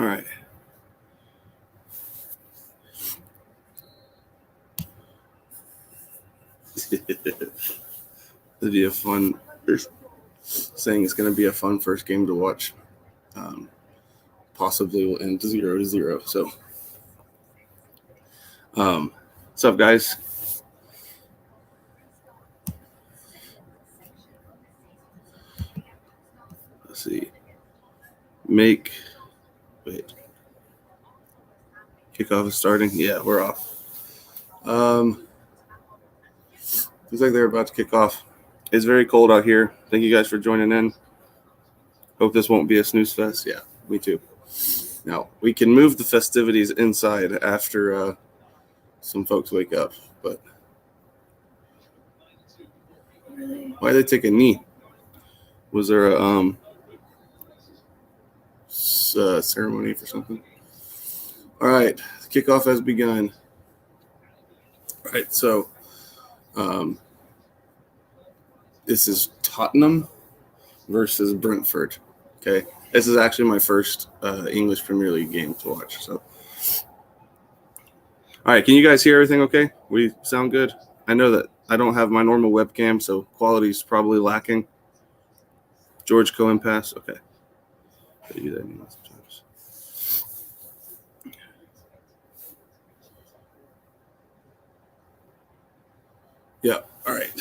right. It'd be a fun. They're saying it's going to be a fun first game to watch. Possibly will end 0-0. So, what's up, guys? Let's see. Kickoff is starting. Yeah, we're off. Looks like they're about to kick off. It's very cold out here. Thank you guys for joining in. Hope this won't be a snooze fest. Yeah, me too. Now, we can move the festivities inside after some folks wake up, but why did they take a knee? Was there a ceremony for something? All right, the kickoff has begun. All right, so this is Tottenham versus Brentford. Okay, this is actually my first English Premier League game to watch. So, all right, can you guys hear everything? Okay, we sound good. I know that I don't have my normal webcam, so quality is probably lacking. George Cohen pass. Okay. I do that sometimes. Yeah. All right.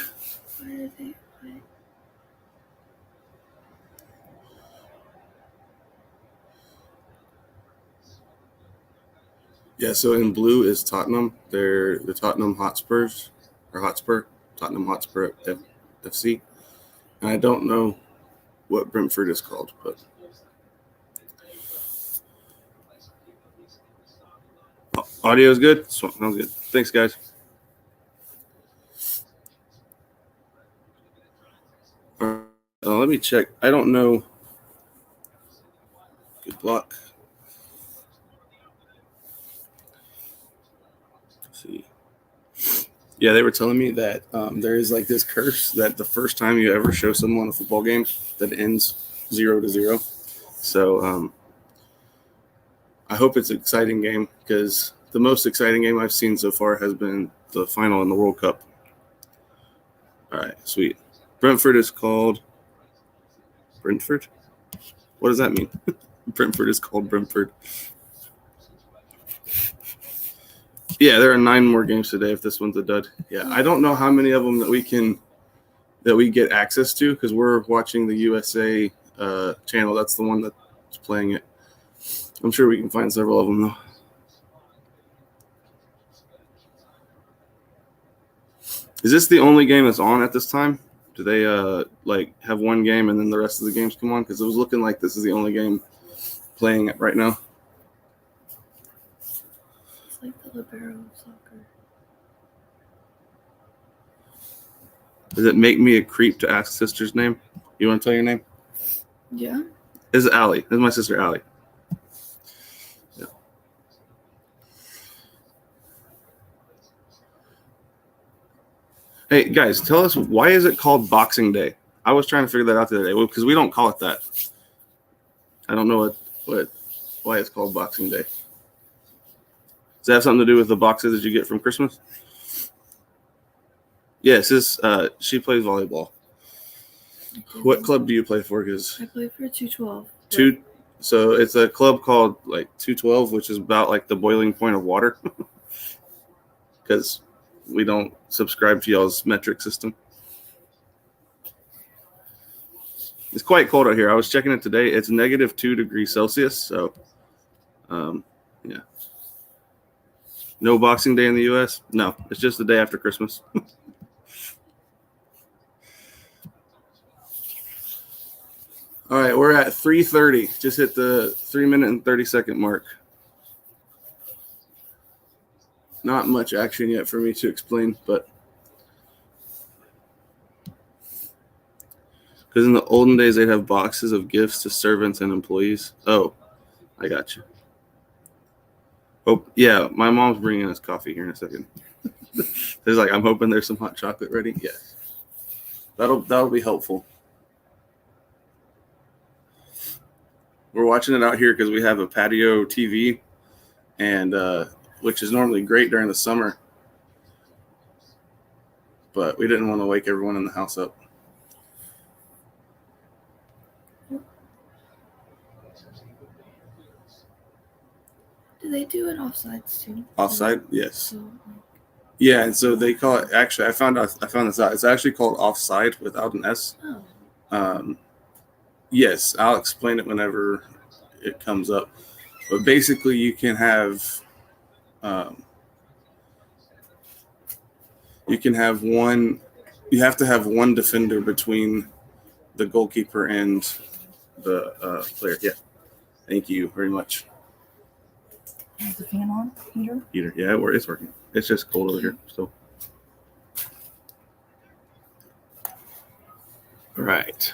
Yeah, so in blue is Tottenham. They're the Tottenham Hotspurs, or Tottenham Hotspur FC. And I don't know what Brentford is called, but audio is good? Sounds good. Thanks, guys. Let me check. I don't know. Good luck. Let's see. Yeah, they were telling me that there is like this curse that the first time you ever show someone a football game that ends 0-0. So I hope it's an exciting game because the most exciting game I've seen so far has been the final in the World Cup. All right, sweet. Brentford is called Brentford? What does that mean? Brentford is called Brentford. Yeah, there are 9 more games today if this one's a dud. Yeah, I don't know how many of them that we get access to because we're watching the USA channel. That's the one that's playing it. I'm sure we can find several of them though. Is this the only game that's on at this time? Do they have one game and then the rest of the games come on? Because it was looking like this is the only game playing it right now. It's like the libero of soccer. Does it make me a creep to ask sister's name? You want to tell your name? Yeah. This is Allie. This is my sister Allie. Yeah. Hey guys, tell us, why is it called Boxing Day? I was trying to figure that out the other day because we don't call it that. I don't know why it's called Boxing Day. Does that have something to do with the boxes that you get from Christmas? Yes, she plays volleyball. What club do you play for? Because I play for 212. So it's a club called like 212, which is about like the boiling point of water. Because we don't subscribe to y'all's metric system. It's quite cold out here. I was checking it today. It's -2 degrees Celsius. So, yeah. No Boxing Day in the U.S.? No, it's just the day after Christmas. All right, we're at 3:30. Just hit the 3-minute and 30-second mark. Not much action yet for me to explain, but because in the olden days they'd have boxes of gifts to servants and employees. Oh, I got you. Oh, yeah, my mom's bringing us coffee here in a second. There's I'm hoping there's some hot chocolate ready. Yes, that'll be helpful. we're watching it out here because we have a patio TV, and which is normally great during the summer. But we didn't want to wake everyone in the house up. Do they do it offsides too? Offside, yes. So, Yeah, and so they call it. Actually, I found this out. It's actually called offside without an S. oh. Yes, I'll explain it whenever it comes up. But basically, you can have one. You have to have one defender between the goalkeeper and the player. Yeah, thank you very much. Is the fan on, Peter? Peter, yeah, it's working. It's just cold over here. So, all right.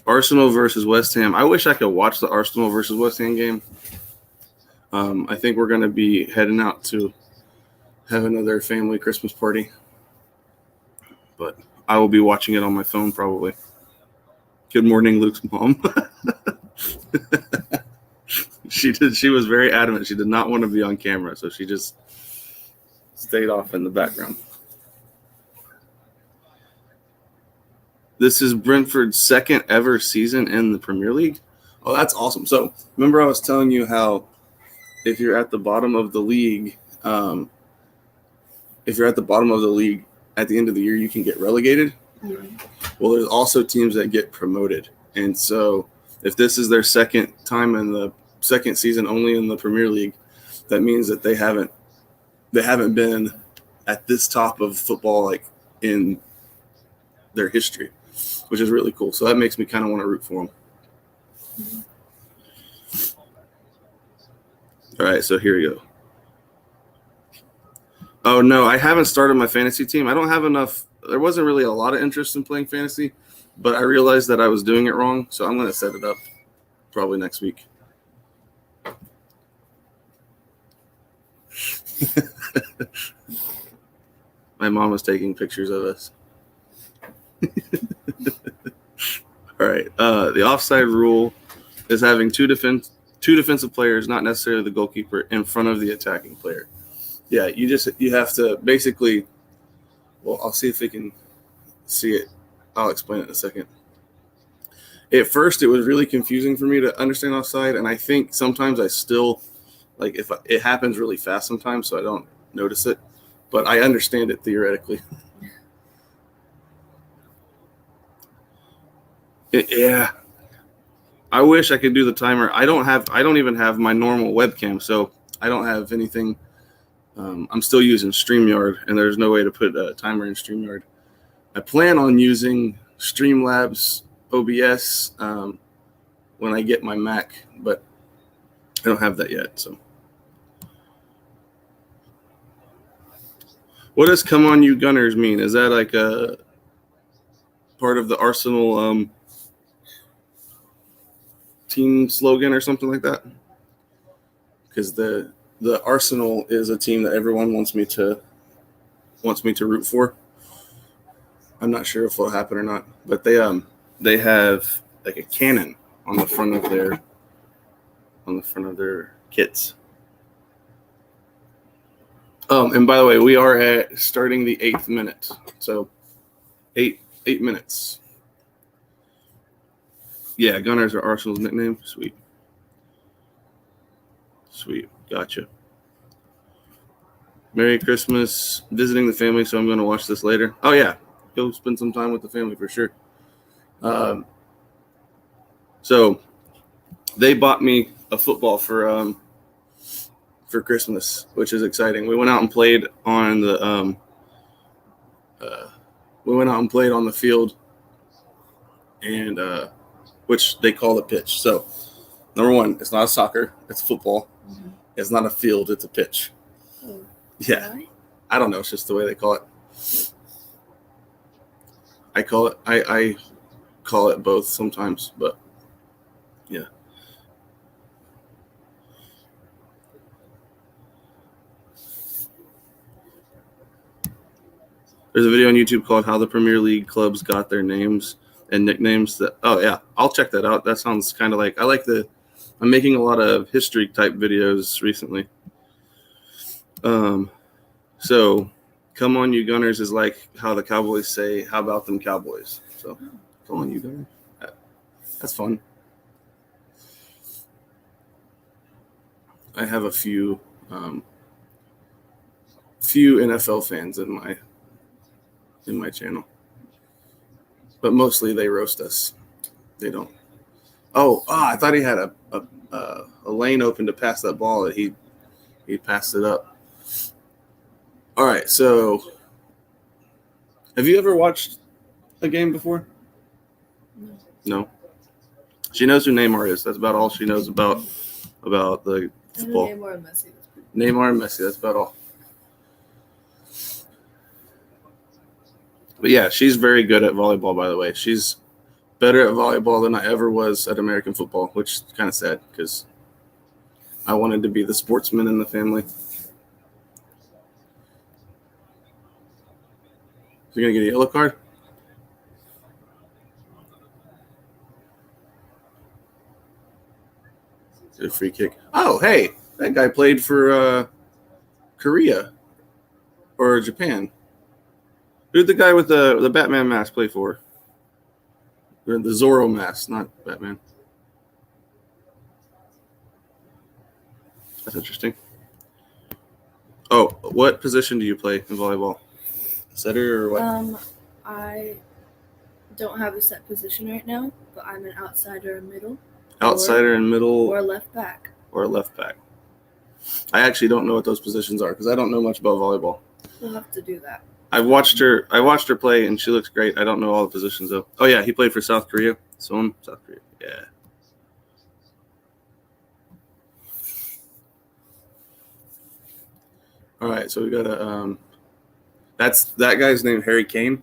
Arsenal versus West Ham. I wish I could watch the Arsenal versus West Ham game. I think we're going to be heading out to have another family Christmas party. But I will be watching it on my phone probably. Good morning, Luke's mom. She was very adamant. She did not want to be on camera, so she just stayed off in the background. This is Brentford's second ever season in the Premier League. Oh, that's awesome. So remember I was telling you how if you're at the bottom of the league, at the end of the year, you can get relegated. Yeah. Well, there's also teams that get promoted. And so if this is their second time in the second season only in the Premier League, that means that they haven't been at this top of football like in their history, which is really cool. So that makes me kind of want to root for them. Mm-hmm. All right, so here we go. Oh, no, I haven't started my fantasy team. I don't have enough. There wasn't really a lot of interest in playing fantasy, but I realized that I was doing it wrong, so I'm going to set it up probably next week. My mom was taking pictures of us. All right. The offside rule is having two defensive players, not necessarily the goalkeeper, in front of the attacking player. Yeah, you have to basically. Well, I'll see if they can see it. I'll explain it in a second. At first, it was really confusing for me to understand offside, and I think sometimes I still if it happens really fast sometimes, so I don't notice it. But I understand it theoretically. Yeah. I wish I could do the timer. I don't even have my normal webcam, so I don't have anything. I'm still using StreamYard, and there's no way to put a timer in StreamYard. I plan on using Streamlabs OBS when I get my Mac, but I don't have that yet. So, what does "Come on, you Gunners" mean? Is that like a part of the Arsenal team slogan or something like that? Because the Arsenal is a team that everyone wants me to root for. I'm not sure if it'll happen or not, but they have like a cannon on the front of their kits. And by the way, we are starting the 8th minute, so 8 minutes. Yeah, Gunners are Arsenal's nickname. Sweet, gotcha. Merry Christmas, visiting the family, so I'm going to watch this later. Oh, yeah, go spend some time with the family for sure. So they bought me a football for Christmas, which is exciting. We went out and played on the field, and which they call the pitch. So, number one, it's not a soccer; it's football. Mm-hmm. It's not a field; it's a pitch. Oh, yeah, why? I don't know. It's just the way they call it. I call it both sometimes, but yeah. There's a video on YouTube called "How the Premier League Clubs Got Their Names and Nicknames." I'll check that out. That sounds kind of like I'm making a lot of history type videos recently. So come on, you Gunners is like how the Cowboys say, "How about them Cowboys?" So come on, you Gunners. That's fun. I have a few NFL fans in my channel, but mostly they roast us. They don't. I thought he had a lane open to pass that ball. That he passed it up. All right. So, have you ever watched a game before? No. She knows who Neymar is. That's about all she knows about the football. Neymar and Messi. Neymar and Messi. That's about all. But yeah, she's very good at volleyball, by the way. She's better at volleyball than I ever was at American football, which is kind of sad because I wanted to be the sportsman in the family. You're going to get a yellow card? A free kick. Oh, hey, that guy played for Korea or Japan. Who'd the guy with the Batman mask play for? Or the Zorro mask, not Batman. That's interesting. Oh, what position do you play in volleyball? Setter or what? I don't have a set position right now, but I'm an outsider and middle. Outsider and middle. Or left back. Or left back. I actually don't know what those positions are because I don't know much about volleyball. We'll have to do that. I watched her play and she looks great. I don't know all the positions though. Oh yeah, he played for South Korea. South Korea. Yeah. All right, so we got that guy's named Harry Kane.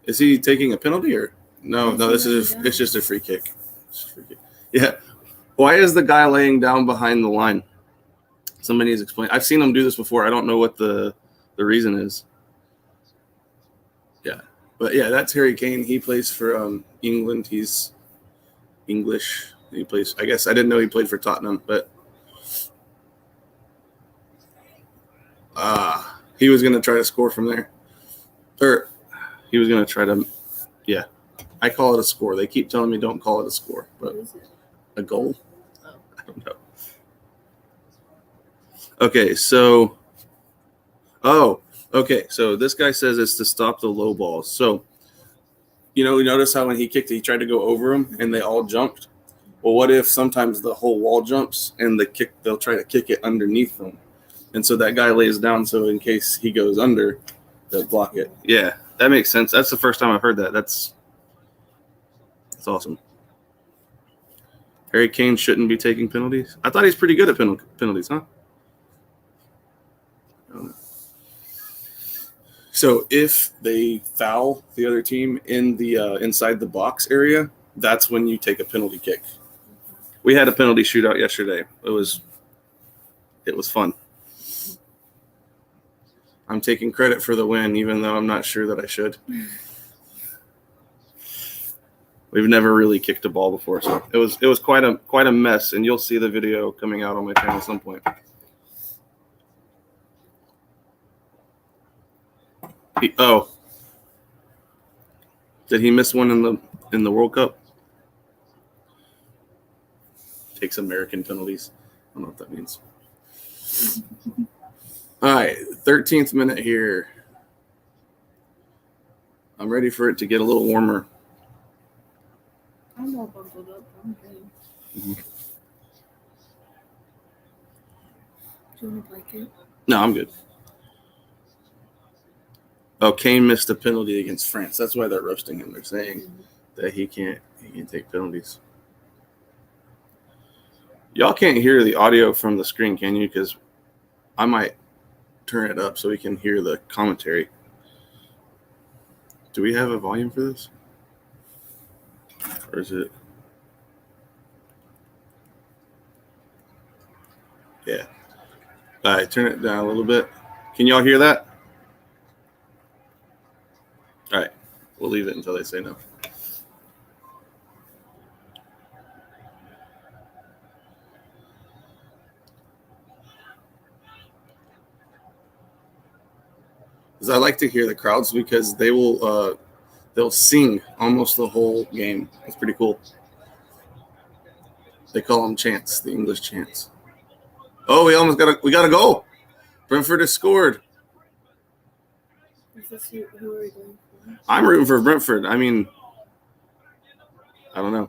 Is he taking a penalty or no? No, it's just a free kick. Yeah. Why is the guy laying down behind the line? Somebody needs to explain. I've seen him do this before. I don't know what the reason is. Yeah. But yeah, that's Harry Kane. He plays for England. He's English. He plays, I guess I didn't know he played for Tottenham, but he was going to try to score from there. Or he was going to try to, yeah. I call it a score. They keep telling me don't call it a score, but What is it? a goal? Oh. I don't know. Okay, so this guy says it's to stop the low balls. So, you notice how when he kicked it, he tried to go over them and they all jumped? Well, what if sometimes the whole wall jumps and they'll try to kick it underneath them? And so that guy lays down so in case he goes under, they'll block it. Yeah, that makes sense. That's the first time I've heard that. That's awesome. Harry Kane shouldn't be taking penalties. I thought he's pretty good at penalties, huh? I don't know. So if they foul the other team in the inside the box area, that's when you take a penalty kick. We had a penalty shootout yesterday. It was fun. I'm taking credit for the win, even though I'm not sure that I should. We've never really kicked a ball before, so it was quite a mess, and you'll see the video coming out on my channel at some point. Did he miss one in the World Cup? Takes American penalties. I don't know what that means. All right, 13th minute here. I'm ready for it to get a little warmer. I'm all bundled up. I'm good. Mm-hmm. Do you want a blanket? No, I'm good. Oh, Kane missed a penalty against France. That's why they're roasting him. They're saying that he can't take penalties. Y'all can't hear the audio from the screen, can you? Because I might turn it up so we can hear the commentary. Do we have a volume for this? Or is it? Yeah. All right, turn it down a little bit. Can y'all hear that? All right. We'll leave it until they say no. Because I like to hear the crowds because they'll sing almost the whole game. It's pretty cool. They call them chants, the English chants. Oh, we got a goal. Brentford has scored. Is this who are we going for? I'm rooting for Brentford. I mean, I don't know.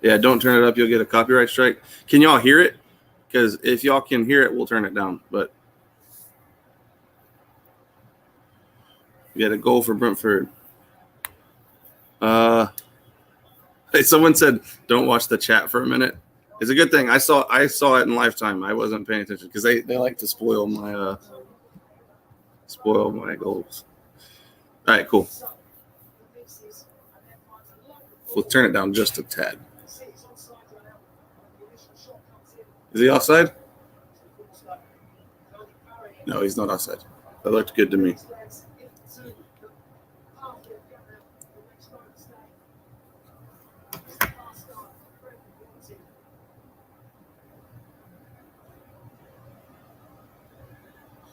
Yeah, don't turn it up. You'll get a copyright strike. Can y'all hear it? Because if y'all can hear it, we'll turn it down. But we had a goal for Brentford. Hey, someone said, "Don't watch the chat for a minute." It's a good thing. I saw it in Lifetime. I wasn't paying attention because they like to spoil my goals. All right, cool. We'll turn it down just a tad. Is he offside? No, he's not offside. That looked good to me.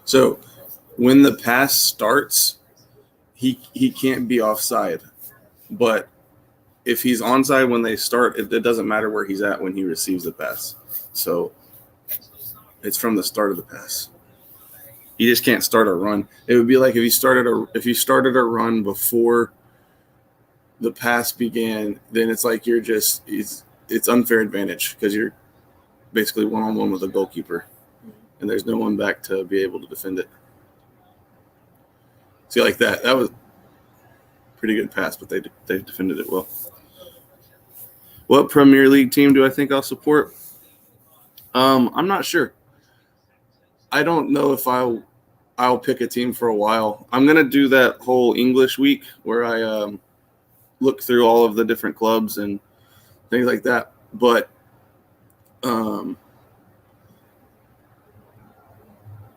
So when the pass starts, he can't be offside. But if he's onside when they start, it doesn't matter where he's at when he receives the pass. So it's from the start of the pass. You just can't start a run. It would be like if you started a run before the pass began, then it's like it's unfair advantage because you're basically one-on-one with the goalkeeper, and there's no one back to be able to defend it. See, like that was a pretty good pass, but they defended it well. What Premier League team do I think I'll support? I'm not sure. I don't know if I'll pick a team for a while. I'm gonna do that whole English week where I look through all of the different clubs and things like that. But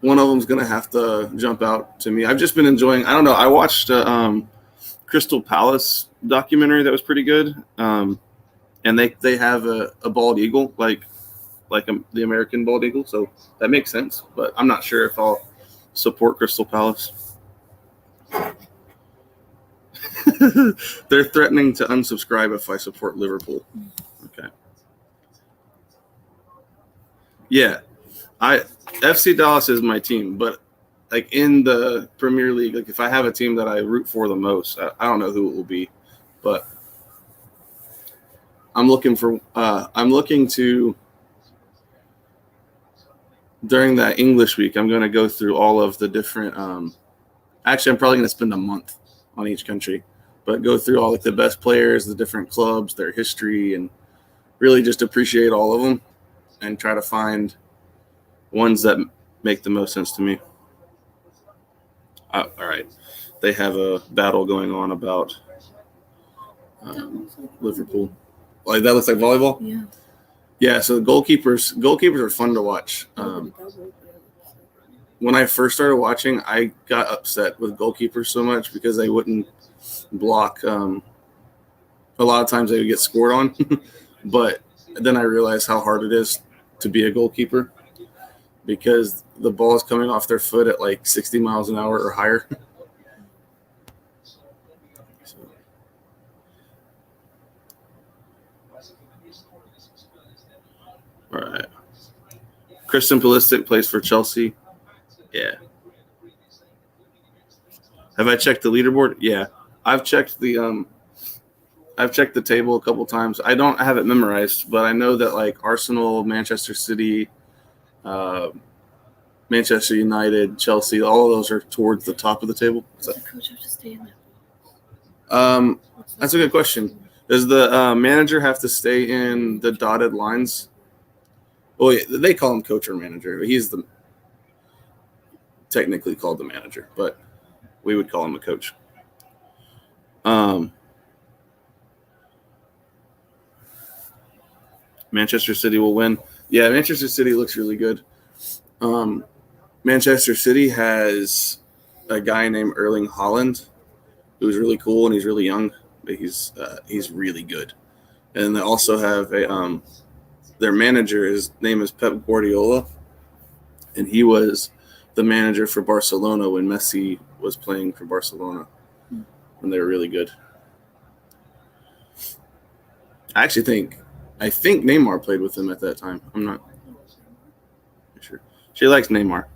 one of them's gonna have to jump out to me. I've just been enjoying. I don't know. I watched Crystal Palace documentary that was pretty good, and they have a bald eagle like the American bald eagle, so that makes sense. But I'm not sure if I'll support Crystal Palace. They're threatening to unsubscribe if I support Liverpool. Okay. Yeah, FC Dallas is my team, but like in the Premier League, like if I have a team that I root for the most, I don't know who it will be, but I'm looking to during that English week, I'm going to go through all of the different. Actually, I'm probably going to spend a month on each country, but go through all like the best players, the different clubs, their history, and really just appreciate all of them and try to find ones that make the most sense to me. All right. They have a battle going on about Liverpool. Like that looks like volleyball? Yeah. Yeah, so goalkeepers are fun to watch. When I first started watching, I got upset with goalkeepers so much because they wouldn't block. A lot of times they would get scored on, but then I realized how hard it is to be a goalkeeper because the ball is coming off their foot at like 60 miles an hour or higher. All right. Christian Pulisic plays for Chelsea. Yeah. Have I checked the leaderboard? Yeah. I've checked the table a couple times. I don't have it memorized, but I know that like Arsenal, Manchester City, Manchester United, Chelsea, all of those are towards the top of the table. Does the coach have to stay in that? That's a good question. Does the manager have to stay in the dotted lines? Well, yeah, they call him coach or manager. He's technically called the manager, but we would call him a coach. Manchester City will win. Yeah, Manchester City looks really good. Manchester City has a guy named Erling Haaland, who's really cool and he's really young, but he's really good. And they also have their manager. His name is Pep Guardiola, and he was the manager for Barcelona when Messi was playing for Barcelona, when they were really good. I think Neymar played with him at that time. I'm not sure. She likes Neymar,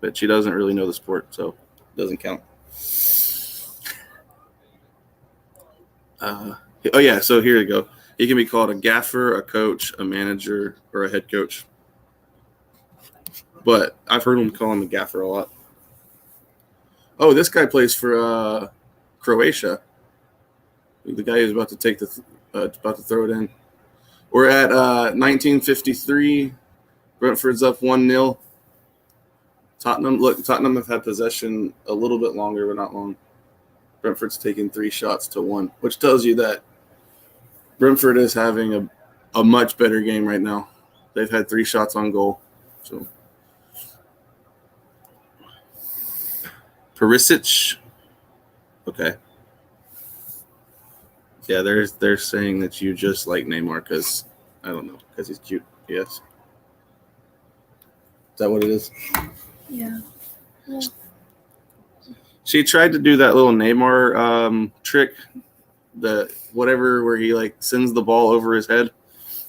but she doesn't really know the sport, so it doesn't count. So here you go. He can be called a gaffer, a coach, a manager, or a head coach. But I've heard him call him a gaffer a lot. Oh, this guy plays for Croatia. The guy who's about to throw it in. We're at 1953. Brentford's up 1-0. Tottenham have had possession a little bit longer, but not long. Brentford's taking 3 shots to 1, which tells you that Brentford is having a much better game right now. They've had 3 shots on goal. So Perisic. Okay. Yeah, they're saying that you just like Neymar because, I don't know, because he's cute. Yes. Is that what it is? Yeah. Well, she tried to do that little Neymar trick, where he like sends the ball over his head.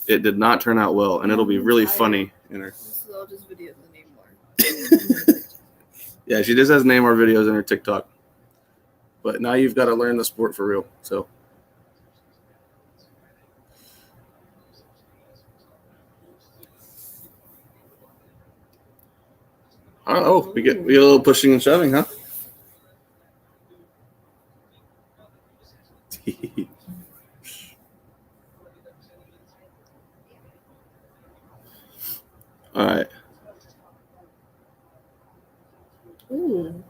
It did not turn out well, and it'll be really funny in her. This is all just videos of Neymar. Yeah, she just has Neymar videos in her TikTok. But now you've got to learn the sport for real. So. Oh, we get a little pushing and shoving, huh? All right. Ooh.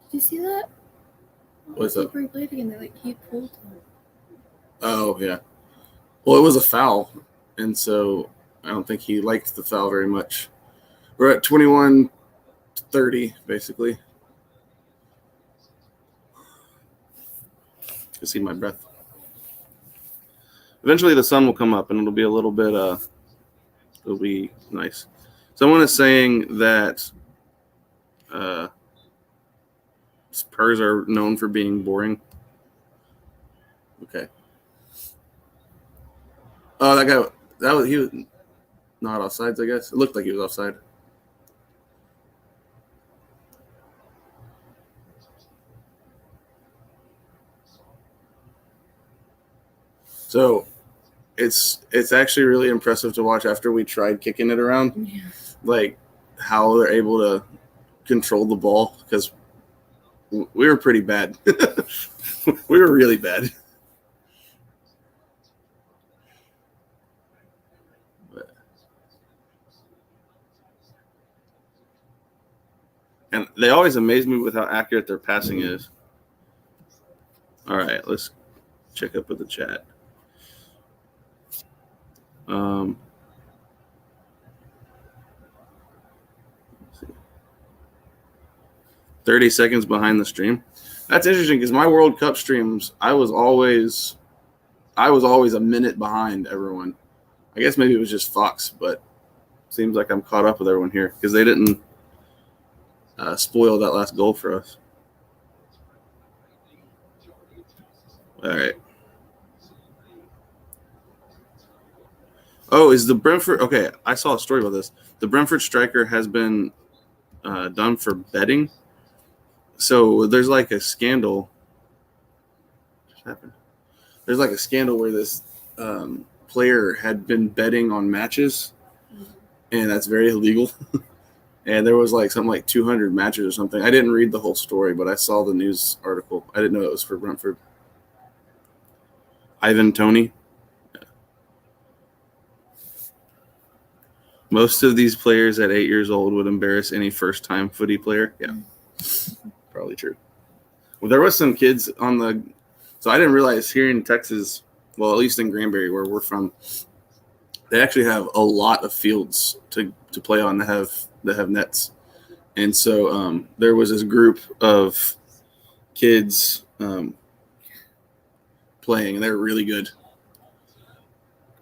Did you see that? What's up? He played again. He pulled him. Oh, yeah. Well, it was a foul, and so I don't think he liked the foul very much. We're at 21-30, basically. You can see my breath. Eventually, the sun will come up, and it'll be a little bit. It'll be nice. Someone is saying that Spurs are known for being boring. Okay. Oh, he was not offsides, I guess. It looked like he was offside. So it's actually really impressive to watch after we tried kicking it around. Yeah. Like how they're able to control the ball, because we were pretty bad. We were really bad. And they always amaze me with how accurate their passing is. All right, let's check up with the chat. 30 seconds behind the stream. That's interesting because my World Cup streams, I was always a minute behind everyone. I guess maybe it was just Fox, but it seems like I'm caught up with everyone here because they didn't spoil that last goal for us. All right. Oh, is the Brentford? Okay, I saw a story about this. The Brentford striker has been done for betting. So there's like a scandal. What happened? There's like a scandal where this player had been betting on matches, and that's very illegal. And there was like something like 200 matches or something. I didn't read the whole story, but I saw the news article. I didn't know it was for Brentford. Ivan Toney. Yeah. Most of these players at 8 years old would embarrass any first-time footy player. Yeah, probably true. Well, there was some kids on the – so I didn't realize here in Texas, well, at least in Granbury where we're from, they actually have a lot of fields to play on that have nets. And so there was this group of kids playing, and they were really good.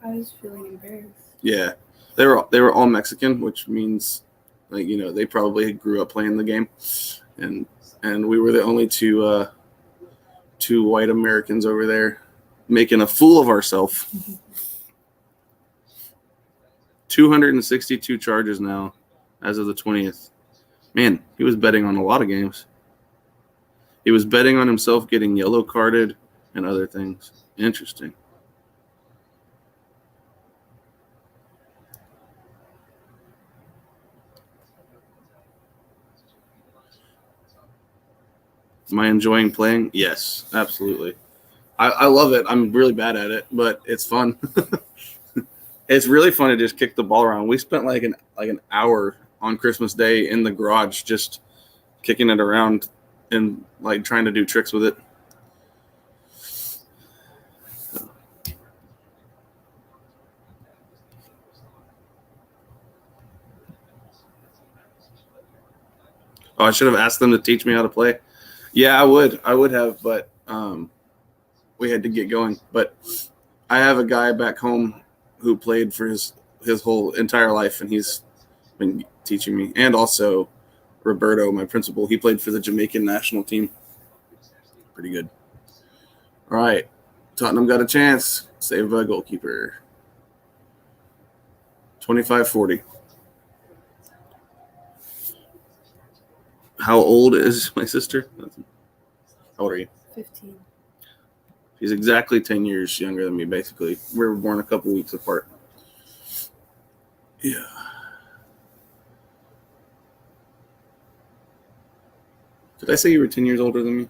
I was feeling embarrassed. Yeah, they were all Mexican, which means they probably grew up playing the game, and we were the only two white Americans over there making a fool of ourselves. 262 charges now as of the 20th. Man, he was betting on a lot of games. He was betting on himself getting yellow carded and other things. Interesting. Am I enjoying playing? Yes, absolutely. I love it. I'm really bad at it, but it's fun. It's really fun to just kick the ball around. We spent like an hour on Christmas Day in the garage just kicking it around and like trying to do tricks with it. Oh, I should have asked them to teach me how to play. Yeah, I would have, but we had to get going. But I have a guy back home who played for his whole entire life, and he's been teaching me. And also Roberto, my principal, he played for the Jamaican national team. Pretty good. All right, Tottenham got a chance. Saved by goalkeeper. 25-40. How old is my sister? How old are you? 15. She's exactly 10 years younger than me, basically. We were born a couple weeks apart. Yeah. Did I say you were 10 years older than me?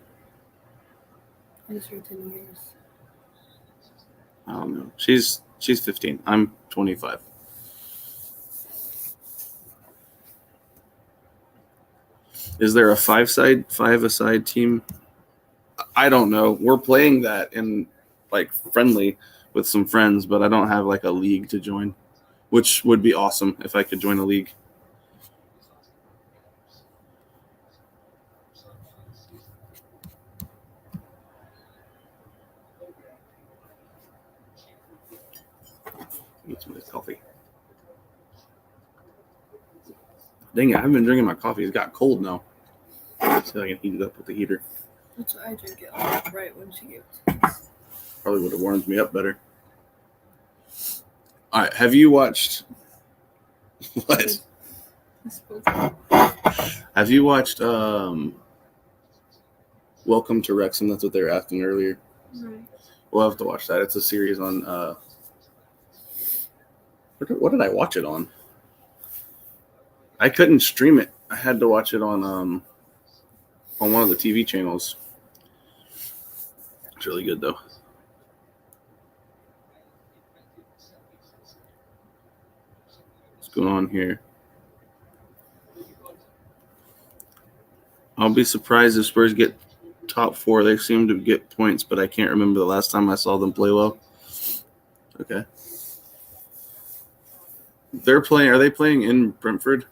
I just heard 10 years. I don't know. She's 15. I'm 25. Is there a five-a-side team? I don't know. We're playing that in like friendly with some friends, but I don't have like a league to join, which would be awesome if I could join a league. Need some of this coffee. Dang it, I haven't been drinking my coffee. It's got cold now. Let's see if I can heat it up with the heater. That's why I drink it like right when she gave it to us. Probably would have warmed me up better. All right, have you watched what? Have you watched Welcome to Wrexham? That's what they were asking earlier. No. We'll have to watch that. It's a series on what did I watch it on? I couldn't stream it. I had to watch it on one of the TV channels. It's really good though. What's going on here? I'll be surprised if Spurs get top 4. They seem to get points, but I can't remember the last time I saw them play well. Okay. Are they playing in Brentford?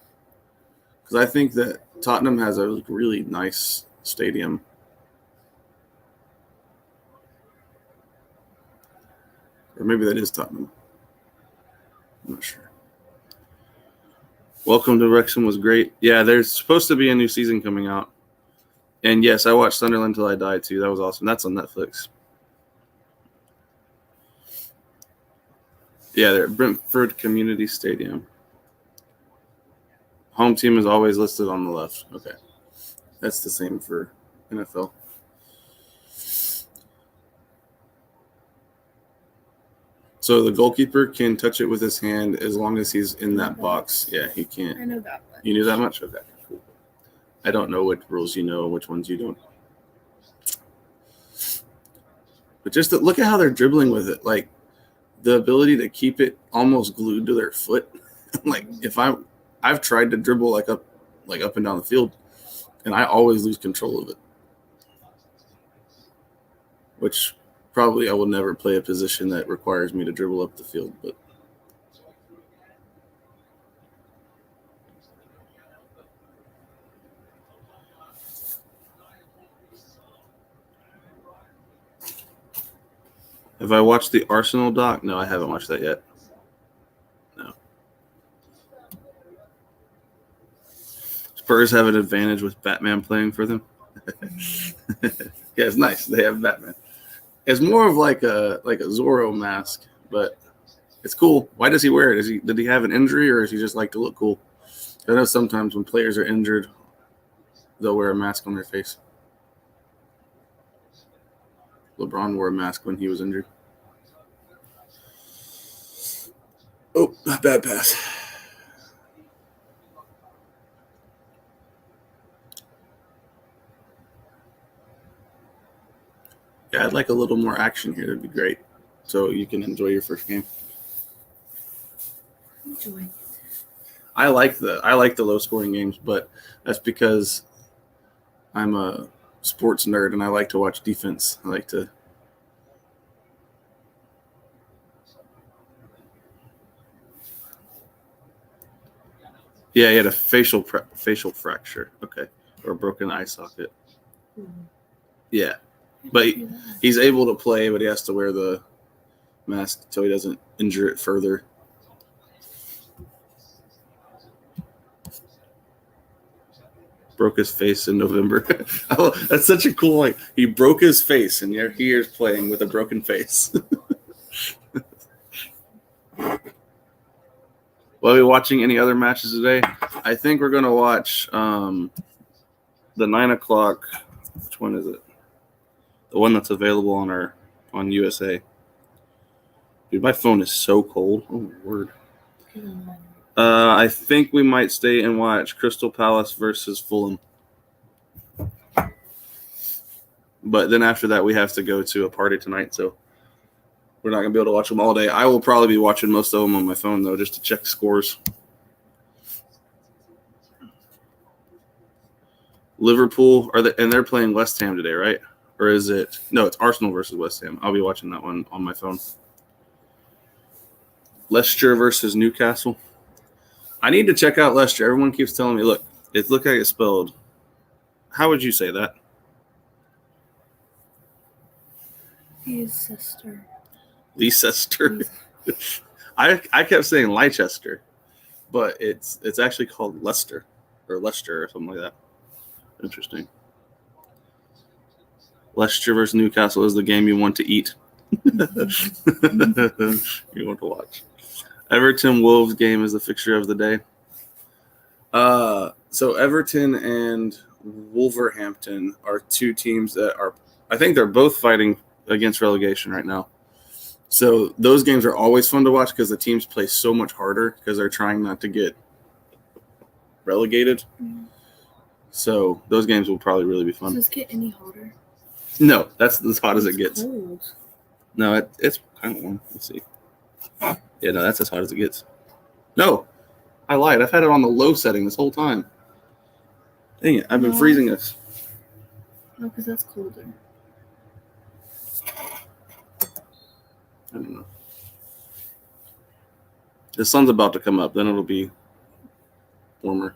Because I think that Tottenham has a really nice stadium. Or maybe that is Tottenham. I'm not sure. Welcome to Wrexham was great. Yeah, there's supposed to be a new season coming out. And yes, I watched Sunderland Till I Die too. That was awesome. That's on Netflix. Yeah, they're at Brentford Community Stadium. Home team is always listed on the left. Okay. That's the same for NFL. So the goalkeeper can touch it with his hand as long as he's in that box. Yeah, he can't. I know that much. You knew that much? Okay, cool. I don't know what rules you know and which ones you don't. But just look at how they're dribbling with it. Like the ability to keep it almost glued to their foot. Like I've tried to dribble like up and down the field, and I always lose control of it. Which probably I will never play a position that requires me to dribble up the field, but Have I watched the Arsenal doc? No, I haven't watched that yet. No. Spurs have an advantage with Batman playing for them. Yeah, it's nice. They have Batman. It's more of like a Zorro mask, but it's cool. Why does he wear it? Did he have an injury, or does he just like to look cool? I know sometimes when players are injured, they'll wear a mask on their face. LeBron wore a mask when he was injured. Oh, bad pass. Yeah, I'd like a little more action here. That'd be great. So you can enjoy your first game. Enjoy it. I like the low scoring games, but that's because I'm a sports nerd and I like to watch defense. I like to. Yeah, he had a facial fracture. Okay, or a broken eye socket. Yeah, but he's able to play, but he has to wear the mask so he doesn't injure it further. Broke his face in November. Oh, that's such a cool like he broke his face and here's playing with a broken face. Well, are we watching any other matches today? I think we're gonna watch the 9 o'clock. Which one is it? The one that's available on USA. Dude, my phone is so cold. Oh my word. I think we might stay and watch Crystal Palace versus Fulham. But then after that, we have to go to a party tonight, so we're not going to be able to watch them all day. I will probably be watching most of them on my phone, though, just to check scores. Liverpool, and they're playing West Ham today, right? Or is it? No, it's Arsenal versus West Ham. I'll be watching that one on my phone. Leicester versus Newcastle. I need to check out Leicester. Everyone keeps telling me, look like it's spelled. How would you say that? Leicester. Leicester. I kept saying Leicester, but it's actually called Leicester or something like that. Interesting. Leicester versus Newcastle is the game you want to eat. You want to watch. Everton Wolves game is the fixture of the day. So Everton and Wolverhampton are two teams that are, I think they're both fighting against relegation right now. So those games are always fun to watch because the teams play so much harder because they're trying not to get relegated. Mm-hmm. So those games will probably really be fun. Does this get any hotter? No, that's as hot as it gets. Cold. No, it's kind of warm. Let's see. Yeah, no, that's as hot as it gets. No, I lied. I've had it on the low setting this whole time. Dang it, I've been freezing this. No, because that's colder. I don't know. The sun's about to come up. Then it'll be warmer.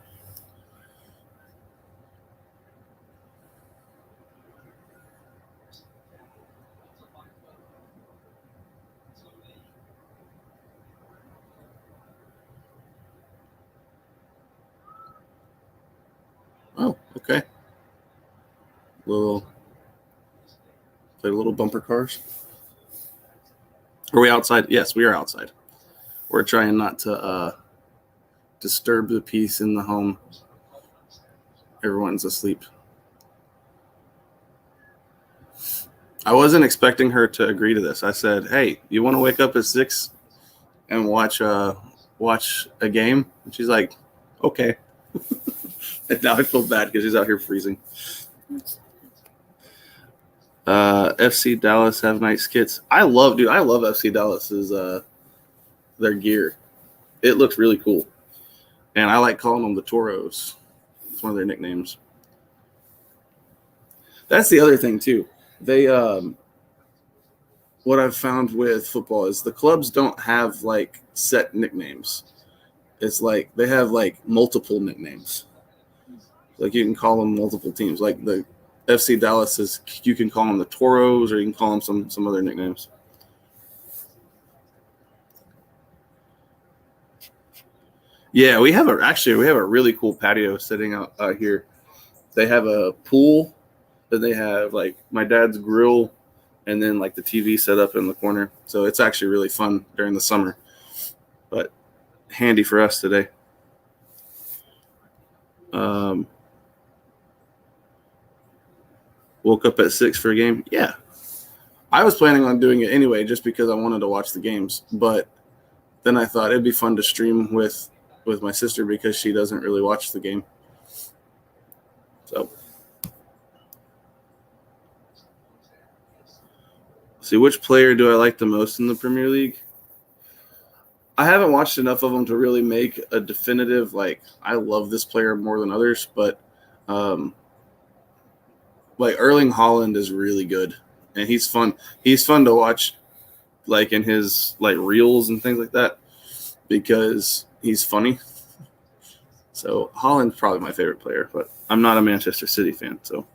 Oh, okay. Play little bumper cars. Are we outside? Yes, we are outside. We're trying not to disturb the peace in the home. Everyone's asleep. I wasn't expecting her to agree to this. I said, "Hey, you want to wake up at 6 and watch a game?" And she's like, "Okay." And now I feel bad because she's out here freezing. FC Dallas have nice kits. I love FC Dallas's their gear. It looks really cool. And I like calling them the Toros. It's one of their nicknames. That's the other thing too. They what I've found with football is the clubs don't have like set nicknames. It's like they have like multiple nicknames. Like you can call them multiple teams. Like the FC Dallas you can call them the Toros or you can call them some other nicknames. Yeah, we have a really cool patio sitting out here. They have a pool, then they have like my dad's grill, and then like the TV set up in the corner. So it's actually really fun during the summer, but handy for us today. Woke up at 6 for a game. Yeah, I was planning on doing it anyway, just because I wanted to watch the games. But then I thought it'd be fun to stream with my sister because she doesn't really watch the game. So, see, which player do I like the most in the Premier League? I haven't watched enough of them to really make a definitive, like, I love this player more than others, but like Erling Haaland is really good, and he's fun. He's fun to watch, like in his like reels and things like that, because he's funny. So Haaland's probably my favorite player, but I'm not a Manchester City fan. So,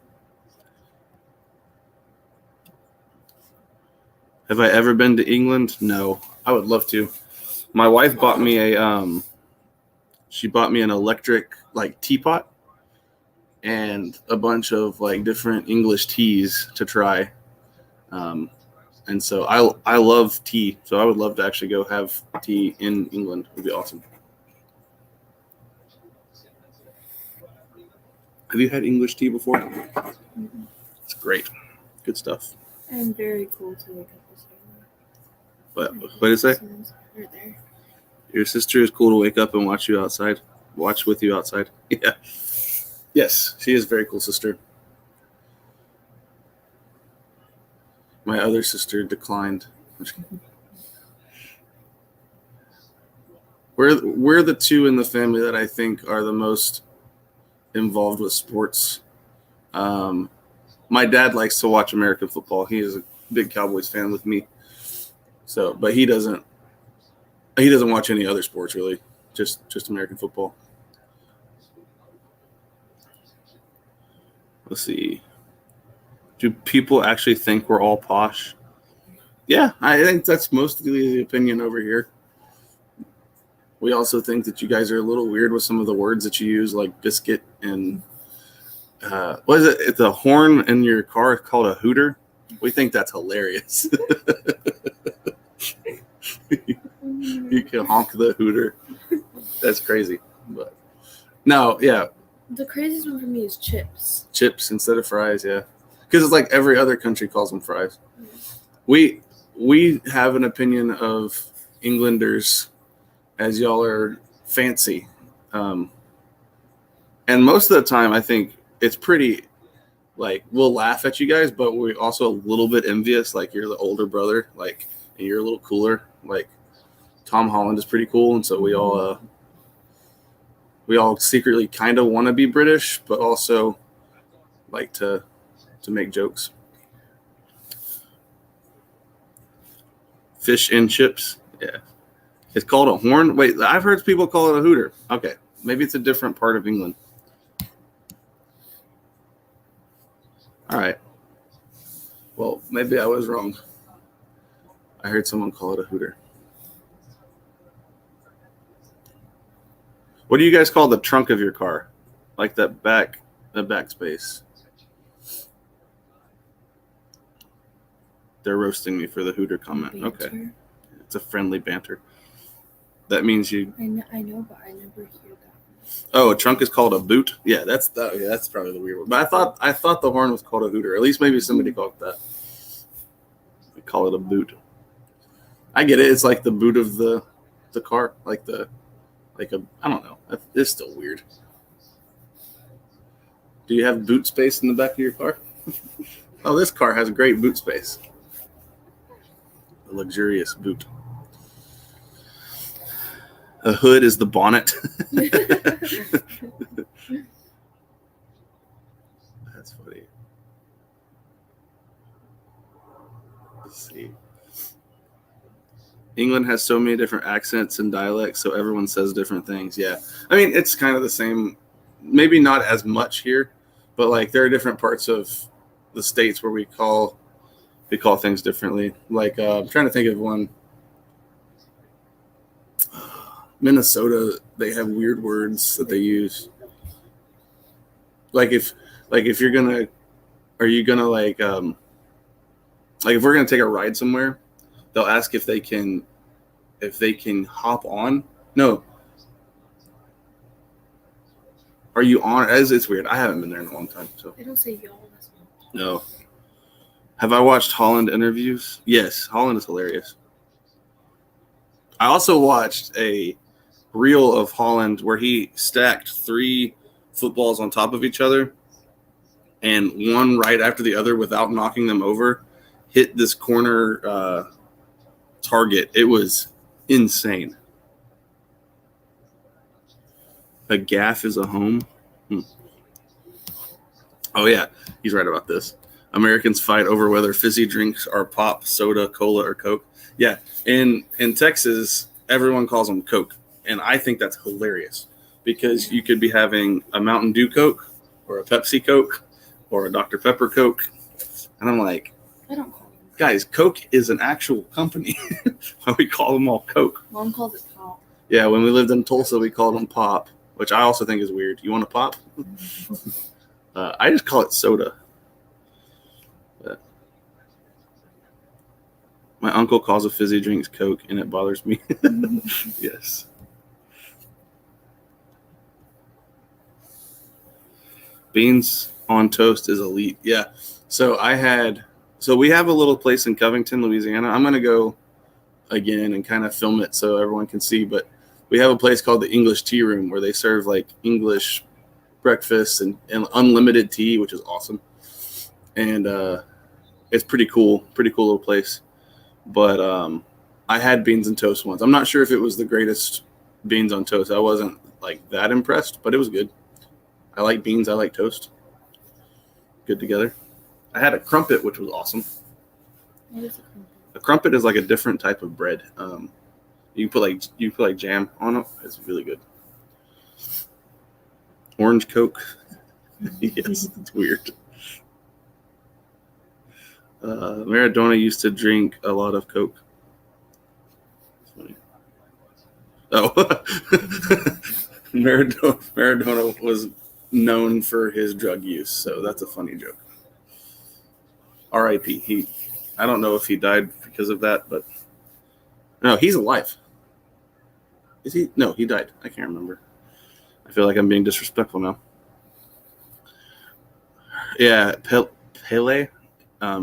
have I ever been to England? No, I would love to. My wife bought me she bought me an electric like teapot and a bunch of like different English teas to try. And so I love tea, so I would love to actually go have tea in England. It would be awesome. Have you had English tea before? Mm-hmm. It's great. Good stuff. And very cool to wake up this early. What did it say? Right there. Your sister is cool to wake up and watch with you outside. Yeah. Yes, she is a very cool sister. My other sister declined. We're the two in the family that I think are the most involved with sports. My dad likes to watch American football. He is a big Cowboys fan with me. So, but he doesn't watch any other sports really, just American football. Let's see. Do people actually think we're all posh? Yeah, I think that's mostly the opinion over here. We also think that you guys are a little weird with some of the words that you use, like biscuit and what is it? It's a horn in your car called a hooter. We think that's hilarious. You can honk the hooter. That's crazy. But no, yeah. The craziest one for me is chips. Chips instead of fries, yeah. Because it's like every other country calls them fries. We have an opinion of Englanders as y'all are fancy. And most of the time, I think it's pretty, like, we'll laugh at you guys, but we're also a little bit envious. Like, you're the older brother, like, and you're a little cooler. Like, Tom Holland is pretty cool, and so we all secretly kind of want to be British, but also like to make jokes. Fish and chips, yeah. It's called a horn. Wait, I've heard people call it a hooter. Okay, maybe it's a different part of England. All right. Well, maybe I was wrong. I heard someone call it a hooter. What do you guys call the trunk of your car? Like the back space. They're roasting me for the hooter comment. Banter. Okay. It's a friendly banter. That means you. I know, but I never hear that. Oh, a trunk is called a boot. Yeah, that's probably the weird one. But I thought the horn was called a hooter. At least maybe somebody called it that. They call it a boot. I get it. It's like the boot of the car, I don't know. It's still weird. Do you have boot space in the back of your car? Oh, this car has great boot space. A luxurious boot. A hood is the bonnet. That's funny. Let's see. England has so many different accents and dialects, so everyone says different things. Yeah. I mean, it's kind of the same, maybe not as much here, but like there are different parts of the states where we call things differently. Like I'm trying to think of one. Minnesota, they have weird words that they use. Like if you're gonna, are you gonna like if we're gonna take a ride somewhere, they'll ask if they can hop on. No, are you on? It's weird. I haven't been there in a long time, so They don't say y'all as well. no. Have I watched Holland interviews? Yes, Holland is hilarious. I also watched a reel of Holland where he stacked 3 footballs on top of each other, and one right after the other without knocking them over hit this corner target. It was insane. A gaff is a home. Oh yeah, he's right about this. Americans fight over whether fizzy drinks are pop, soda, cola, or Coke. Yeah, in Texas, everyone calls them Coke, and I think that's hilarious because you could be having a Mountain Dew Coke or a Pepsi Coke or a Dr. Pepper Coke, and I'm like, I don't call them. guys, Coke is an actual company. Why we call them all Coke? Mom calls it pop. Yeah, when we lived in Tulsa, we called them pop, which I also think is weird. You want a pop? I just call it soda. My uncle calls a fizzy drinks Coke, and it bothers me. Yes. Beans on toast is elite. Yeah. So we have a little place in Covington, Louisiana. I'm going to go again and kind of film it so everyone can see. But we have a place called the English Tea Room where they serve like English breakfast and unlimited tea, which is awesome. And it's pretty cool little place. But I had beans and toast once. I'm not sure if it was the greatest beans on toast. I wasn't like that impressed, but it was good. I like beans. I like toast. Good together. I had a crumpet, which was awesome. What is a crumpet? A crumpet is like a different type of bread. You put like jam on it. It's really good. Orange Coke. Yes, it's weird. Maradona used to drink a lot of Coke. Funny. Oh, Maradona was known for his drug use, so that's a funny joke. R.I.P. I don't know if he died because of that, but no, he's alive. Is he? No, he died. I can't remember. I feel like I'm being disrespectful now. Yeah, Pele.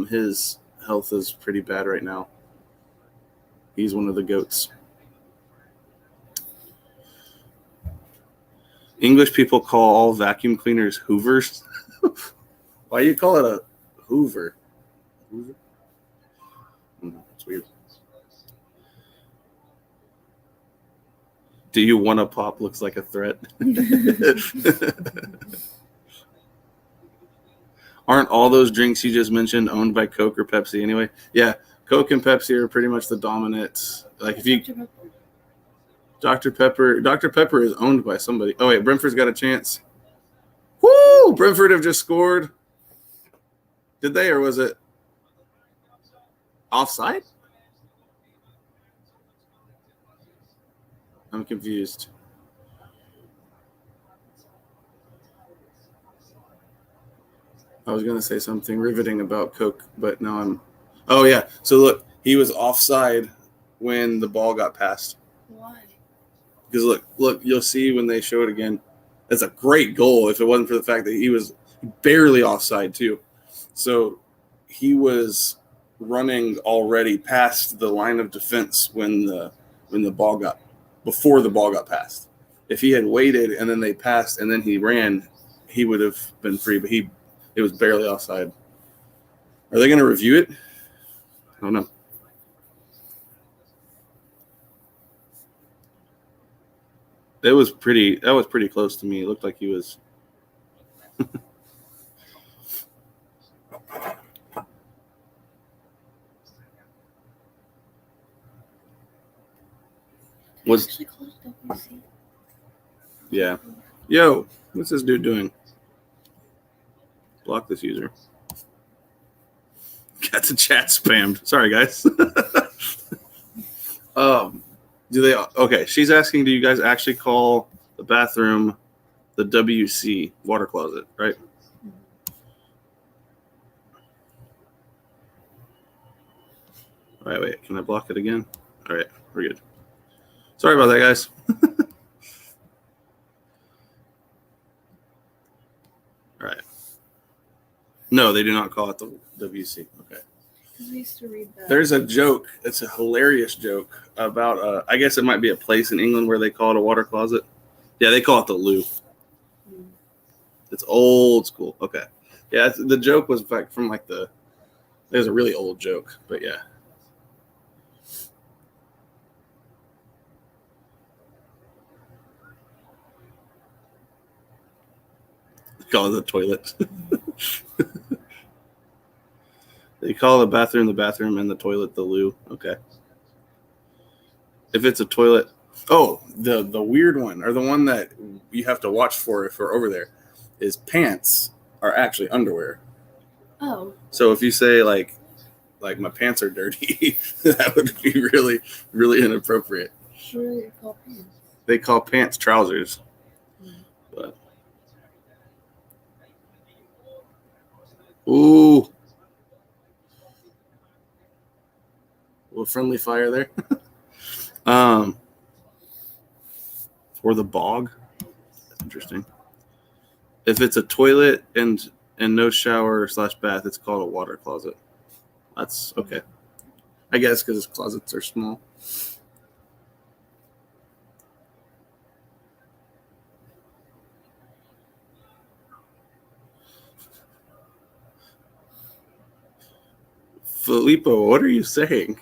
His health is pretty bad right now. He's one of the GOATs. English people call all vacuum cleaners hoovers. Why do you call it a hoover? Hoover? It's weird. Do you want a pop looks like a threat? Aren't all those drinks you just mentioned owned by Coke or Pepsi anyway? Yeah, Coke and Pepsi are pretty much the dominant. Like if you Dr. Pepper is owned by somebody. Oh wait, Brentford's got a chance. Woo! Brentford have just scored. Did they, or was it offside? I'm confused. I was going to say something riveting about Coke, but now I'm... Oh, yeah. So, look, he was offside when the ball got passed. Why? Because, look, you'll see when they show it again. That's a great goal if it wasn't for the fact that he was barely offside, too. So, he was running already past the line of defense when the ball got... Before the ball got passed. If he had waited and then they passed and then he ran, he would have been free, but it was barely offside. Are they going to review it? I don't know. That was pretty close to me. It looked like he was. Yeah. Yo, what's this dude doing? Block this user. Got the chat spammed. Sorry, guys. Do they? Okay, she's asking, do you guys actually call the bathroom the WC, water closet, right? All right, wait, can I block it again? All right, we're good. Sorry about that, guys. All right. No, they do not call it the WC. Okay. Because we used to read that. There's a joke. It's a hilarious joke about, I guess it might be a place in England where they call it a water closet. Yeah, they call it the loo. It's old school. Okay. Yeah, the joke was like from like it was a really old joke, but yeah. Call it the toilet. They call the bathroom and the toilet the loo. Okay. If it's a toilet, the weird one, or the one that you have to watch for if we're over there, is pants are actually underwear. Oh. So if you say like my pants are dirty, that would be really, really inappropriate. What do they call pants? They call pants trousers. But ooh, a little friendly fire there. For the bog, interesting. If it's a toilet and no shower / bath, it's called a water closet. That's okay, I guess, because closets are small. Filippo, what are you saying?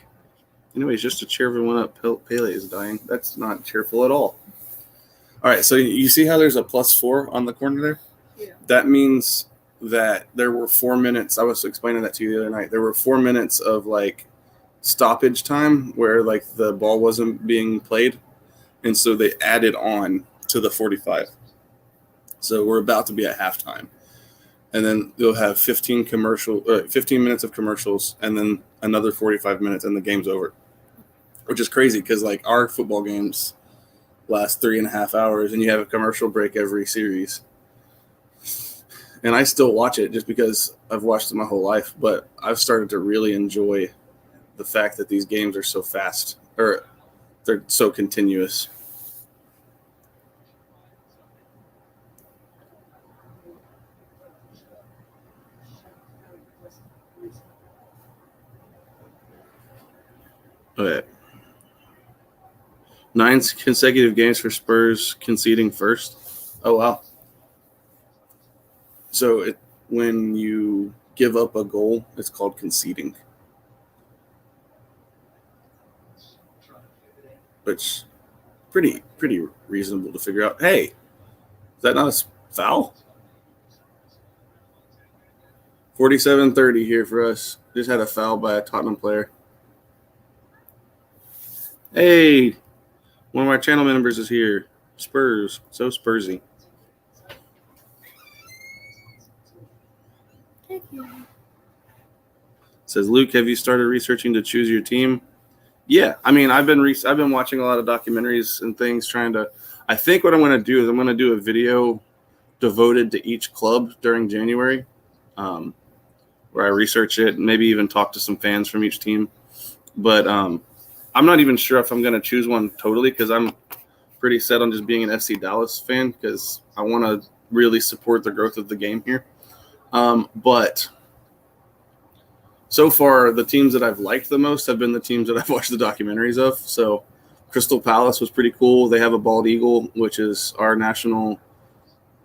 Anyways, just to cheer everyone up, Pele is dying. That's not cheerful at all. All right, so you see how there's a +4 on the corner there? Yeah. That means that there were 4 minutes. I was explaining that to you the other night. There were 4 minutes of like stoppage time where like the ball wasn't being played, and so they added on to the 45. So we're about to be at halftime, and then you'll have 15 minutes of commercials, and then another 45 minutes, and the game's over. Which is crazy because like our football games last 3.5 hours, and you have a commercial break every series. And I still watch it just because I've watched it my whole life, but I've started to really enjoy the fact that these games are so fast, or they're so continuous. Okay. 9 consecutive games for Spurs conceding first. Oh, wow. So when you give up a goal, it's called conceding. Which pretty reasonable to figure out. Hey, is that not a foul? 47-30 here for us. Just had a foul by a Tottenham player. Hey, one of our channel members is here. Spurs, so Spursy. Thank you. Says Luke, have you started researching to choose your team? Yeah, I mean, I've been watching a lot of documentaries and things, trying to. I think what I'm going to do is I'm going to do a video devoted to each club during January, where I research it and maybe even talk to some fans from each team. But I'm not even sure if I'm going to choose one totally, because I'm pretty set on just being an FC Dallas fan, because I want to really support the growth of the game here. But so far, the teams that I've liked the most have been the teams that I've watched the documentaries of. So Crystal Palace was pretty cool. They have a bald eagle, which is our national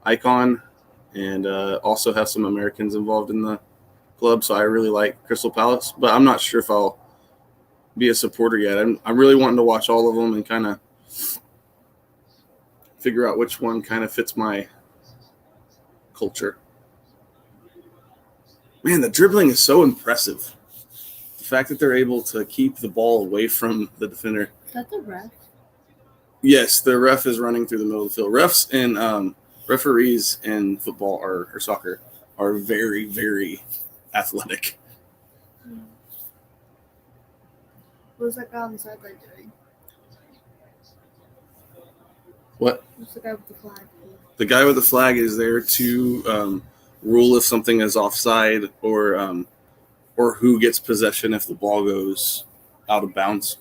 icon, and also have some Americans involved in the club. So I really like Crystal Palace, but I'm not sure if I'll be a supporter yet. I'm really wanting to watch all of them and kind of figure out which one kind of fits my culture. Man, the dribbling is so impressive. The fact that they're able to keep the ball away from the defender. Is that the ref? Yes, the ref is running through the middle of the field. Refs and referees in football or soccer are very, very athletic. What was that guy on the sideline doing? What? Who's the guy with the flag? The guy with the flag is there to rule if something is offside or who gets possession if the ball goes out of bounds.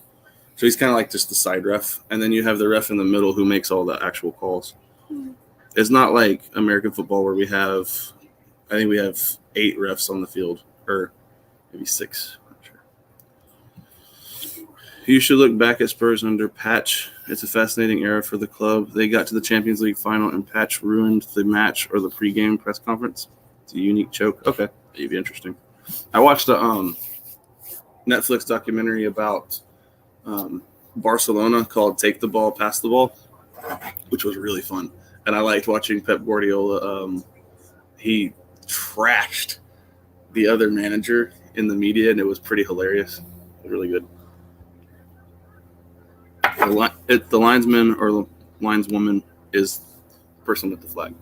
So he's kind of like just the side ref, and then you have the ref in the middle who makes all the actual calls. It's not like American football where we have, I think we have 8 refs on the field, or maybe 6. I'm not sure. You should look back at Spurs under Patch. It's a fascinating era for the club. They got to the Champions League final, and Patch ruined the match or the pregame press conference. It's a unique choke. Okay, that'd be interesting. I watched a Netflix documentary about Barcelona called "Take the Ball, Pass the Ball," which was really fun. And I liked watching Pep Guardiola. He trashed the other manager in the media, and it was pretty hilarious. Really good. The linesman or lineswoman is the person with the flag.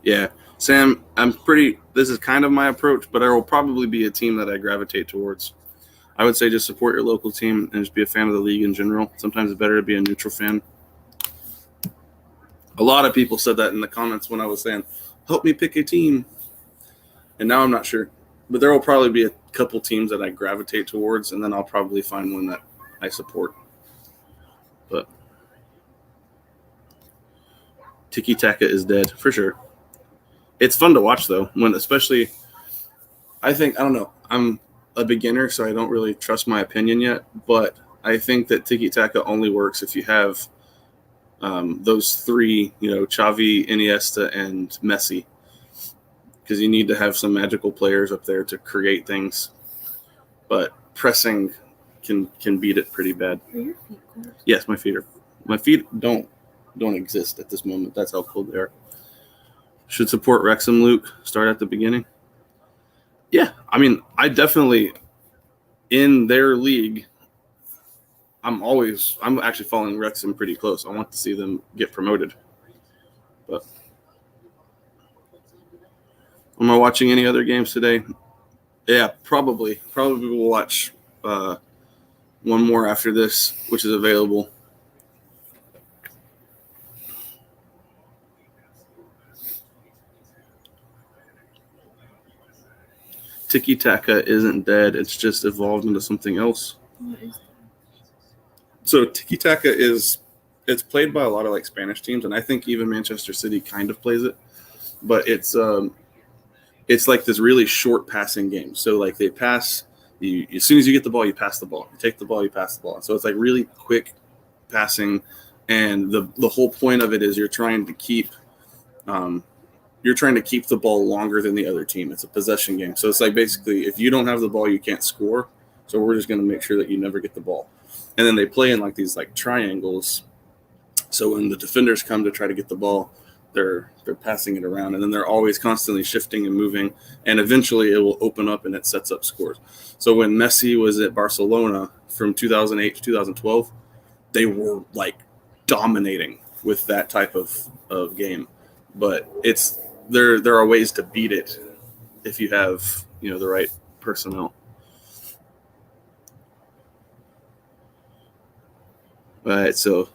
Yeah, Sam, this is kind of my approach, but there will probably be a team that I gravitate towards. I would say just support your local team and just be a fan of the league in general. Sometimes it's better to be a neutral fan. A lot of people said that in the comments when I was saying, help me pick a team. And now I'm not sure. But there will probably be a couple teams that I gravitate towards, and then I'll probably find one that I support. But tiki-taka is dead, for sure. It's fun to watch, though, especially I don't know, I'm a beginner, so I don't really trust my opinion yet, but I think that tiki-taka only works if you have those 3, Xavi, Iniesta, and Messi, because you need to have some magical players up there to create things. But pressing can beat it pretty bad. Are your feet cold? Yes, my feet don't exist at this moment. That's how cold they are. Should support Wrexham, Luke. Start at the beginning. Yeah, I mean, I definitely in their league. I'm actually following Wrexham pretty close. I want to see them get promoted. But am I watching any other games today? Yeah, probably. Probably we'll watch one more after this, which is available. Tiki-taka isn't dead. It's just evolved into something else. What is that? So tiki-taka it's played by a lot of like Spanish teams, and I think even Manchester City kind of plays it. But it's like this really short passing game. So like they pass, as soon as you get the ball, you pass the ball. You take the ball, you pass the ball. So it's like really quick passing, and the whole point of it is you're trying to keep the ball longer than the other team. It's a possession game. So it's like basically if you don't have the ball, you can't score. So we're just going to make sure that you never get the ball. And then they play in like these like triangles. So when the defenders come to try to get the ball, they're passing it around, and then they're always constantly shifting and moving, and eventually it will open up and it sets up scores. So when Messi was at Barcelona from 2008 to 2012, they were like dominating with that type of game. But there are ways to beat it if you have the right personnel. All right, so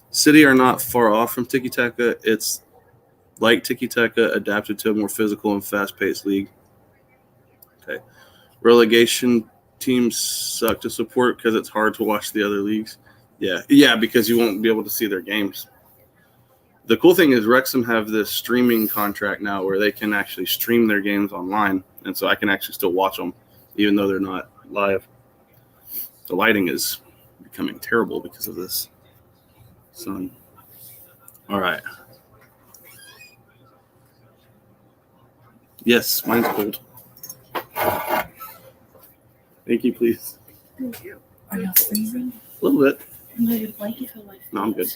City are not far off from tiki-taka. It's like tiki-taka adapted to a more physical and fast-paced league. Okay. Relegation teams suck to support because it's hard to watch the other leagues. Yeah, because you won't be able to see their games. The cool thing is Wrexham have this streaming contract now where they can actually stream their games online, and so I can actually still watch them even though they're not live. The lighting is becoming terrible because of this sun. All right. Yes, mine's cold. Thank you, please. Thank you. Are you freezing? A little bit. I'm gonna get a blanket for my feet. No, I'm good.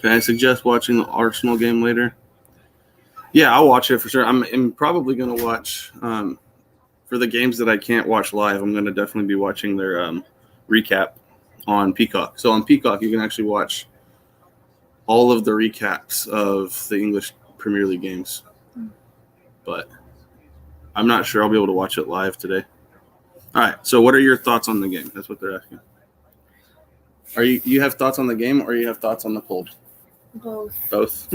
Can I suggest watching the Arsenal game later? Yeah, I'll watch it for sure. I'm probably going to watch for the games that I can't watch live. I'm going to definitely be watching their recap on Peacock. So on Peacock, you can actually watch all of the recaps of the English Premier League games. But I'm not sure I'll be able to watch it live today. All right. So, what are your thoughts on the game? That's what they're asking. Are you have thoughts on the game, or you have thoughts on the poll? Both. Both.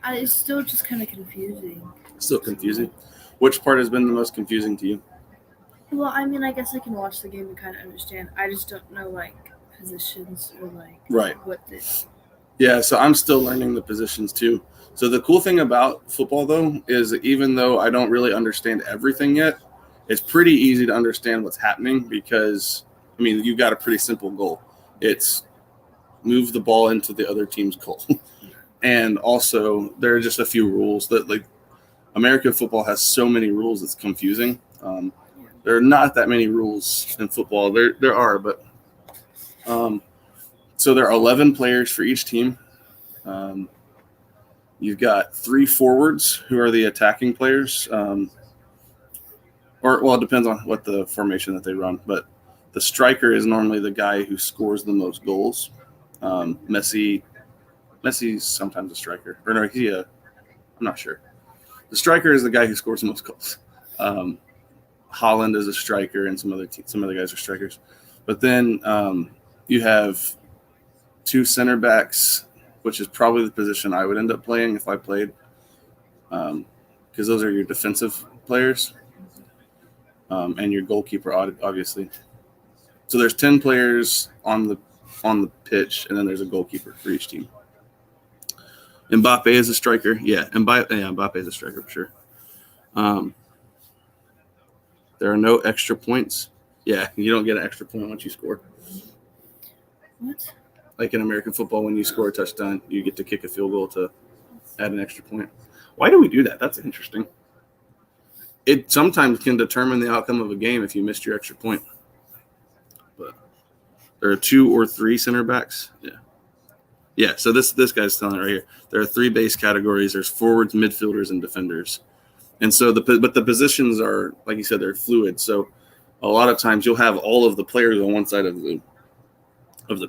It's still just kind of confusing. Still confusing. Which part has been the most confusing to you? Well, I mean, I guess I can watch the game and kind of understand. I just don't know like positions or like Right. what this. Yeah. So I'm still learning the positions too. So the cool thing about football, though, is that even though I don't really understand everything yet, it's pretty easy to understand what's happening because, I mean, you've got a pretty simple goal. It's move the ball into the other team's goal. And also, there are just a few rules that, like, American football has so many rules it's confusing. There are not that many rules in football. There are, but so there are 11 players for each team. You've got 3 forwards who are the attacking players, it depends on what the formation that they run. But the striker is normally the guy who scores the most goals. Messi's sometimes a striker, or no, I'm not sure. The striker is the guy who scores the most goals. Holland is a striker, and some other guys are strikers. But then you have 2 center backs, which is probably the position I would end up playing if I played, because those are your defensive players, and your goalkeeper, obviously. So there's 10 players on the pitch, and then there's a goalkeeper for each team. Mbappe is a striker. Yeah, Mbappe is a striker for sure. There are no extra points. Yeah, you don't get an extra point once you score. What? Like in American football, when you score a touchdown, you get to kick a field goal to add an extra point. Why do we do that? That's interesting. It sometimes can determine the outcome of a game if you missed your extra point. But there are 2 or 3 center backs. Yeah. So this guy's telling it right here. There are 3 base categories. There's forwards, midfielders, and defenders. And so but the positions are, like you said, they're fluid. So a lot of times you'll have all of the players on one side of the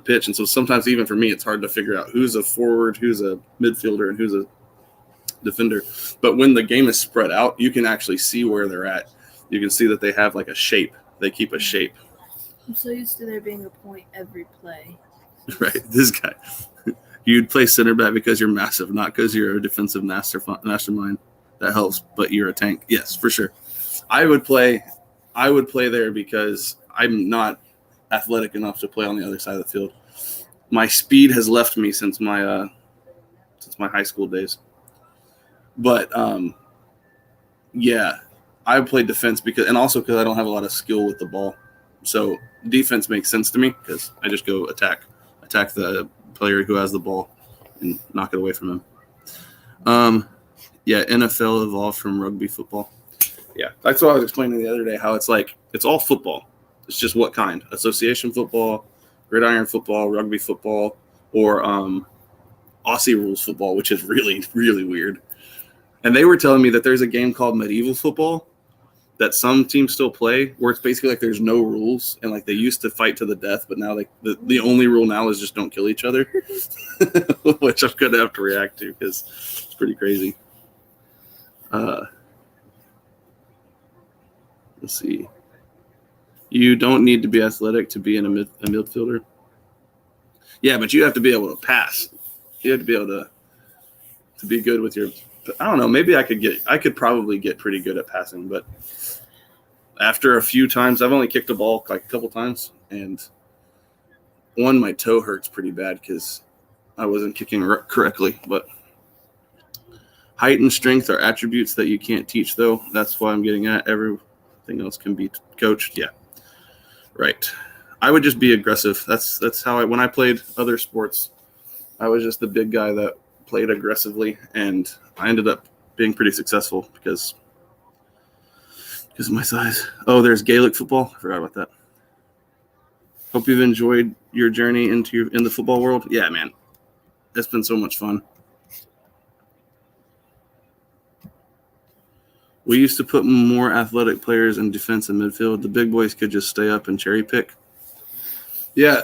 pitch. And so sometimes even for me, it's hard to figure out who's a forward, who's a midfielder, and who's a defender. But when the game is spread out, you can actually see where they're at. You can see that they have like a shape. They keep a shape. I'm so used to there being a point every play. Right. This guy. You'd play center back because you're massive, not because you're a defensive mastermind. That helps, but you're a tank. Yes, for sure. I would play there because I'm not athletic enough to play on the other side of the field. My speed has left me since my high school days. But yeah, I play defense because I don't have a lot of skill with the ball. So defense makes sense to me because I just go attack the player who has the ball and knock it away from him. Yeah, NFL evolved from rugby football. Yeah, that's what I was explaining the other day, how it's like it's all football. It's just what kind? Association football, gridiron football, rugby football, or Aussie rules football, which is really, really weird. And they were telling me that there's a game called medieval football that some teams still play, where it's basically like there's no rules, and like they used to fight to the death, but now like the only rule now is just don't kill each other, which I'm gonna have to react to because it's pretty crazy. Let's see. You don't need to be athletic to be in a midfielder. Yeah, but you have to be able to pass. You have to be able to be good with your. I don't know. Maybe I could probably get pretty good at passing, but after a few times, I've only kicked a ball like a couple times, and my toe hurts pretty bad because I wasn't kicking correctly. But height and strength are attributes that you can't teach, though. That's why I'm getting at. Everything else can be coached. Yeah, right. I would just be aggressive. That's how when I played other sports, I was just the big guy that played aggressively, and I ended up being pretty successful because of my size. Oh, there's Gaelic football. I forgot about that. Hope you've enjoyed your journey in the football world. Yeah, man. It's been so much fun. We used to put more athletic players in defense and midfield. The big boys could just stay up and cherry pick. Yeah,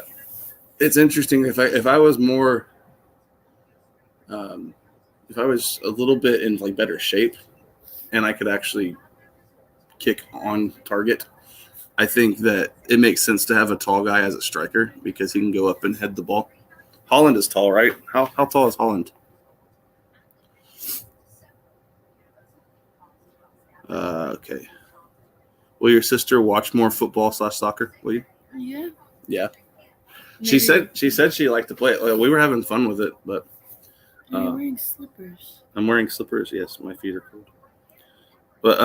it's interesting. If I was more, if I was a little bit in like better shape, and I could actually kick on target. I think that it makes sense to have a tall guy as a striker because he can go up and head the ball. Holland is tall, right? How tall is Holland? Okay. Will your sister watch more football/soccer? Will you? Yeah. Yeah. Maybe. She said she liked to play it. We were having fun with it, but You're wearing slippers. I'm wearing slippers. Yes, my feet are cold. But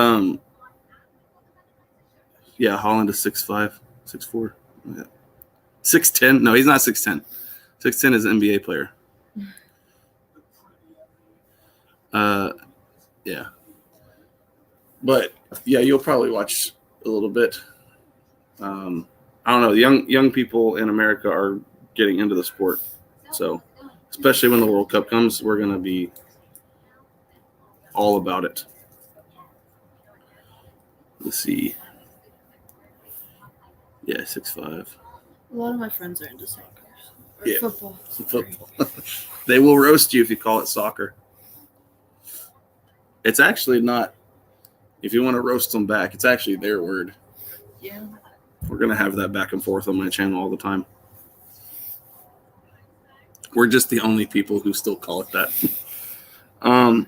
yeah, Holland is 6'5", 6'4", yeah. 6'10". No, he's not 6'10". 6'10" is an NBA player. Yeah. But yeah, you'll probably watch a little bit. I don't know. Young people in America are getting into the sport, so especially when the World Cup comes, we're gonna be all about it. Let's see. Yeah, 6'5". A lot of my friends are into soccer. Or Yeah. football. Football. They will roast you if you call it soccer. It's actually not. If you want to roast them back, it's actually their word. Yeah. We're going to have that back and forth on my channel all the time. We're just the only people who still call it that. Am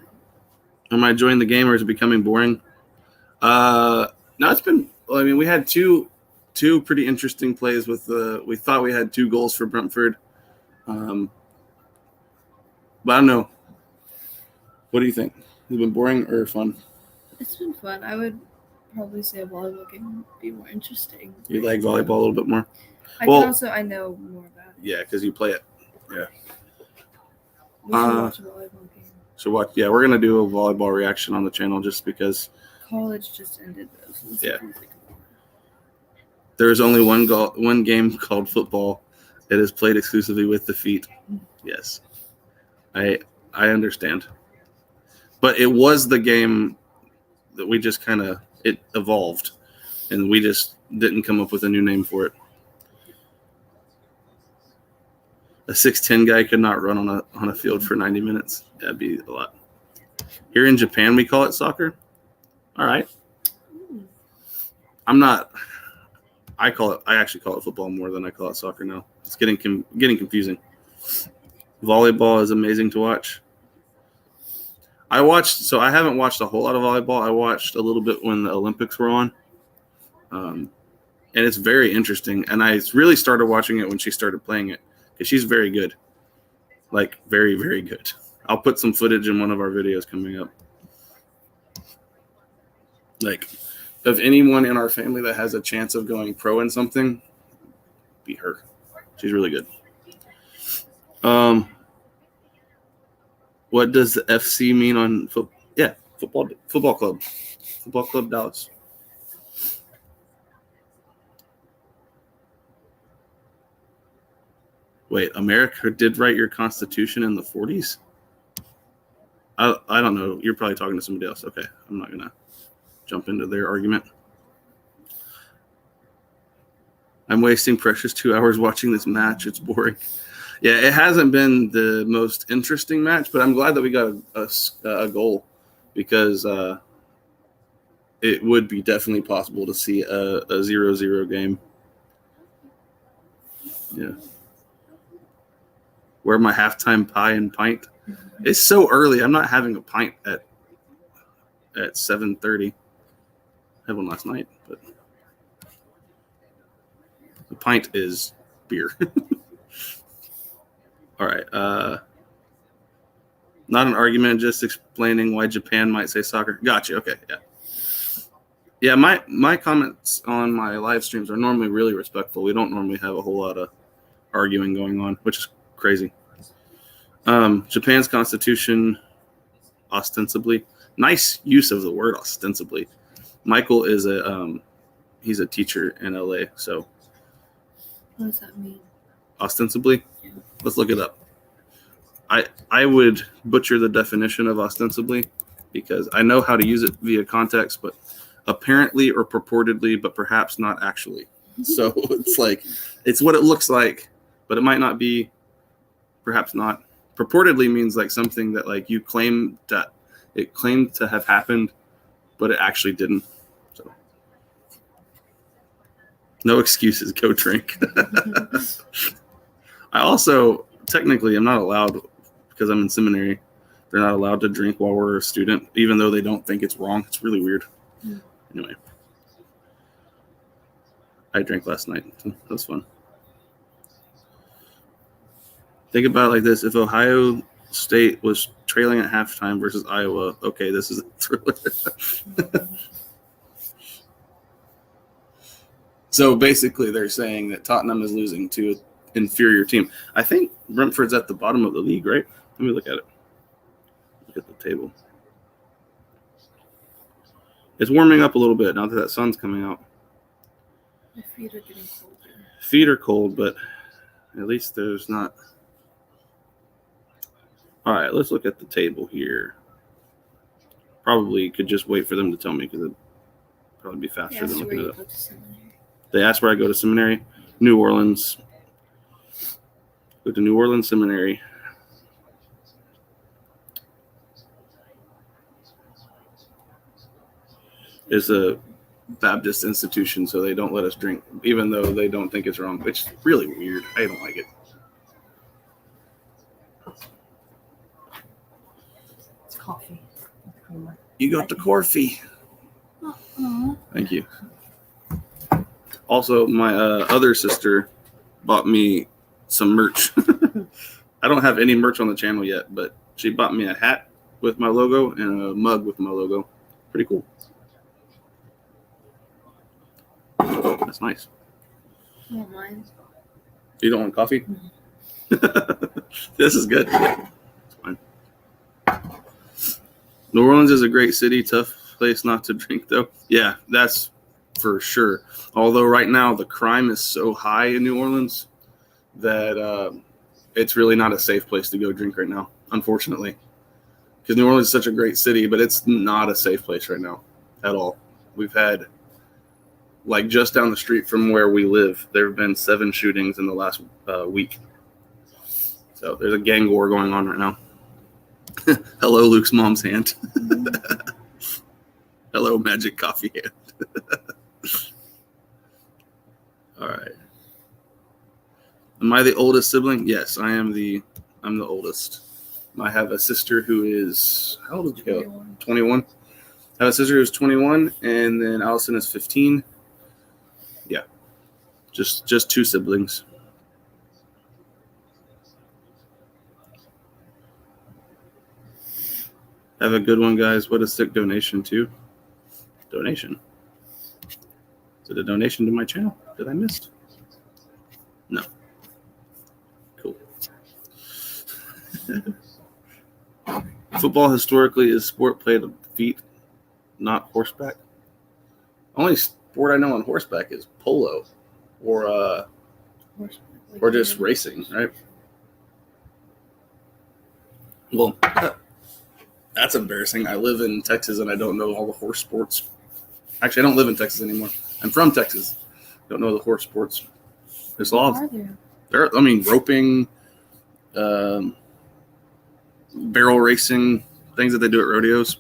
I enjoying the game or is it becoming boring? No, it's been. Well, I mean, we had two pretty interesting plays with the. We thought we had 2 goals for Brentford. But I don't know. What do you think? Has it been boring or fun? It's been fun. I would probably say a volleyball game would be more interesting. You like volleyball a little bit more? I know more about it. Yeah, because you play it. Yeah. We should watch a volleyball game. So what? Yeah, we're gonna do a volleyball reaction on the channel just because College just ended though. So yeah. There's only one game called football. It is played exclusively with the feet. Yes, I understand. But it was the game that we just kind of it evolved, and we just didn't come up with a new name for it. A 6'10" guy could not run on a field for 90 minutes. That'd be a lot. Here in Japan, we call it soccer. All right. I actually call it football more than I call it soccer now. It's getting confusing. Volleyball is amazing to watch. I haven't watched a whole lot of volleyball. I watched a little bit when the Olympics were on. And it's very interesting. And I really started watching it when she started playing it because she's very good. Like, very, very good. I'll put some footage in one of our videos coming up. Like, of anyone in our family that has a chance of going pro in something, be her. She's really good. What does the FC mean on football? Yeah, football club. Football Club Dallas. Wait, America did write your Constitution in the 40s? I don't know. You're probably talking to somebody else. Okay, I'm not going to jump into their argument. I'm wasting precious 2 hours watching this match. It's boring. Yeah, it hasn't been the most interesting match, but I'm glad that we got a goal because it would be definitely possible to see a 0-0 game. Yeah. Where my halftime pie and pint? It's so early. I'm not having a pint at 7:30. I had one last night, but the pint is beer. All right. Not an argument, just explaining why Japan might say soccer. Gotcha. Okay. Yeah. Yeah. My comments on my live streams are normally really respectful. We don't normally have a whole lot of arguing going on, which is crazy. Japan's constitution, ostensibly. Nice use of the word ostensibly. Michael is he's a teacher in LA, so. What does that mean? Ostensibly? Yeah. Let's look it up. I would butcher the definition of ostensibly because I know how to use it via context, but apparently or purportedly, but perhaps not actually. So it's like, it's what it looks like, but it might not be, perhaps not. Purportedly means like something that like you claim that it claimed to have happened, but it actually didn't. So No excuses. Go drink. I also, technically, I'm not allowed, because I'm in seminary, they're not allowed to drink while we're a student, even though they don't think it's wrong. It's really weird. Anyway. I drank last night. So that was fun. Think about it like this. If Ohio State was trailing at halftime versus Iowa, okay, this is a thriller. So basically they're saying that Tottenham is losing to an inferior team. I think Brentford's at the bottom of the league, right? Let me look at it. Look at the table. It's warming up a little bit now that sun's coming out. My feet are getting colder. Feet are cold, but at least there's not. All right, let's look at the table here. Probably could just wait for them to tell me because it'd probably be faster than looking it up. They asked where I go to seminary. New Orleans. Go to New Orleans Seminary. It's a Baptist institution, so they don't let us drink, even though they don't think it's wrong, which is really weird. I don't like it. It's coffee. You got the coffee. Thank you. Also, my other sister bought me some merch. I don't have any merch on the channel yet, but she bought me a hat with my logo and a mug with my logo. Pretty cool. That's nice. I don't mind. You don't want coffee? This is good. It's fine. New Orleans is a great city. Tough place not to drink, though. Yeah, that's for sure. Although right now the crime is so high in New Orleans that it's really not a safe place to go drink right now, unfortunately. Because New Orleans is such a great city, but it's not a safe place right now at all. We've had, like, just down the street from where we live, there have been 7 shootings in the last week. So there's a gang war going on right now. Hello, Luke's mom's hand. Hello, Magic Coffee hand. All right. Am I the oldest sibling? Yes, I'm the oldest. I have a sister who is, how old is she? 21. I have a sister who's 21, and then Allison is 15. Yeah. Just 2 siblings. Have a good one, guys. What a sick donation to. Donation. Is it a donation to my channel? Did I miss? No. Cool. Football historically is sport played on feet, not horseback. Only sport I know on horseback is polo, or just racing, right? Well, that's embarrassing. I live in Texas and I don't know all the horse sports. Actually, I don't live in Texas anymore. I'm from Texas. Don't know the horse sports. There's a lot of there. I mean, roping, barrel racing, things that they do at rodeos.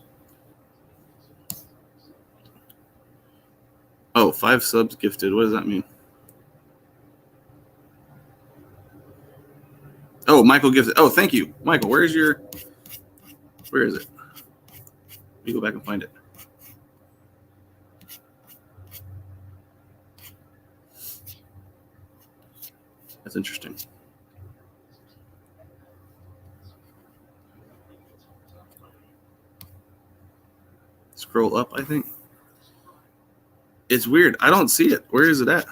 Oh, 5 subs gifted. What does that mean? Oh, Michael gifted. Oh, thank you, Michael. Where is it? Let me go back and find it. That's interesting. Scroll up, I think. It's weird. I don't see it. Where is it at?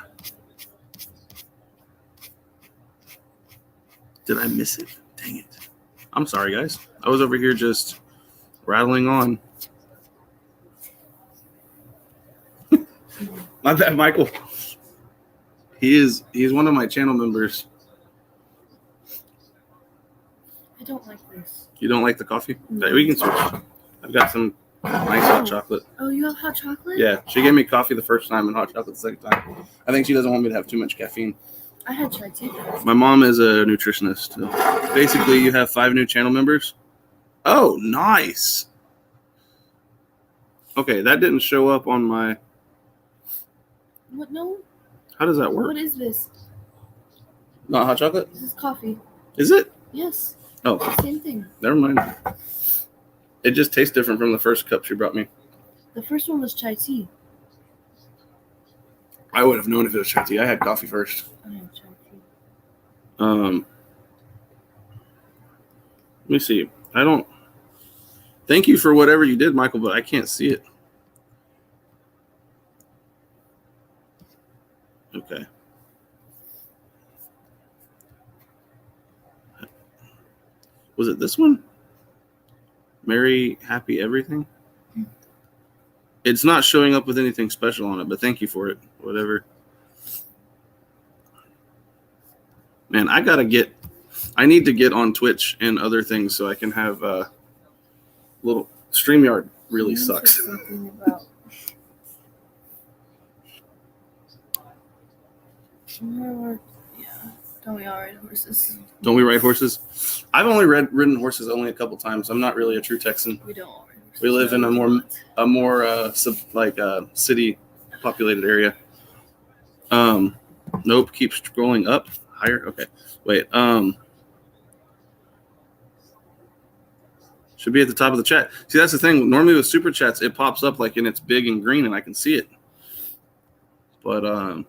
Did I miss it? Dang it. I'm sorry, guys. I was over here just rattling on. My bad, Michael. He's one of my channel members. I don't like this. You don't like the coffee? No. We can switch. I've got some nice hot chocolate. Oh, you have hot chocolate? Yeah, she gave me coffee the first time and hot chocolate the second time. I think she doesn't want me to have too much caffeine. I had chai tea. My mom is a nutritionist. Basically, you have 5 new channel members. Oh, nice. Okay, that didn't show up on my... What? No? How does that work? What is this? Not hot chocolate? This is coffee. Is it? Yes. Oh, Same thing. never mind. It just tastes different from the first cup she brought me. The first one was chai tea. I would have known if it was chai tea. I had coffee first. I have chai tea. Let me see. I don't. Thank you for whatever you did, Michael, but I can't see it. Okay. Was it this one? Merry, happy, everything? It's not showing up with anything special on it, but thank you for it. Whatever. Man, I need to get on Twitch and other things so I can have little StreamYard really sucks. Something about don't we all ride horses? Don't we ride horses? I've only ridden horses only a couple times. I'm not really a true Texan. We don't all ride horses. We live in a more city populated area. Nope, keep scrolling up higher. Okay, wait. Should be at the top of the chat. See, that's the thing. Normally with super chats, it pops up like and it's big and green, and I can see it. But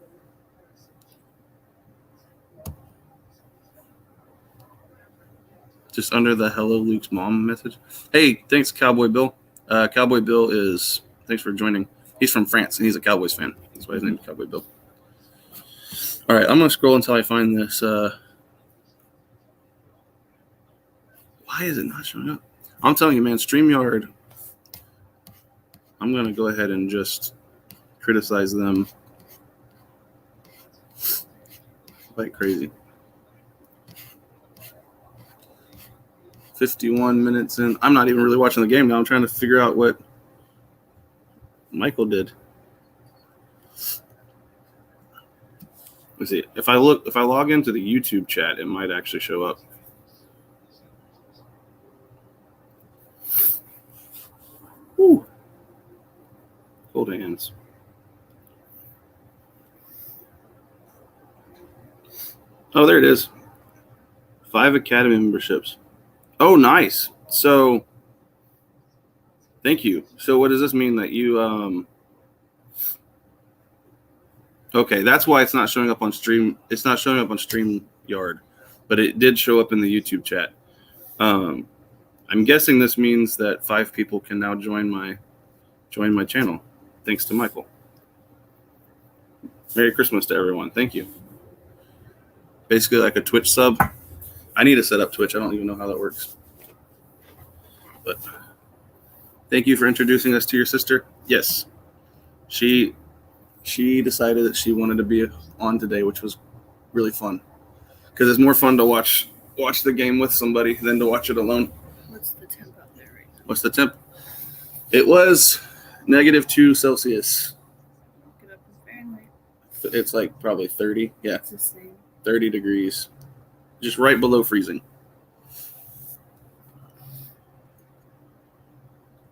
just under the hello Luke's mom message. Hey, thanks, Cowboy Bill. Cowboy Bill thanks for joining. He's from France and he's a Cowboys fan. That's why his name is Cowboy Bill. All right, I'm gonna scroll until I find this. Why is it not showing up? I'm telling you, man, StreamYard. I'm gonna go ahead and just criticize them like crazy. 51 minutes in. I'm not even really watching the game now. I'm trying to figure out what Michael did. Let's see. If I log into the YouTube chat, it might actually show up. Whew. Cold hands. Oh, there it is. 5 Academy memberships. Oh, nice. So, thank you. So, what does this mean that you Okay, that's why it's not showing up on stream. It's not showing up on StreamYard, but it did show up in the YouTube chat. I'm guessing this means that 5 people can now join my channel, thanks to Michael. Merry Christmas to everyone. Thank you. Basically like a Twitch sub. I need to set up Twitch. I don't even know how that works. But thank you for introducing us to your sister. Yes. She decided that she wanted to be on today, which was really fun. Because it's more fun to watch the game with somebody than to watch it alone. What's the temp out there right now? What's the temp? It was -2 Celsius. Look it up in Fahrenheit. It's like probably 30. Yeah, It's the same. 30 degrees. Just right below freezing.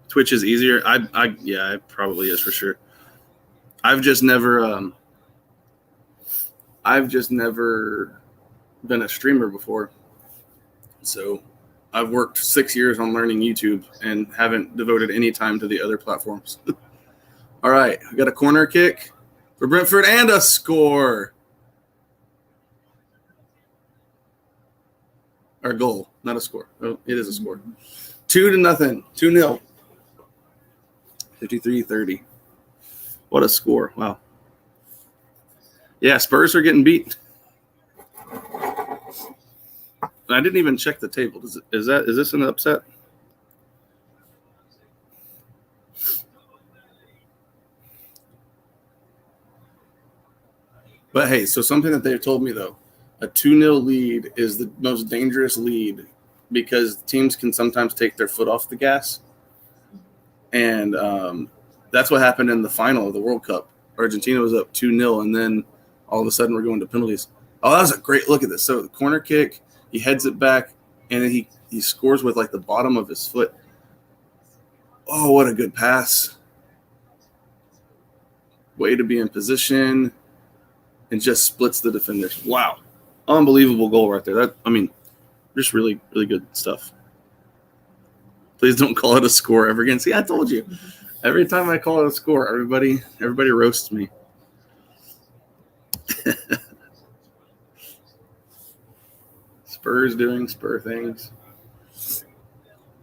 Twitch is easier. Yeah, it probably is for sure. I've just never been a streamer before. So I've worked 6 years on learning YouTube and haven't devoted any time to the other platforms. All right, we got a corner kick for Brentford and a score. Or goal, not a score. Oh, it is a score. 2-0. 2-0. 53-30. What a score. Wow. Yeah, Spurs are getting beat. I didn't even check the table. Is this an upset? But hey, so something that they've told me though, a 2-0 lead is the most dangerous lead because teams can sometimes take their foot off the gas. And that's what happened in the final of the World Cup. Argentina was up 2-0, and then all of a sudden we're going to penalties. Oh, that was a great look at this. So the corner kick, he heads it back, and then he scores with like the bottom of his foot. Oh, what a good pass. Way to be in position. and just splits the defenders. Wow. Unbelievable goal right there. Just really, really good stuff. Please don't call it a score ever again. See, I told you. Every time I call it a score, everybody roasts me. Spurs doing Spur things.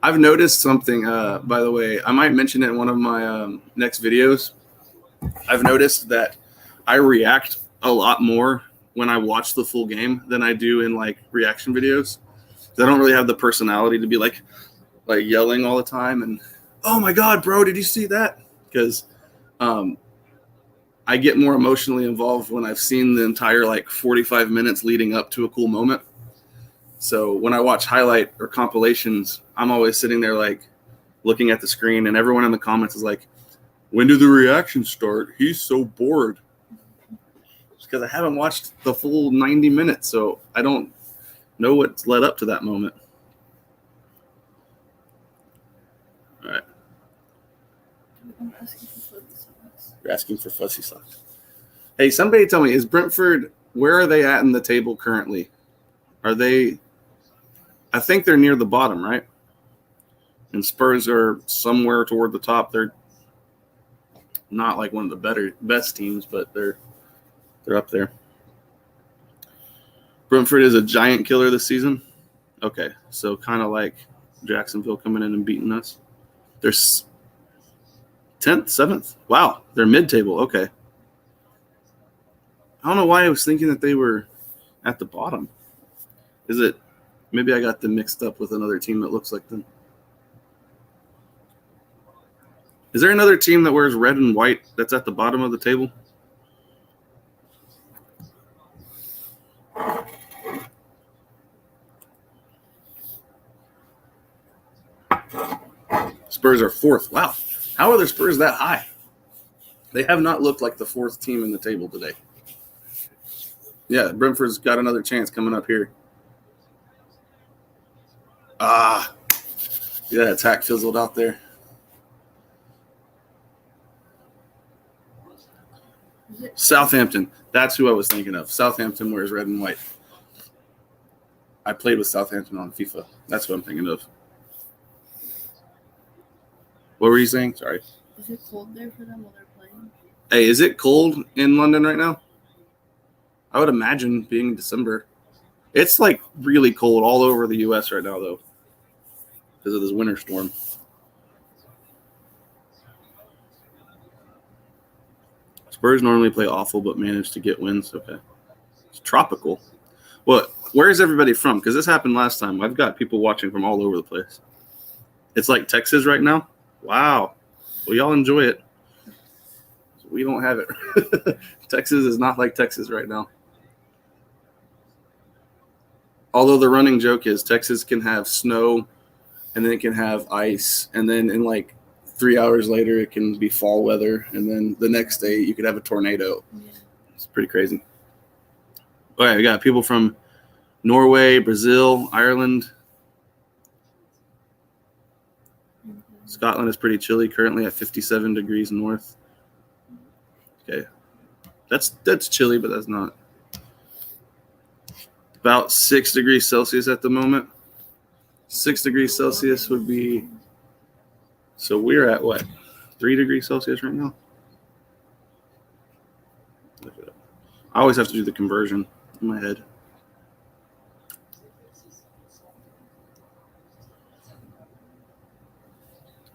I've noticed something, by the way. I might mention it in one of my next videos. I've noticed that I react a lot more when I watch the full game than I do in like reaction videos. I don't really have the personality to be like yelling all the time and, oh my God, bro, did you see that? Because I get more emotionally involved when I've seen the entire like 45 minutes leading up to a cool moment. So when I watch highlight or compilations, I'm always sitting there like looking at the screen, and everyone in the comments is like, when do the reactions start? He's so bored. It's because I haven't watched the full 90 minutes, so I don't know what's led up to that moment. All right. I'm asking for fuzzy socks. You're asking for fuzzy socks. Hey, somebody tell me, is Brentford, where are they at in the table currently? Are they, I think they're near the bottom, right? And Spurs are somewhere toward the top. They're not like one of the best teams, but they're up there. Brentford is a giant killer this season. Okay, so kind of like Jacksonville coming in and beating us. They're 10th, 7th. Wow, they're mid-table. Okay. I don't know why I was thinking that they were at the bottom. Is it maybe I got them mixed up with another team that looks like them? Is there another team that wears red and white that's at the bottom of the table? Spurs are 4th. Wow. How are the Spurs that high? They have not looked like the 4th team in the table today. Yeah, Brentford's got another chance coming up here. Yeah, attack fizzled out there. Southampton. That's who I was thinking of. Southampton wears red and white. I played with Southampton on FIFA. That's what I'm thinking of. What were you saying? Sorry. Is it cold there for them while they're playing? Hey, is it cold in London right now? I would imagine being December. It's like really cold all over the U.S. right now, though, because of this winter storm. Spurs normally play awful but manage to get wins. Okay. It's tropical. Where is everybody from? Because this happened last time. I've got people watching from all over the place. It's like Texas right now? Wow. Well, y'all enjoy it. We don't have it. Texas is not like Texas right now. Although the running joke is Texas can have snow and then it can have ice. And then in like 3 hours later, it can be fall weather. And then the next day, you could have a tornado. Yeah. It's pretty crazy. All right, we got people from Norway, Brazil, Ireland. Scotland is pretty chilly, currently at 57 degrees north. Okay. That's chilly, but that's not. About 6 degrees Celsius at the moment. 6 degrees Celsius would be, so we're at what? 3 degrees Celsius right now? Look it up. I always have to do the conversion in my head.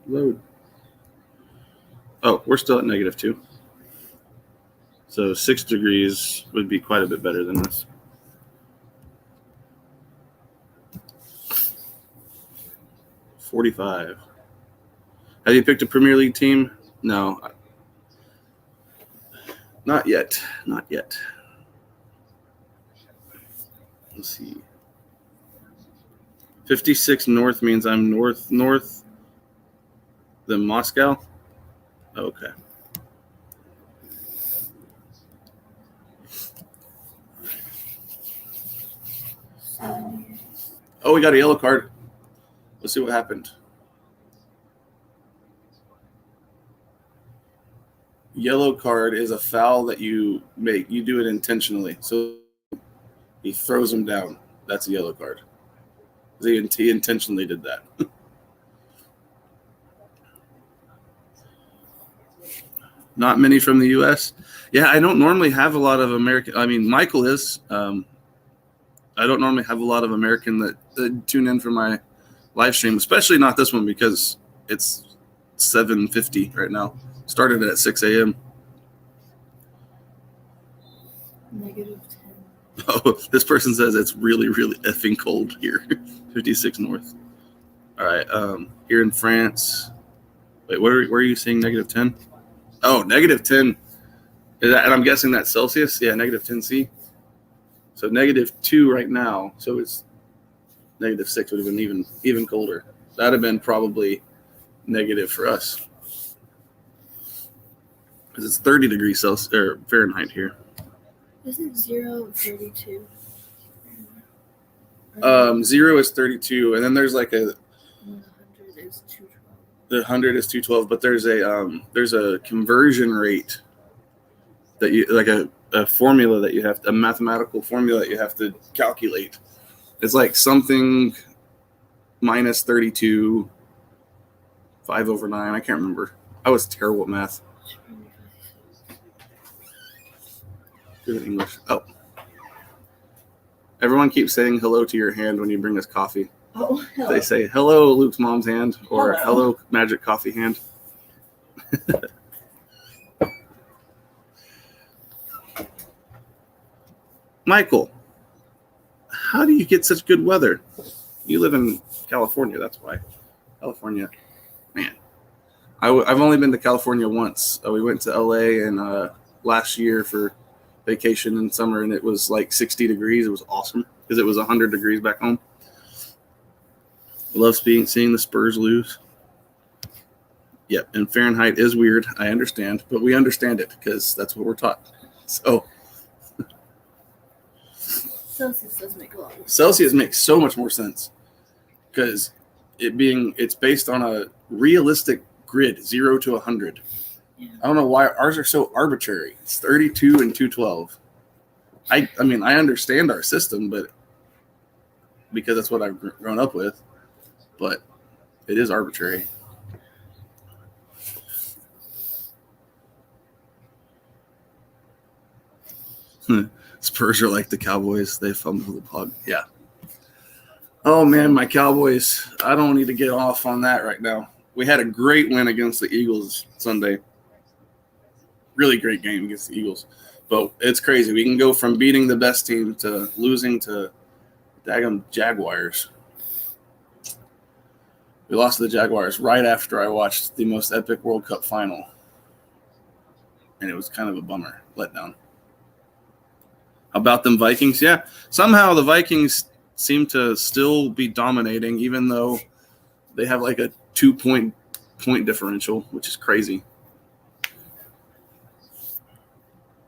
Load. Oh, we're still at -2. So 6 degrees would be quite a bit better than this. $45. Have you picked a Premier League team? No. Not yet. Not yet. Let's see. 56 north means I'm north than Moscow. Okay. Oh, we got a yellow card. Let's see what happened. yellow card is a foul that you make. You do it intentionally. So he throws him down. That's a yellow card. He intentionally did that. Not many from the U.S. Yeah, I don't normally have a lot of American. I mean, Michael is. I don't normally have a lot of American that tune in for my live stream, especially not this one because it's 7:50 right now. Started at 6 a.m. -10. Oh, this person says it's really, really effing cold here. 56 north. All right. Here in France. Wait, where are you seeing -10? Oh, -10. Is that, and I'm guessing that's Celsius? Yeah, -10C. So -2 right now. So it's -6 would have been even colder. That'd have been probably negative for us. Because it's 30 degrees Celsius or Fahrenheit here. Isn't 0 32? 0 is 32, and then there's like 100 is 212. the 100 is 212, but there's a conversion rate that you like a formula that you have a mathematical formula that you have to calculate. It's like something minus 32, 5/9. I can't remember. I was terrible at math. Good at English. Oh. Everyone keeps saying hello to your hand when you bring us coffee. Oh, hello. They say hello, Luke's mom's hand, or hello Magic Coffee hand. Michael, how do you get such good weather? You live in California, that's why. California, man. I've only been to California once. We went to LA and last year for vacation in summer, and it was like 60 degrees. It was awesome because it was 100 degrees back home. I love seeing the Spurs lose. Yep, and Fahrenheit is weird. I understand, but we understand it because that's what we're taught. So Celsius does make a lot of sense. Celsius makes so much more sense because it's based on a realistic grid, 0 to 100. Yeah. I don't know why ours are so arbitrary. It's 32 and 212. I mean, I understand our system, but because that's what I've grown up with, but it is arbitrary. Spurs are like the Cowboys. They fumble the puck. Yeah. Oh, man, my Cowboys. I don't need to get off on that right now. We had a great win against the Eagles Sunday. Really great game against the Eagles. But it's crazy. We can go from beating the best team to losing to daggum Jaguars. We lost to the Jaguars right after I watched the most epic World Cup final. And it was kind of a bummer, letdown. How about them Vikings? Yeah, somehow the Vikings seem to still be dominating, even though they have like a 2-point differential, which is crazy.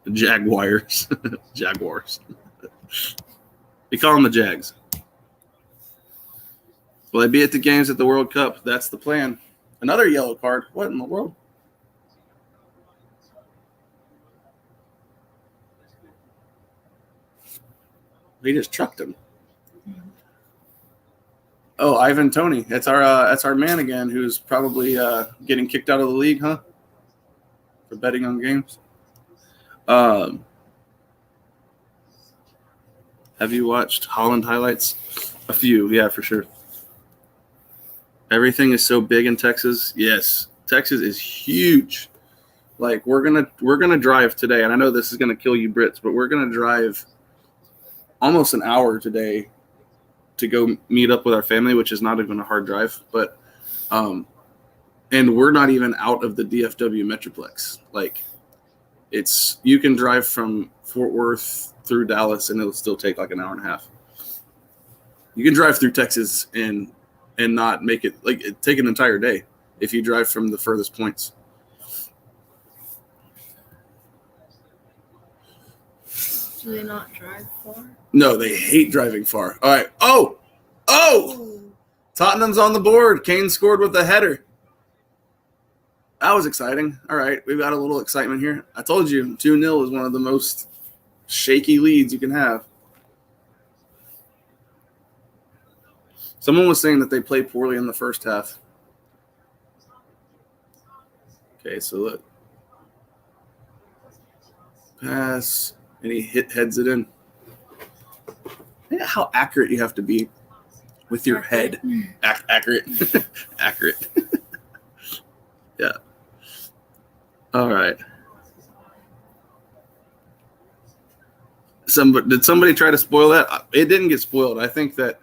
The Jaguars. Jaguars. We call them the Jags. Will I be at the games at the World Cup? That's the plan. Another yellow card. What in the world? He just trucked him. Oh, Ivan Toney. That's our man again, who's probably getting kicked out of the league, huh? For betting on games. Have you watched Holland highlights? A few, yeah, for sure. Everything is so big in Texas. Yes, Texas is huge. Like we're gonna drive today, and I know this is gonna kill you Brits, but we're gonna drive almost an hour today to go meet up with our family, which is not even a hard drive, but and we're not even out of the DFW Metroplex. Like you can drive from Fort Worth through Dallas and it'll still take like an hour and a half. You can drive through Texas and not make it like it take an entire day if you drive from the furthest points. Do they not drive far? No, they hate driving far. All right. Oh! Tottenham's on the board. Kane scored with a header. That was exciting. All right, we've got a little excitement here. I told you 2-0 is one of the most shaky leads you can have. Someone was saying that they played poorly in the first half. Okay, so look. Pass, and he heads it in. Look at how accurate you have to be with your head. Accurate. Accurate. Yeah. All right. Did somebody try to spoil that? It didn't get spoiled. I think that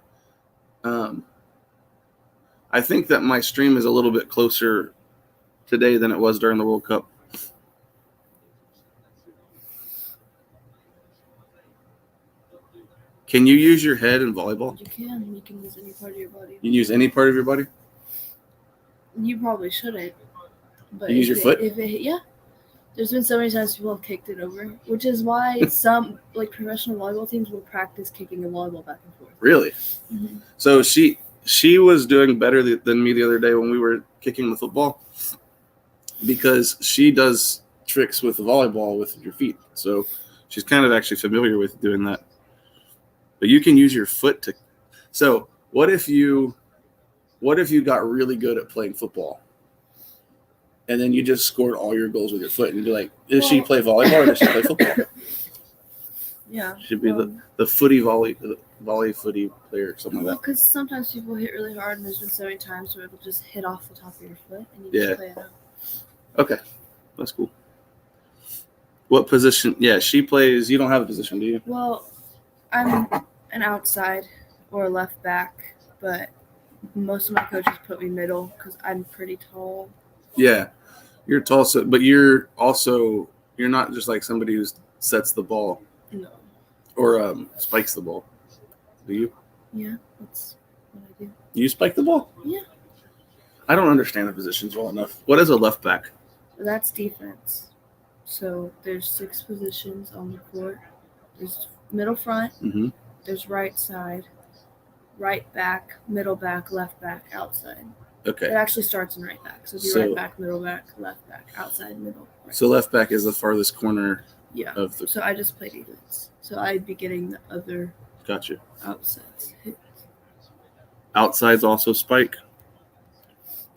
my stream is a little bit closer today than it was during the World Cup. Can you use your head in volleyball? You can. You can use any part of your body. You can use any part of your body? You probably shouldn't. But You use your foot? Yeah. There's been so many times people have kicked it over, which is why some professional volleyball teams will practice kicking a volleyball back and forth. Really? Mm-hmm. So she was doing better than me the other day when we were kicking the football because she does tricks with the volleyball with your feet. So she's kind of actually familiar with doing that. But you can use your foot to. So what if you got really good at playing football? And then you just scored all your goals with your foot, and you'd be like, does she play volleyball or does she play football? Yeah. She'd be the footy volley footy player or something like that. Because sometimes people hit really hard, and there's been so many times where it'll just hit off the top of your foot, and you just play it out. Okay. That's cool. What position? Yeah, she plays. You don't have a position, do you? Well, I'm an outside or a left back, but most of my coaches put me middle because I'm pretty tall. Yeah, you're tall, but you're not just like somebody who sets the ball. No. Or spikes the ball. Do you? Yeah, that's what I do. You spike the ball? Yeah. I don't understand the positions well enough. What is a left back? That's defense. So there's 6 positions on the court. There's middle front. Mm-hmm. There's right side, right back, middle back, left back, outside. Okay. It actually starts in right back. So it'd be right back, middle back, left back, outside, middle. Right. So left back is the farthest corner. Yeah. Of the. So I just play defense. So I'd be getting the other. Gotcha. Outsides hit. Outsides also spike.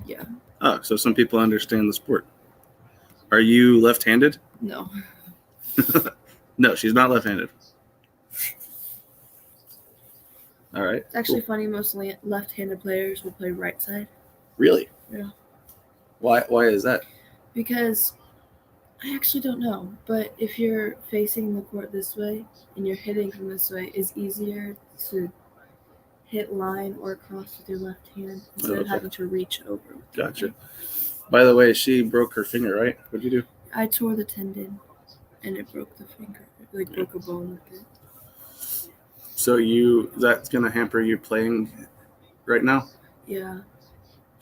Yeah. Oh, so some people understand the sport. Are you left-handed? No. No, she's not left-handed. All right. It's actually funny. Most left-handed players will play right side. Really? Yeah. Why is that? Because I actually don't know, but if you're facing the court this way and you're hitting from this way, it's easier to hit line or cross with your left hand instead of having to reach over. Gotcha. By the way, she broke her finger, right? What'd you do? I tore the tendon, and it broke the finger. It broke a bone with it. So that's gonna hamper you playing right now? Yeah.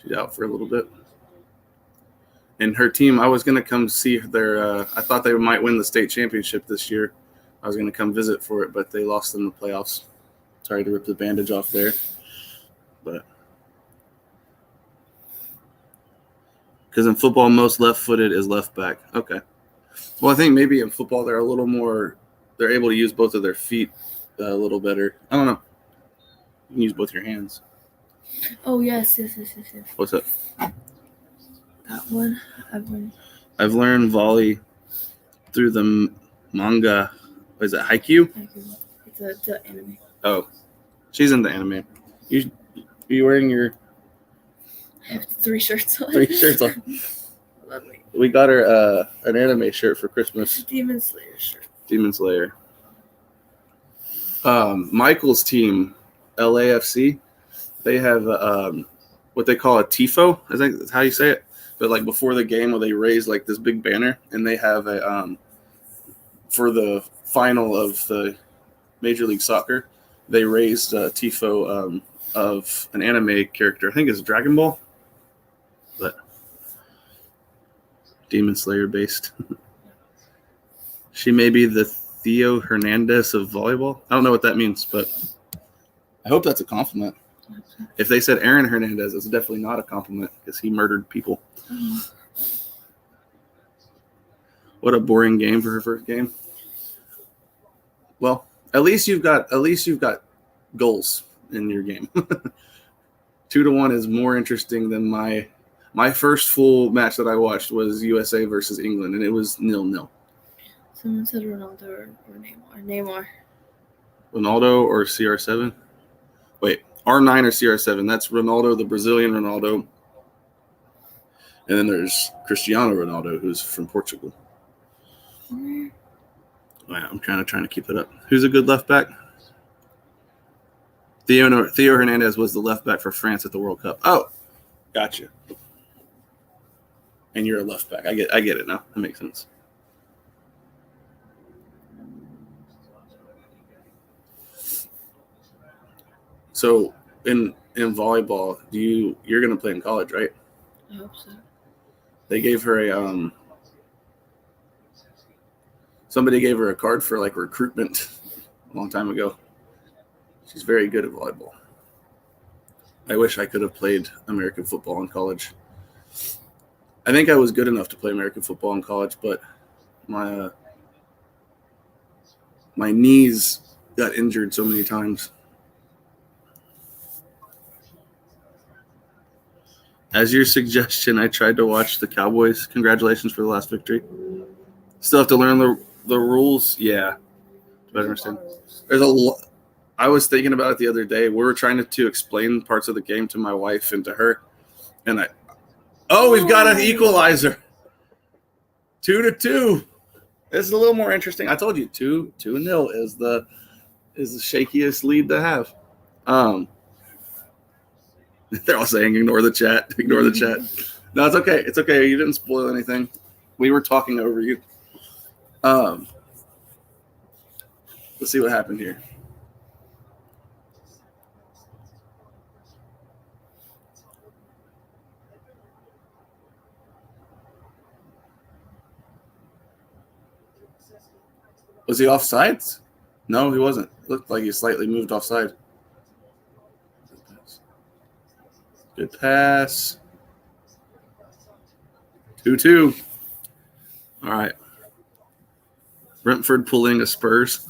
She's out for a little bit. And her team, I was gonna come see their. I thought they might win the state championship this year. I was gonna come visit for it, but they lost in the playoffs. Sorry to rip the bandage off there, but because in football, most left-footed is left back. Okay. Well, I think maybe in football they're able to use both of their feet a little better. I don't know. You can use both your hands. Oh yes. What's up? That one. I've learned volley through the manga. What is it? Haikyuu? It's an anime. Oh, she's into anime. You wearing your? I have 3 shirts on. 3 shirts on. Lovely. We got her an anime shirt for Christmas. Demon Slayer shirt. Demon Slayer. Michael's team, LAFC, they have what they call a tifo. I think that's how you say it. But like before the game, where they raise like this big banner, and they have a for the final of the Major League Soccer, they raised a tifo of an anime character. I think it's Dragon Ball, but Demon Slayer based. She may be the Theo Hernandez of volleyball. I don't know what that means, but I hope that's a compliment. If they said Aaron Hernandez, it's definitely not a compliment because he murdered people. What a boring game for her first game. Well, at least you've got goals in your game. 2-1 is more interesting than my first full match that I watched was USA versus England, and it was 0-0. Someone said Ronaldo or Neymar. Neymar. Ronaldo or CR7? Wait, R9 or CR7? That's Ronaldo, the Brazilian Ronaldo. And then there's Cristiano Ronaldo, who's from Portugal. Mm. Wow, I'm trying to keep it up. Who's a good left back? Theo Hernandez was the left back for France at the World Cup. Oh, gotcha. And you're a left back. I get it now. That makes sense. So in volleyball, you're gonna play in college, right? I hope so. They gave her a somebody gave her a card for like recruitment a long time ago. She's very good at volleyball. I wish I could have played American football in college. I think I was good enough to play American football in college, but my knees got injured so many times. As your suggestion, I tried to watch the Cowboys. Congratulations for the last victory. Still have to learn the rules. Yeah, I understand. There's a lot. I was thinking about it the other day. We were trying to explain parts of the game to my wife and to her, and we've got an equalizer. 2-2. This is a little more interesting. I told you 2-0 is the shakiest lead to have. They're all saying ignore the chat. Ignore the chat. No, it's okay. It's okay. You didn't spoil anything. We were talking over you. Let's see what happened here. Was he offsides? No, he wasn't. Looked like he slightly moved offside. Good pass. 2-2. All right. Brentford pulling a Spurs.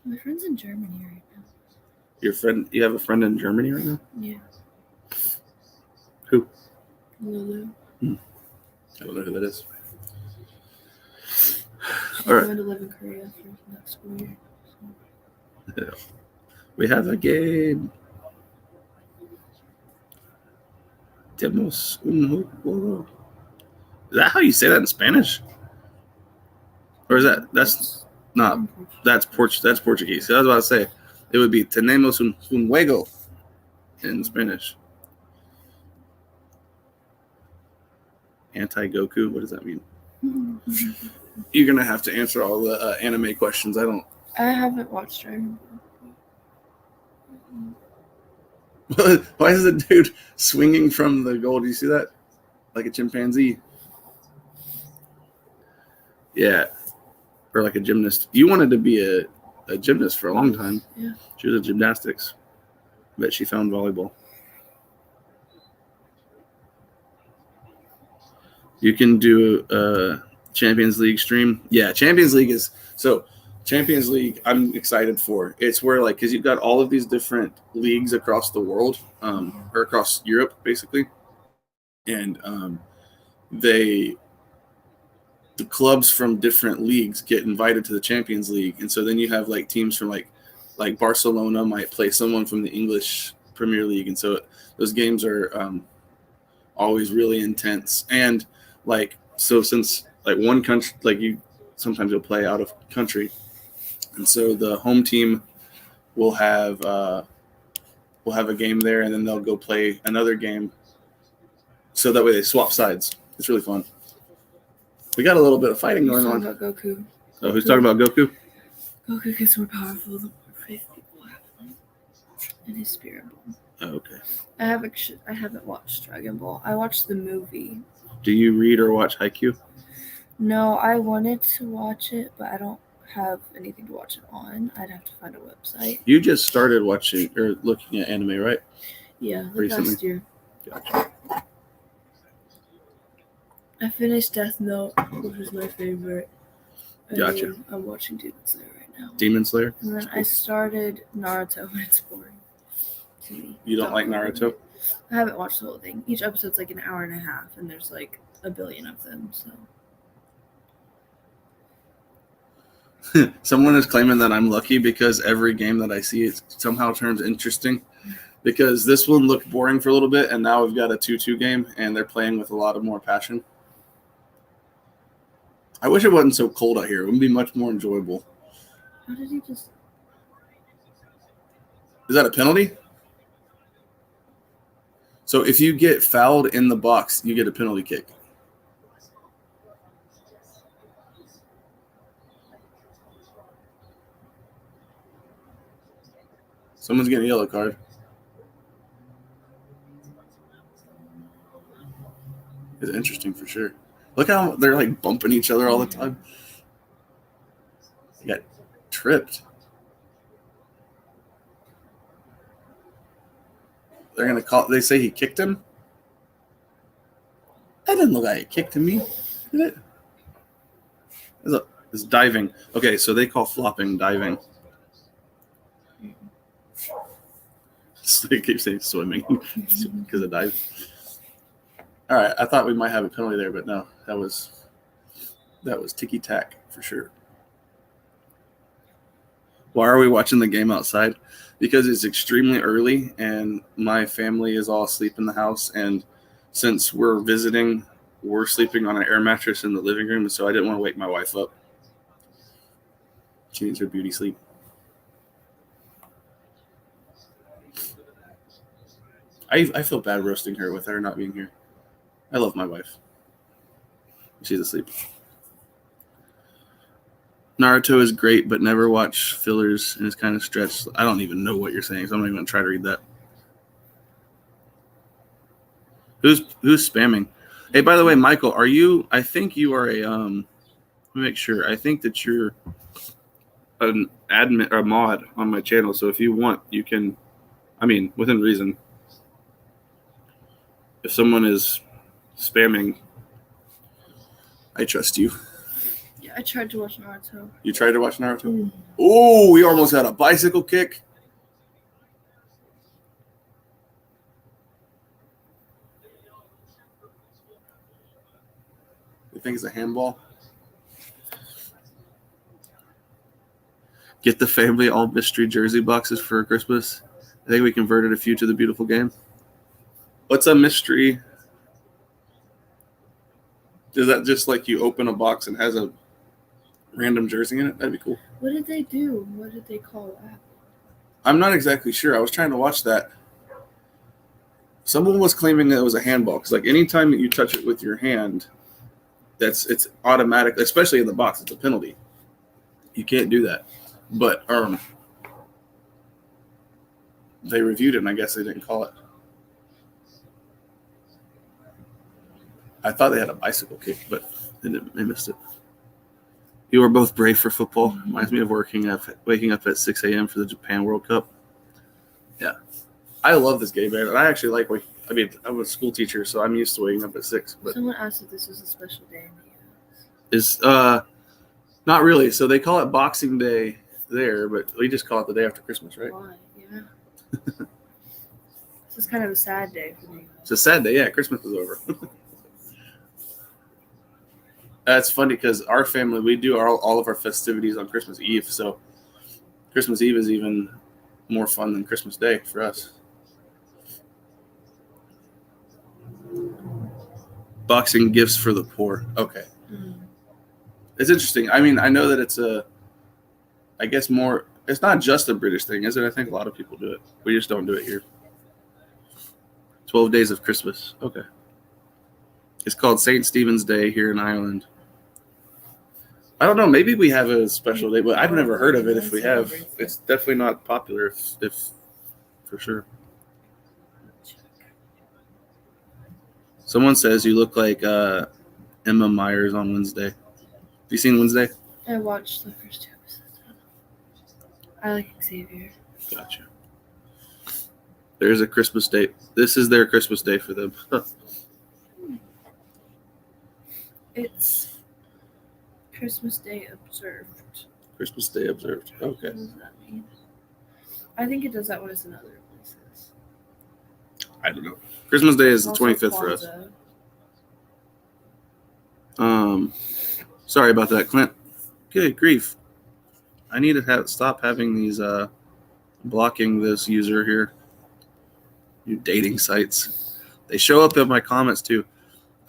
My friend's in Germany right now. You have a friend in Germany right now? Yeah. Who? Lulu. I don't know who that is. She's All right. going to live in Korea for the next school year. So. Yeah. We have a game. Tenemos un juego. Is that how you say that in Spanish? Or is that's not that's Portuguese. So I was about to say it would be tenemos un juego in Spanish. Anti-Goku, what does that mean? You're gonna have to answer all the anime questions. I haven't watched Dragon Ball. Why is the dude swinging from the goal? Do you see that? Like a chimpanzee. Yeah. Or like a gymnast. You wanted to be a gymnast for a long time. Yeah. She was in gymnastics. But she found volleyball. You can do a Champions League stream. Yeah, Champions League Champions League I'm excited for. It's where because you've got all of these different leagues across the world, or across Europe basically. And the clubs from different leagues get invited to the Champions League. And so then you have teams from like Barcelona might play someone from the English Premier League. And so those games are always really intense. And so since one country, sometimes you'll play out of country. And so the home team will have a game there, and then they'll go play another game. So that way they swap sides. It's really fun. We got a little bit of fighting going on. About Goku. Oh, who's talking about Goku? Goku gets more powerful the more faith people have him. And his spirit bomb. Oh, okay. I haven't watched Dragon Ball. I watched the movie. Do you read or watch Haikyuu? No, I wanted to watch it, but I don't have anything to watch it on. I'd have to find a website. You just started watching or looking at anime, right? Yeah, like Recently? last year. Gotcha. I finished Death Note, which is my favorite. And Gotcha. then I'm watching Demon Slayer right now. Demon Slayer? And then I started Naruto, but it's boring to me. You don't like Naruto? I haven't watched the whole thing. Each episode's like an hour and a half, and there's like a billion of them, so. Someone is claiming that I'm lucky because every game that I see it somehow turns interesting. Because this one looked boring for a little bit, and now we've got a 2-2 game, and they're playing with a lot of more passion. I wish it wasn't so cold out here. It would be much more enjoyable. How did he just... Is that a penalty? So if you get fouled in the box, you get a penalty kick. Someone's getting a yellow card. It's interesting for sure. Look how they're like bumping each other all the time. He got tripped. They're gonna call. They say he kicked him. That didn't look like he kicked him. Did it? It's diving. Okay, so they call flopping diving. So they keep saying swimming because of dive. All right, I thought we might have a penalty there, but no, that was ticky tack for sure. Why are we watching the game outside? Because it's extremely early and my family is all asleep in the house. And since we're visiting, we're sleeping on an air mattress in the living room. So I didn't want to wake my wife up. She needs her beauty sleep. I feel bad roasting her with her not being here. I love my wife. She's asleep. Naruto is great, but never watch fillers and it's kind of stretched. I don't even know what you're saying, so I'm not even going to try to read that. Who's spamming? Hey, by the way, Michael, are you? I think you are a. Let me make sure. I think that you're an admin or a mod on my channel. So if you want, you can. I mean, within reason. If someone is spamming, I trust you. Yeah, I tried to watch Naruto. You tried to watch Naruto? Oh, we almost had a bicycle kick. You think it's a handball? Get the family all mystery jersey boxes for Christmas. I think we converted a few to the beautiful game. What's a mystery? Is that just like you open a box and has a random jersey in it? That'd be cool. What did they do? What did they call that? I'm not exactly sure. I was trying to watch that. Someone was claiming that it was a handball because, like, anytime that you touch it with your hand, it's automatic. Especially in the box, it's a penalty. You can't do that. But they reviewed it, and I guess they didn't call it. I thought they had a bicycle kick, but they missed it. You were both brave for football. Reminds me of waking up at 6 a.m. for the Japan World Cup. Yeah. I love this game, man. And I actually like I'm a school teacher, so I'm used to waking up at 6. But Someone asked if this was a special day in the U.S. It's not really. So they call it Boxing Day there, but we just call it the day after Christmas, right? Why? Yeah. This is kind of a sad day for me. It's a sad day. Yeah, Christmas is over. That's funny because our family, we do all of our festivities on Christmas Eve. So Christmas Eve is even more fun than Christmas Day for us. Boxing gifts for the poor. Okay. It's interesting. I mean, I know that it's it's not just a British thing, is it? I think a lot of people do it. We just don't do it here. 12 days of Christmas. Okay. It's called St. Stephen's Day here in Ireland. I don't know. Maybe we have a special day, but I've never heard of it. If we have, it's definitely not popular. If for sure. Someone says you look like Emma Myers on Wednesday. Have you seen Wednesday? I watched the first 2 episodes. I like Xavier. Gotcha. There's a Christmas day. This is their Christmas day for them. It's Christmas Day observed. Christmas Day observed. Okay. What does that mean? I think it does that when it's in other places. I don't know. Christmas Day is the Also 25th for us. Kwanzaa. Sorry about that, Clint. Good grief. I need to stop having these blocking this user here. New dating sites. They show up in my comments too.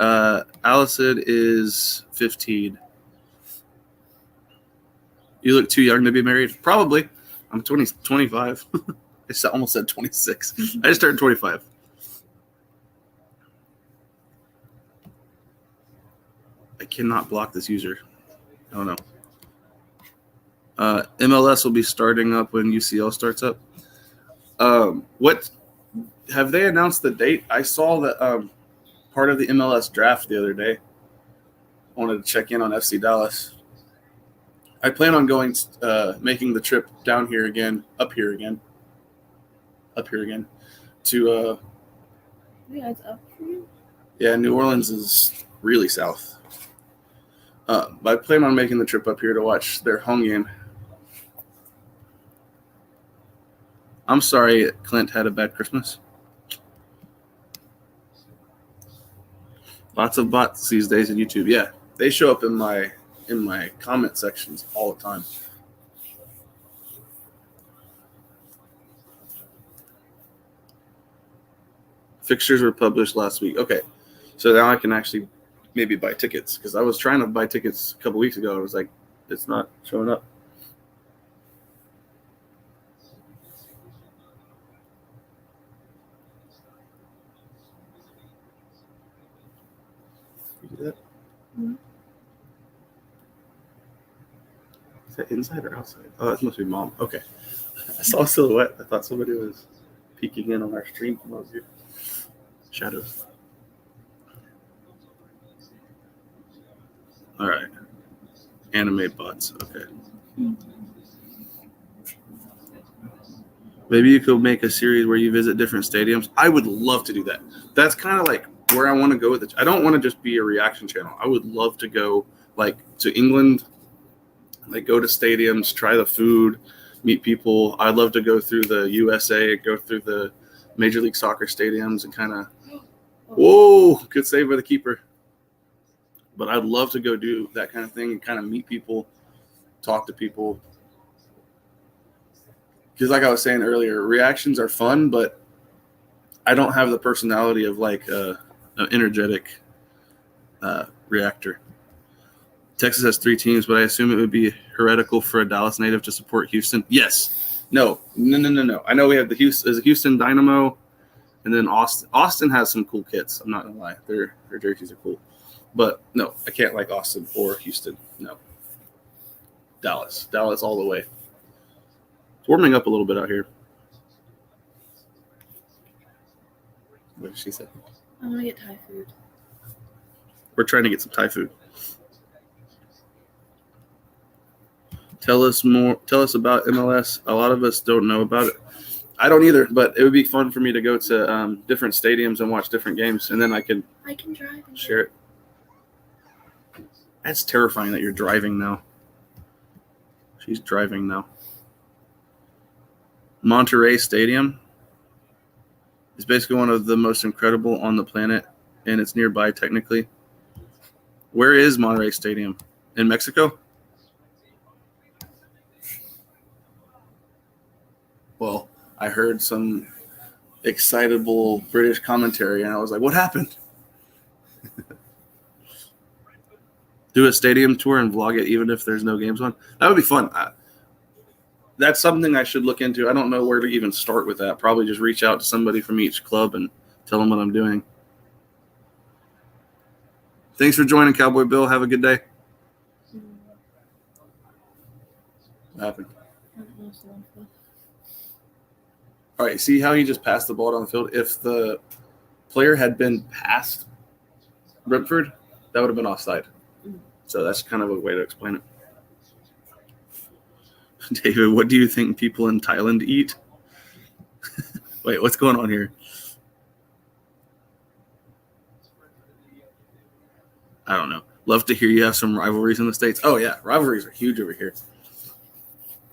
Allison is 15. You look too young to be married? Probably. I'm 25. I almost said 26. I just turned 25. I cannot block this user. Oh no. MLS will be starting up when UCL starts up. What have they announced the date? I saw that part of the MLS draft the other day. I wanted to check in on FC Dallas. I plan on going, making the trip down here again, up here again, to Yeah, it's up for you. yeah, New Orleans is really south. But I plan on making the trip up here to watch their home game. I'm sorry Clint had a bad Christmas. Lots of bots these days in YouTube. Yeah, they show up in my comment sections all the time. Fixtures were published last week. Okay, so now I can actually maybe buy tickets because I was trying to buy tickets a couple weeks ago. I was like, it's not showing up. You do that? Mhm. Is that inside or outside? Oh, that must be mom. Okay. I saw a silhouette. I thought somebody was peeking in on our stream from over here. Shadows. All right. Animate bots. Okay. Maybe you could make a series where you visit different stadiums. I would love to do that. That's kind of like where I want to go with it. I don't want to just be a reaction channel. I would love to go like to England, like go to stadiums, try the food, meet people. I'd love to go through the USA, go through the Major League Soccer stadiums and kind of, whoa, good save by the keeper. But I'd love to go do that kind of thing and kind of meet people, talk to people. Because like I was saying earlier, reactions are fun, but I don't have the personality of like an energetic reactor. Texas has 3 teams, but I assume it would be heretical for a Dallas native to support Houston. Yes. No. I know we have the Houston Dynamo, and then Austin. Austin has some cool kits. I'm not gonna lie, their jerseys are cool. But no, I can't like Austin or Houston. No. Dallas all the way. It's warming up a little bit out here. What did she say? I want to get Thai food. We're trying to get some Thai food. Tell us about MLS. A lot of us don't know about it. I don't either, but it would be fun for me to go to different stadiums and watch different games, and then I can drive and share it. That's terrifying that you're driving now. She's driving now. Monterey Stadium is basically one of the most incredible on the planet, and it's nearby technically. Where is Monterey Stadium? In Mexico? Well, I heard some excitable British commentary, and I was like, what happened? Do a stadium tour and vlog it even if there's no games on? That would be fun. That's something I should look into. I don't know where to even start with that. Probably just reach out to somebody from each club and tell them what I'm doing. Thanks for joining, Cowboy Bill. Have a good day. What happened? All right, see how he just passed the ball down the field? If the player had been past Brentford, that would have been offside. So that's kind of a way to explain it. David, what do you think people in Thailand eat? Wait, what's going on here? I don't know. Love to hear you have some rivalries in the States. Oh, yeah. Rivalries are huge over here.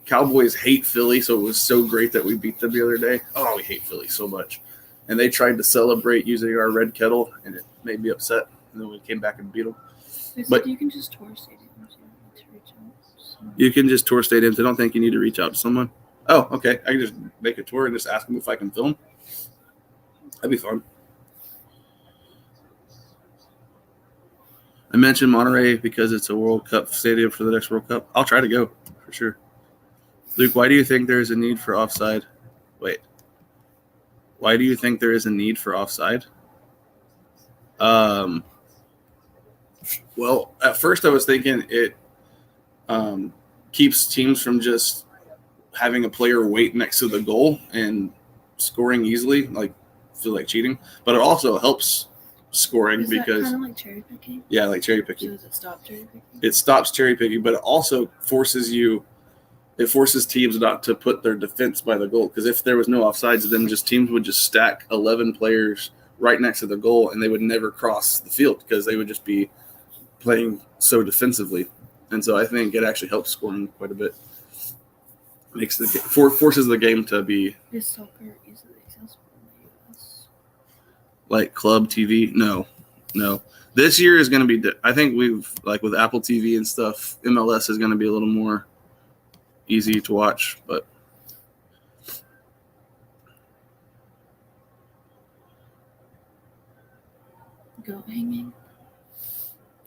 Cowboys hate Philly, so it was so great that we beat them the other day. Oh, we hate Philly so much. And they tried to celebrate using our red kettle, and it made me upset. And then we came back and beat them. But you can just tour stadiums. You don't need to reach out. You can just tour stadiums. I don't think you need to reach out to someone. Oh, okay. I can just make a tour and just ask them if I can film. That'd be fun. I mentioned Monterey because it's a World Cup stadium for the next World Cup. I'll try to go for sure. Luke, why do you think there is a need for offside? Wait. Why do you think there is a need for offside? Well, at first I was thinking it keeps teams from just having a player wait next to the goal and scoring easily, like feel like cheating. But it also helps scoring Is because that kind of like cherry picking? Yeah, like cherry So picking. does it stop cherry picking? It stops cherry picking, but it also forces teams not to put their defense by the goal. Because if there was no offsides, then teams would just stack 11 players right next to the goal, and they would never cross the field because they would just be playing so defensively. And so I think it actually helps scoring quite a bit. Makes forces the game to be. Is soccer easily accessible in the U.S.? Like club TV? No. This year is going to be. I think we've with Apple TV and stuff. MLS is going to be a little more easy to watch, but Goat hanging.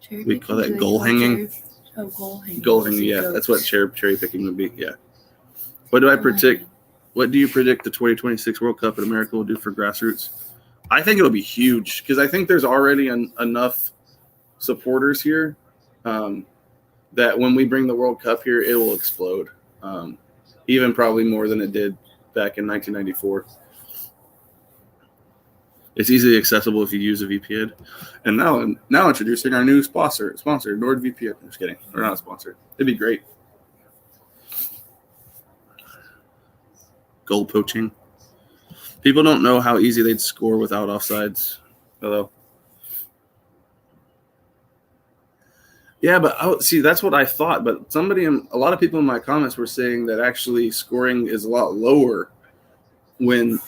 Cherry we call that goal hanging. Goal hanging. Goal hanging, yeah, that's what cherry picking would be. Yeah. What do I predict? What do you predict the 2026 World Cup in America will do for grassroots? I think it'll be huge because I think there's already enough supporters here that when we bring the World Cup here, it will explode. Even probably more than it did back in 1994. It's easily accessible if you use a VPN. And now introducing our new sponsor, NordVPN. I'm just kidding. We're not a sponsor. It'd be great. Goal poaching. People don't know how easy they'd score without offsides. Hello. Yeah, but see, that's what I thought. But a lot of people in my comments were saying that actually scoring is a lot lower when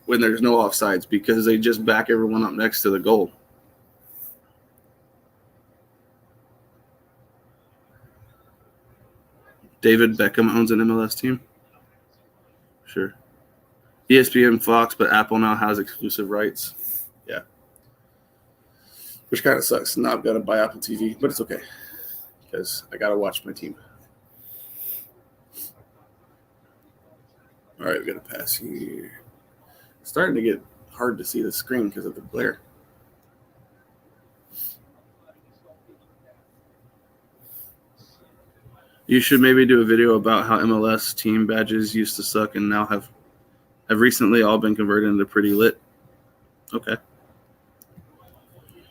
there's no offsides because they just back everyone up next to the goal. David Beckham owns an MLS team. Sure. ESPN, Fox, but Apple now has exclusive rights. Yeah. Which kind of sucks. Now I've got to buy Apple TV, but it's okay because I got to watch my team. All right, we got to pass here. It's starting to get hard to see the screen because of the glare. You should maybe do a video about how MLS team badges used to suck and now have recently all been converted into pretty lit. Okay.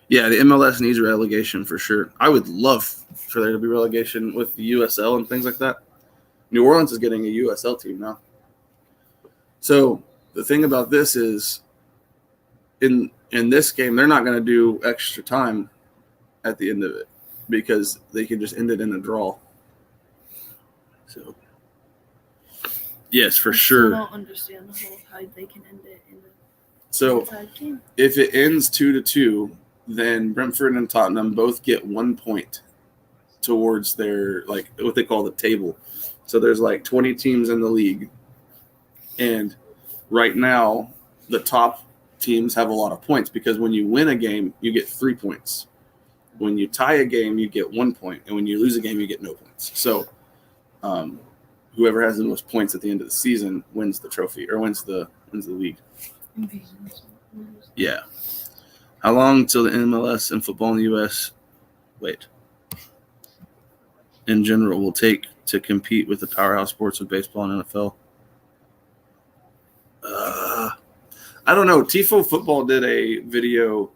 Yeah, the MLS needs relegation for sure. I would love for there to be relegation with the USL and things like that. New Orleans is getting a USL team now. So the thing about this is in this game, they're not going to do extra time at the end of it because they can just end it in a draw. So, yes, for sure. I don't understand the whole how they can end it in So, game. If it ends 2-2, then Brentford and Tottenham both get 1 point towards their, what they call the table. So, there's 20 teams in the league. And right now, the top teams have a lot of points because when you win a game, you get 3 points. When you tie a game, you get 1 point. And when you lose a game, you get no points. So, whoever has the most points at the end of the season wins the trophy or wins the league. Yeah. How long till the MLS and football in the U.S. in general will take to compete with the powerhouse sports of baseball and NFL? I don't know. Tifo Football did a video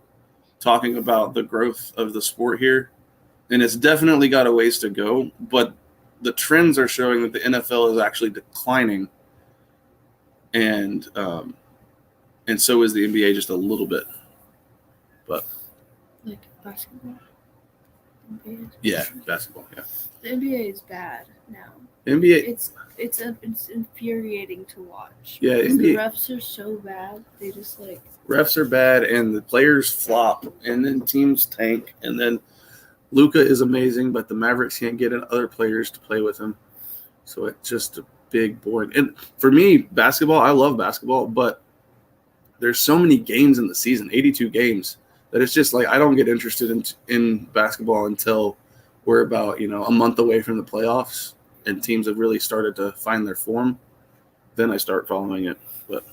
talking about the growth of the sport here, and it's definitely got a ways to go, but the trends are showing that the NFL is actually declining, and so is the NBA just a little bit. But Like basketball. NBA. yeah, basketball. Yeah, The NBA is bad now. NBA. It's infuriating to watch. Yeah, because NBA the refs are so bad. They just like refs are bad, and the players flop, and then teams tank, and then Luka is amazing, but the Mavericks can't get other players to play with him. So it's just a big boring. And for me, basketball, I love basketball, but there's so many games in the season, 82 games, that it's just like I don't get interested in basketball until we're about, a month away from the playoffs and teams have really started to find their form. Then I start following it. But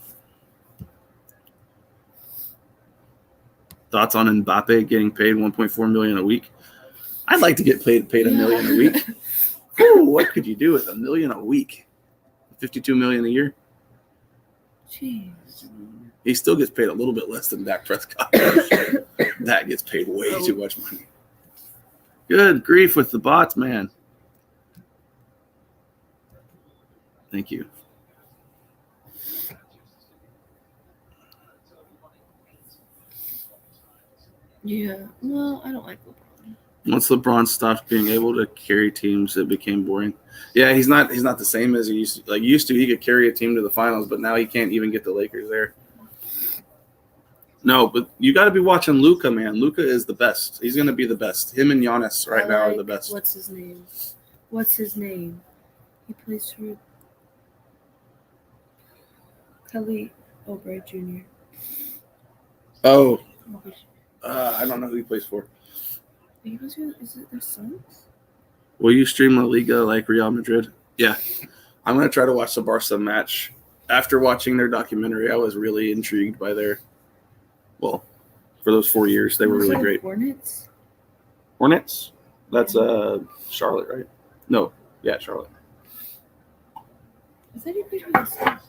thoughts on Mbappe getting paid $1.4 million a week? I'd like to get paid $1 million a week. Ooh, what could you do with $1 million a week? $52 million a year. Jeez. He still gets paid a little bit less than Dak Prescott. That gets paid way too much money. Good grief with the bots, man. Thank you. Yeah. Well, I don't like LeBron. Once LeBron stopped being able to carry teams, it became boring. Yeah, he's not the same as he used to. Like used to, he could carry a team to the finals, but now he can't even get the Lakers there. No, but you got to be watching Luka, man. Luka is the best. He's going to be the best. Him and Giannis right now are the best. What's his name? He plays for Kelly Oubre Jr. Oh, I don't know who he plays for. Is it their sons? Will you stream La Liga like Real Madrid? Yeah. I'm going to try to watch the Barca match. After watching their documentary, I was really intrigued by for those 4 years, they were really great. Hornets? Hornets? That's Charlotte, right? No. Yeah, Charlotte. I thought he played for the Suns.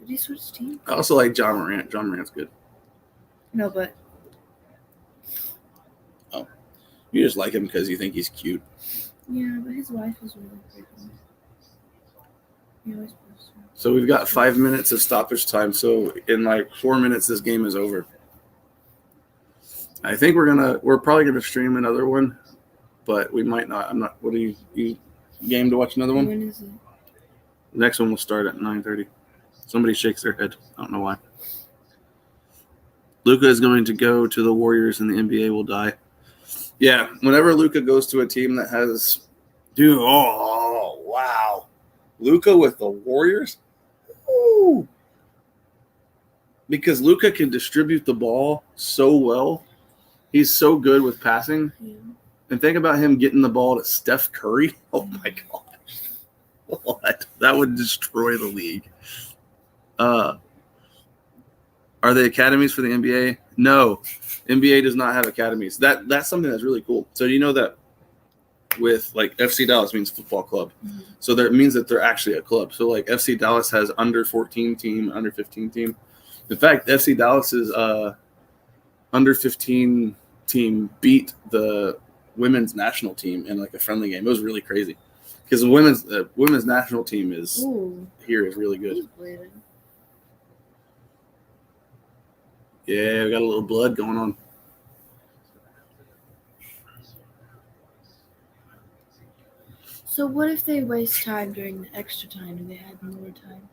Did he switch teams? I also like John Morant. John Morant's good. No, but You just like him because you think he's cute. yeah, but his wife is really pretty. He always posts her. So we've got 5 minutes of stoppage time. So in like 4 minutes, this game is over. I think we're probably gonna stream another one, but we might not. I'm not. What are you game to watch another one? When is it? The next one will start at 9:30. Somebody shakes their head. I don't know why. Luka is going to go to the Warriors, and the NBA will die. Yeah, whenever Luka goes to a team that has, oh wow, Luka with the Warriors, ooh, because Luka can distribute the ball so well. He's so good with passing. Yeah. And think about him getting the ball to Steph Curry. Oh my gosh, what? That would destroy the league. Are they academies for the NBA? No, NBA does not have academies. That's something that's really cool. So you know that with like FC Dallas means football club. Mm-hmm. So that means that they're actually a club. So like FC Dallas has under 14 team, under 15 team. In fact, FC Dallas's under 15 team beat the women's national team in like a friendly game. It was really crazy because the women's national team is really good. He's bleeding. Yeah, we got a little blood going on. So what if they waste time during the extra time and they add more time?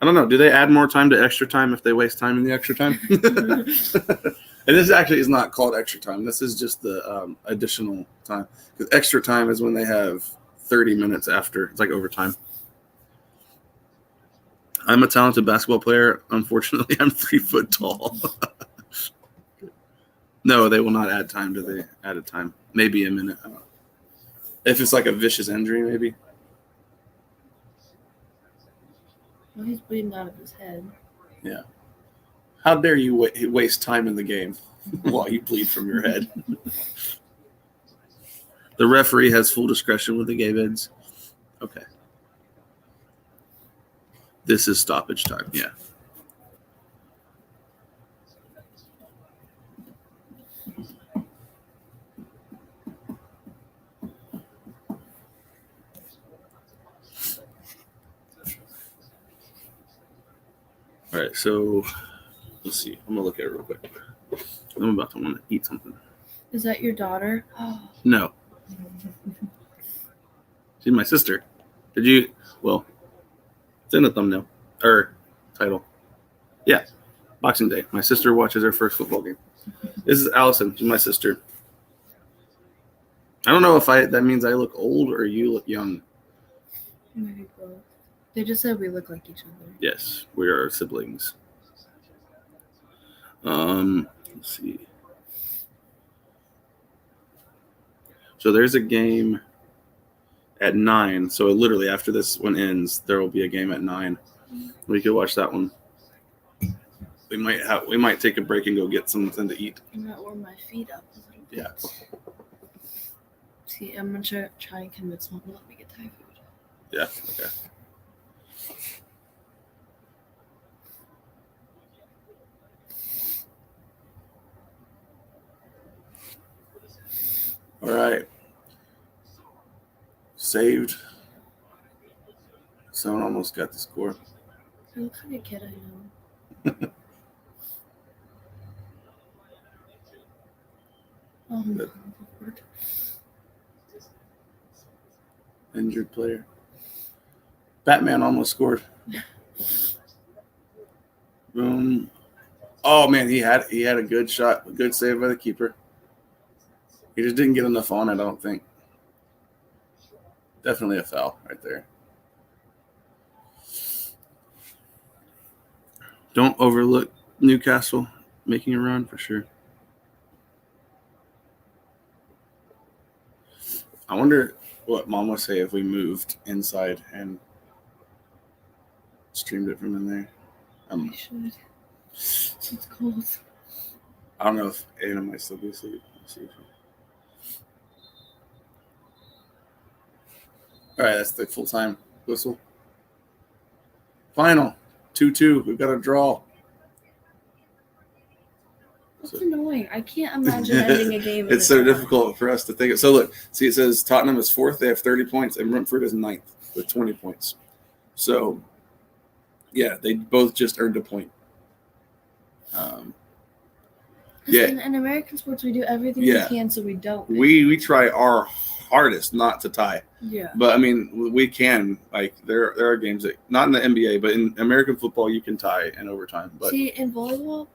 I don't know. Do they add more time to extra time if they waste time in the extra time? And this actually is not called extra time. This is just the additional time. Because extra time is when they have 30 minutes after. It's like overtime. I'm a talented basketball player. Unfortunately, I'm 3 foot tall. No, they will not add time to the added time. Maybe a minute. I don't know. If it's like a vicious injury, maybe. Well, he's bleeding out of his head. Yeah. How dare you waste time in the game while you bleed from your head? The referee has full discretion with the gay vids. Okay. This is stoppage time. Yeah. All right, so let's see. I'm gonna look at it real quick. I'm about to want to eat something. Is that your daughter? Oh, No, she's my sister. Did you? Well, it's in the thumbnail or title. Yeah, Boxing Day. My sister watches her first football game. This is Allison. She's my sister. I don't know if that means I look old or you look young. maybe both. They just said we look like each other. Yes, we are siblings. Let's see. So there's a game at 9. So literally after this one ends, there will be a game at 9. We could watch that one. We might take a break and go get something to eat. I'm gonna warm my feet up a little bit. Yeah. See, I'm gonna try and convince mom to let me get Thai food. Yeah. Okay. All right. Saved. Someone almost got the score. It looks like a kid I know. Oh my Lord. Injured player. Batman almost scored. Boom. Oh man, he had a good shot, a good save by the keeper. He just didn't get enough on it, I don't think. Definitely a foul right there. Don't overlook Newcastle making a run for sure. I wonder what Mom would say if we moved inside and streamed it from in there. We should. It's cold. I don't know if Anna might still be asleep. Let's see. All right, that's the full-time whistle. Final 2-2. We've got a draw. That's annoying. I can't imagine ending a game. It's so difficult for us to think of. So look, see, it says Tottenham is 4th. They have 30 points, and Brentford is 9th with 20 points. So, yeah, they both just earned a point. Yeah. In American sports, we do everything we can so we don't. We try our hardest not to tie. Yeah. But I mean, we can. Like there are games that not in the NBA, but in American football, you can tie in overtime. But see, in volleyball,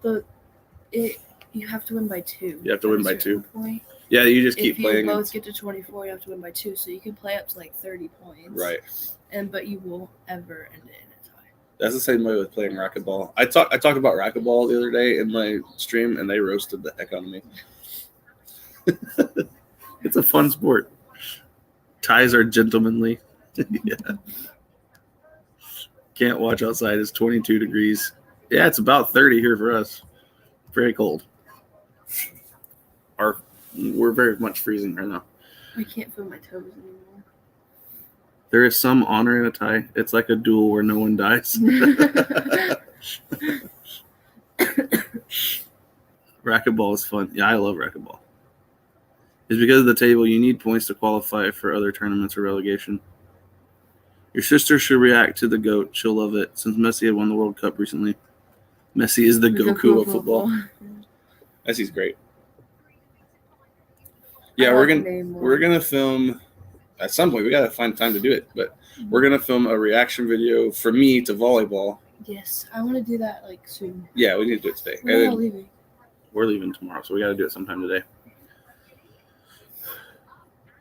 you have to win by 2. You have to win by 2. Point. Yeah, you just keep if playing. If you both get to 24, you have to win by 2, so you can play up to like 30 points. Right. But you won't ever end it in a tie. That's the same way with playing racquetball. I talked about racquetball the other day in my stream, and they roasted the heck out of me. It's a fun sport. Ties are gentlemanly. Yeah. Can't watch outside. It's 22 degrees. Yeah, it's about 30 here for us. Very cold. We're very much freezing right now. I can't feel my toes anymore. There is some honor in a tie. It's like a duel where no one dies. Racquetball is fun. Yeah, I love racquetball. It's because of the table. You need points to qualify for other tournaments or relegation. Your sister should react to the GOAT. She'll love it. Since Messi had won the World Cup recently. Messi is the Goku of football. Messi's great. Yeah, we're gonna film at some point. We gotta find time to do it, but we're gonna film a reaction video for me to volleyball. Yes, I want to do that like soon. Yeah, we need to do it today. We're not leaving. We're leaving tomorrow, so we gotta do it sometime today.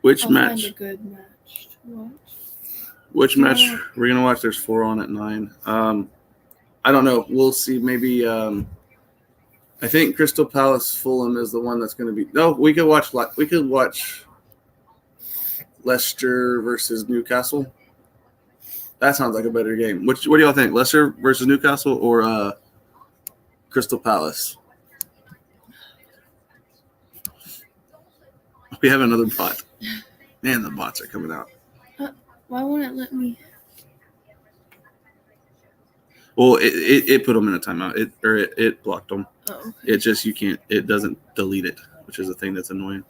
Which I'll match? Find a good match to watch. Which match we're gonna watch? There's 4 on at 9. I don't know. We'll see. Maybe. I think Crystal Palace Fulham is the one that's going to be. No, we could watch. Leicester versus Newcastle. That sounds like a better game. What do y'all think? Leicester versus Newcastle or Crystal Palace? We have another bot. Man, the bots are coming out. Why won't it let me? Well, it put them in a timeout. It blocked them. Oh. Okay. It just you can't. It doesn't delete it, which is the thing that's annoying.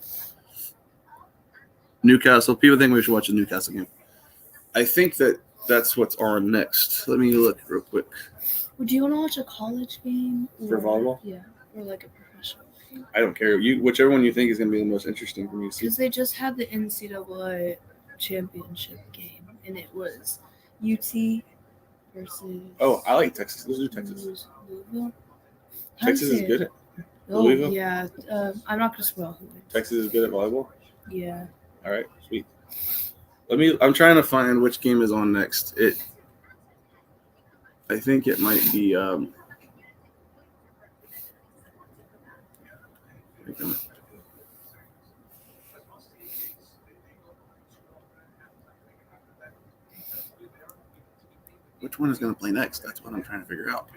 Newcastle. People think we should watch a Newcastle game. I think that's what's on next. Let me look real quick. Would you want to watch a college game? For volleyball? Yeah, or like a professional game. I don't care. Whichever one you think is going to be the most interesting for me to see. Because they just had the NCAA championship game, and it was UT versus. Oh, I like Texas. Let's do Texas. Louisville. Texas is good at Oh, Louisville? yeah. I'm not gonna spoil who wins. Texas is good at volleyball. Yeah. All right, sweet. I'm trying to find which game is on next. I think it might be. Which one is going to play next? That's what I'm trying to figure out.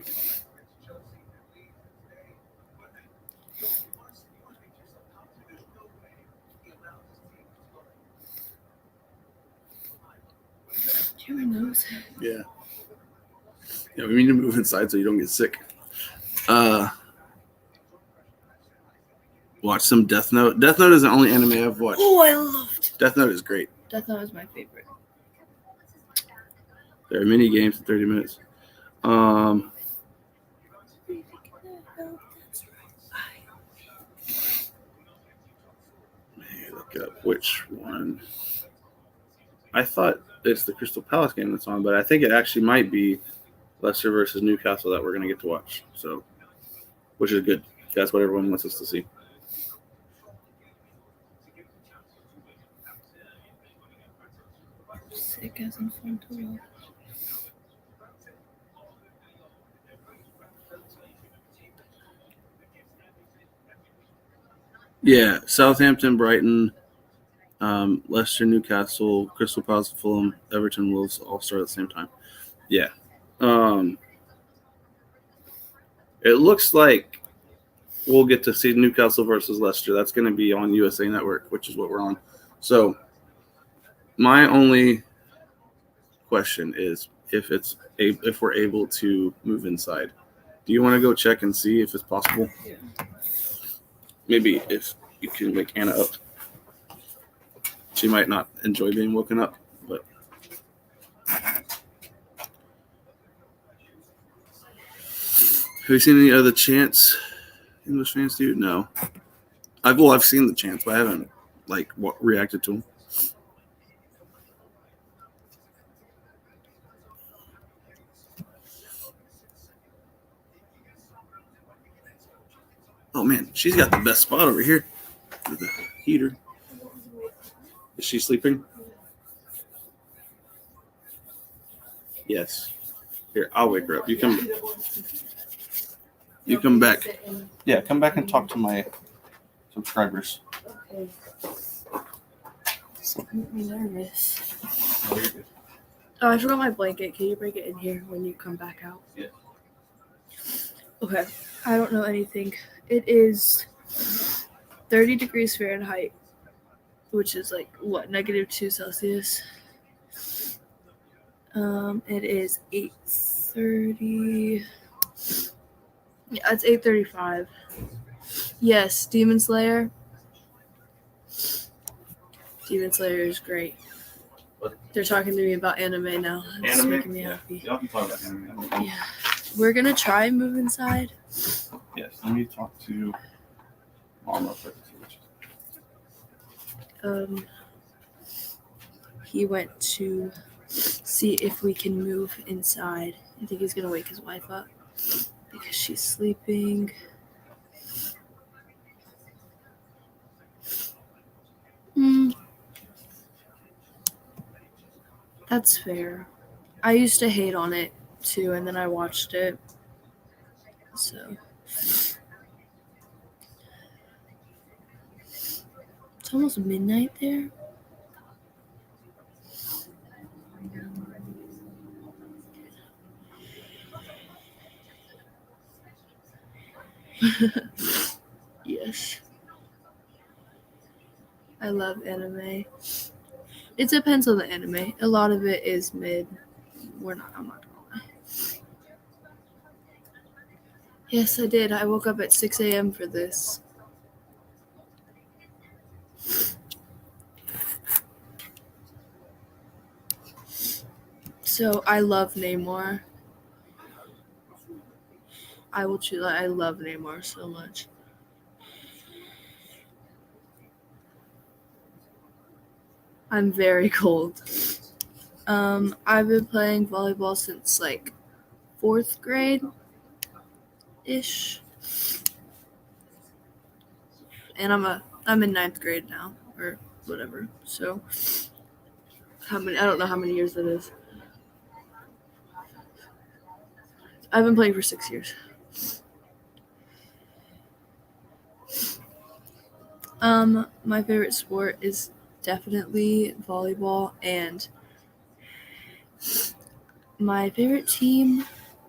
Do you have my nose? Yeah. Yeah, we need to move inside so you don't get sick. Watch some Death Note. Death Note is the only anime I've watched. Oh, I loved. Death Note is great. Death Note is my favorite. There are mini games in 30 minutes. Look up which one. I thought it's the Crystal Palace game that's on, but I think it actually might be Leicester versus Newcastle that we're going to get to watch. So, which is good. That's what everyone wants us to see. Sick as in fun to watch. Yeah, Southampton, Brighton, Leicester, Newcastle, Crystal Palace, Fulham, Everton, Wolves all start at the same time. Yeah. It looks like we'll get to see Newcastle versus Leicester. That's going to be on USA Network, which is what we're on. So my only question is if we're able to move inside. Do you want to go check and see if it's possible? Yeah. Maybe if you can wake Anna up. She might not enjoy being woken up, but have you seen any other chants English fans do? No. I've seen the chants, but I haven't reacted to them. Oh man, she's got the best spot over here with the heater. Is she sleeping? Yes. Here, I'll wake her up. You come back. Yeah, come back and talk to my subscribers. Okay. This makes me nervous. Oh, I forgot my blanket. Can you bring it in here when you come back out? Yeah. Okay. I don't know anything. It is 30 degrees Fahrenheit, which is -2 Celsius. It is 8:30. Yeah, it's 8:35. Yes, Demon Slayer. Demon Slayer is great. What? They're talking to me about anime now. It's Anime? making me happy. Y'all can talk about anime. Yeah. We're gonna try and move inside. Yes, let me talk to Mom real quick. He went to see if we can move inside. I think he's gonna wake his wife up because she's sleeping. That's fair. I used to hate on it too, and then I watched it. So it's almost midnight there. Yes. I love anime. It depends on the anime. A lot of it is mid. I'm not gonna lie. Yes, I did. I woke up at 6 a.m. for this. So I love Namor. I will choose. I love Neymar so much. I'm very cold. I've been playing volleyball since like 4th grade ish, and I'm in 9th grade now or whatever. So I don't know how many years that is. I've been playing for 6 years. My favorite sport is definitely volleyball, and my favorite team,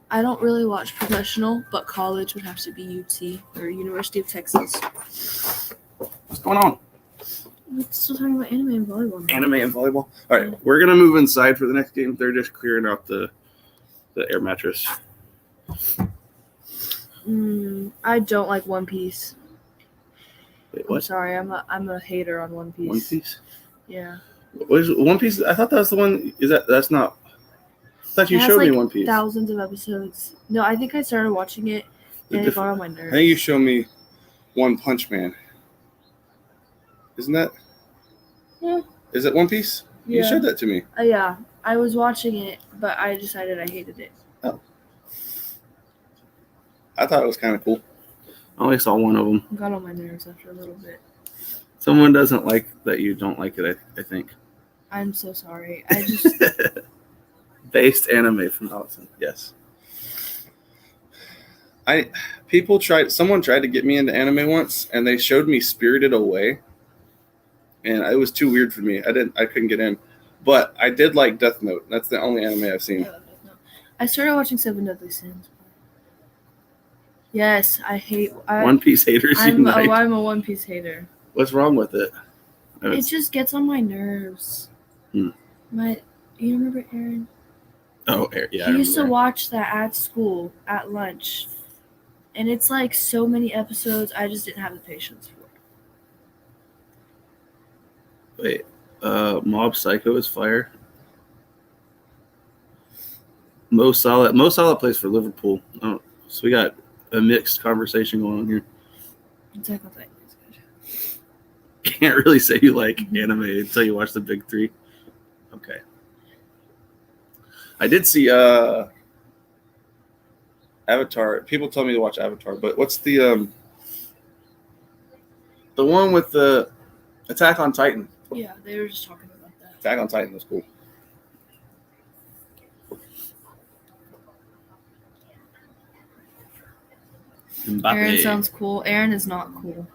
I don't really watch professional, but college would have to be UT or University of Texas. What's going on? We're still talking about anime and volleyball. Anime and volleyball. All right, we're gonna move inside for the next game. They're just clearing out the air mattress. I don't like One Piece. Wait, I'm what? sorry, I'm a hater on One Piece. One Piece? Yeah. What is One Piece? I thought that was the one. That's not? I thought you It has, showed me like, One Piece. thousands of episodes. No, I think I started watching it and it got on my nerves. I think you showed me One Punch Man. Isn't that? Yeah. Is it One Piece? Yeah. You showed that to me. Yeah, I was watching it, but I decided I hated it. Oh. I thought it was kind of cool. I only saw one of them. It got on my nerves after a little bit. Someone doesn't like that you don't like it, I think. I'm so sorry. I just Based anime from Allison. Yes. Someone tried to get me into anime once, and they showed me Spirited Away, and it was too weird for me. I couldn't get in, but I did like Death Note. That's the only anime I've seen. I started watching Seven Deadly Sins. Yes, I hate One Piece haters unite. I'm a One Piece hater. What's wrong with it? It just gets on my nerves. You remember Aaron? Oh, yeah. He used to watch that at school at lunch, and it's like so many episodes. I just didn't have the patience for it. Wait, Mob Psycho is fire. Mo Salah plays for Liverpool. Oh, so we got a mixed conversation going on here. Attack on Titan is good. Can't really say you like anime until you watch the big three. Okay. I did see Avatar. People tell me to watch Avatar, but what's the one with the Attack on Titan? Yeah, they were just talking about that. Attack on Titan was cool. Mbappe. Aaron sounds cool. Aaron is not cool.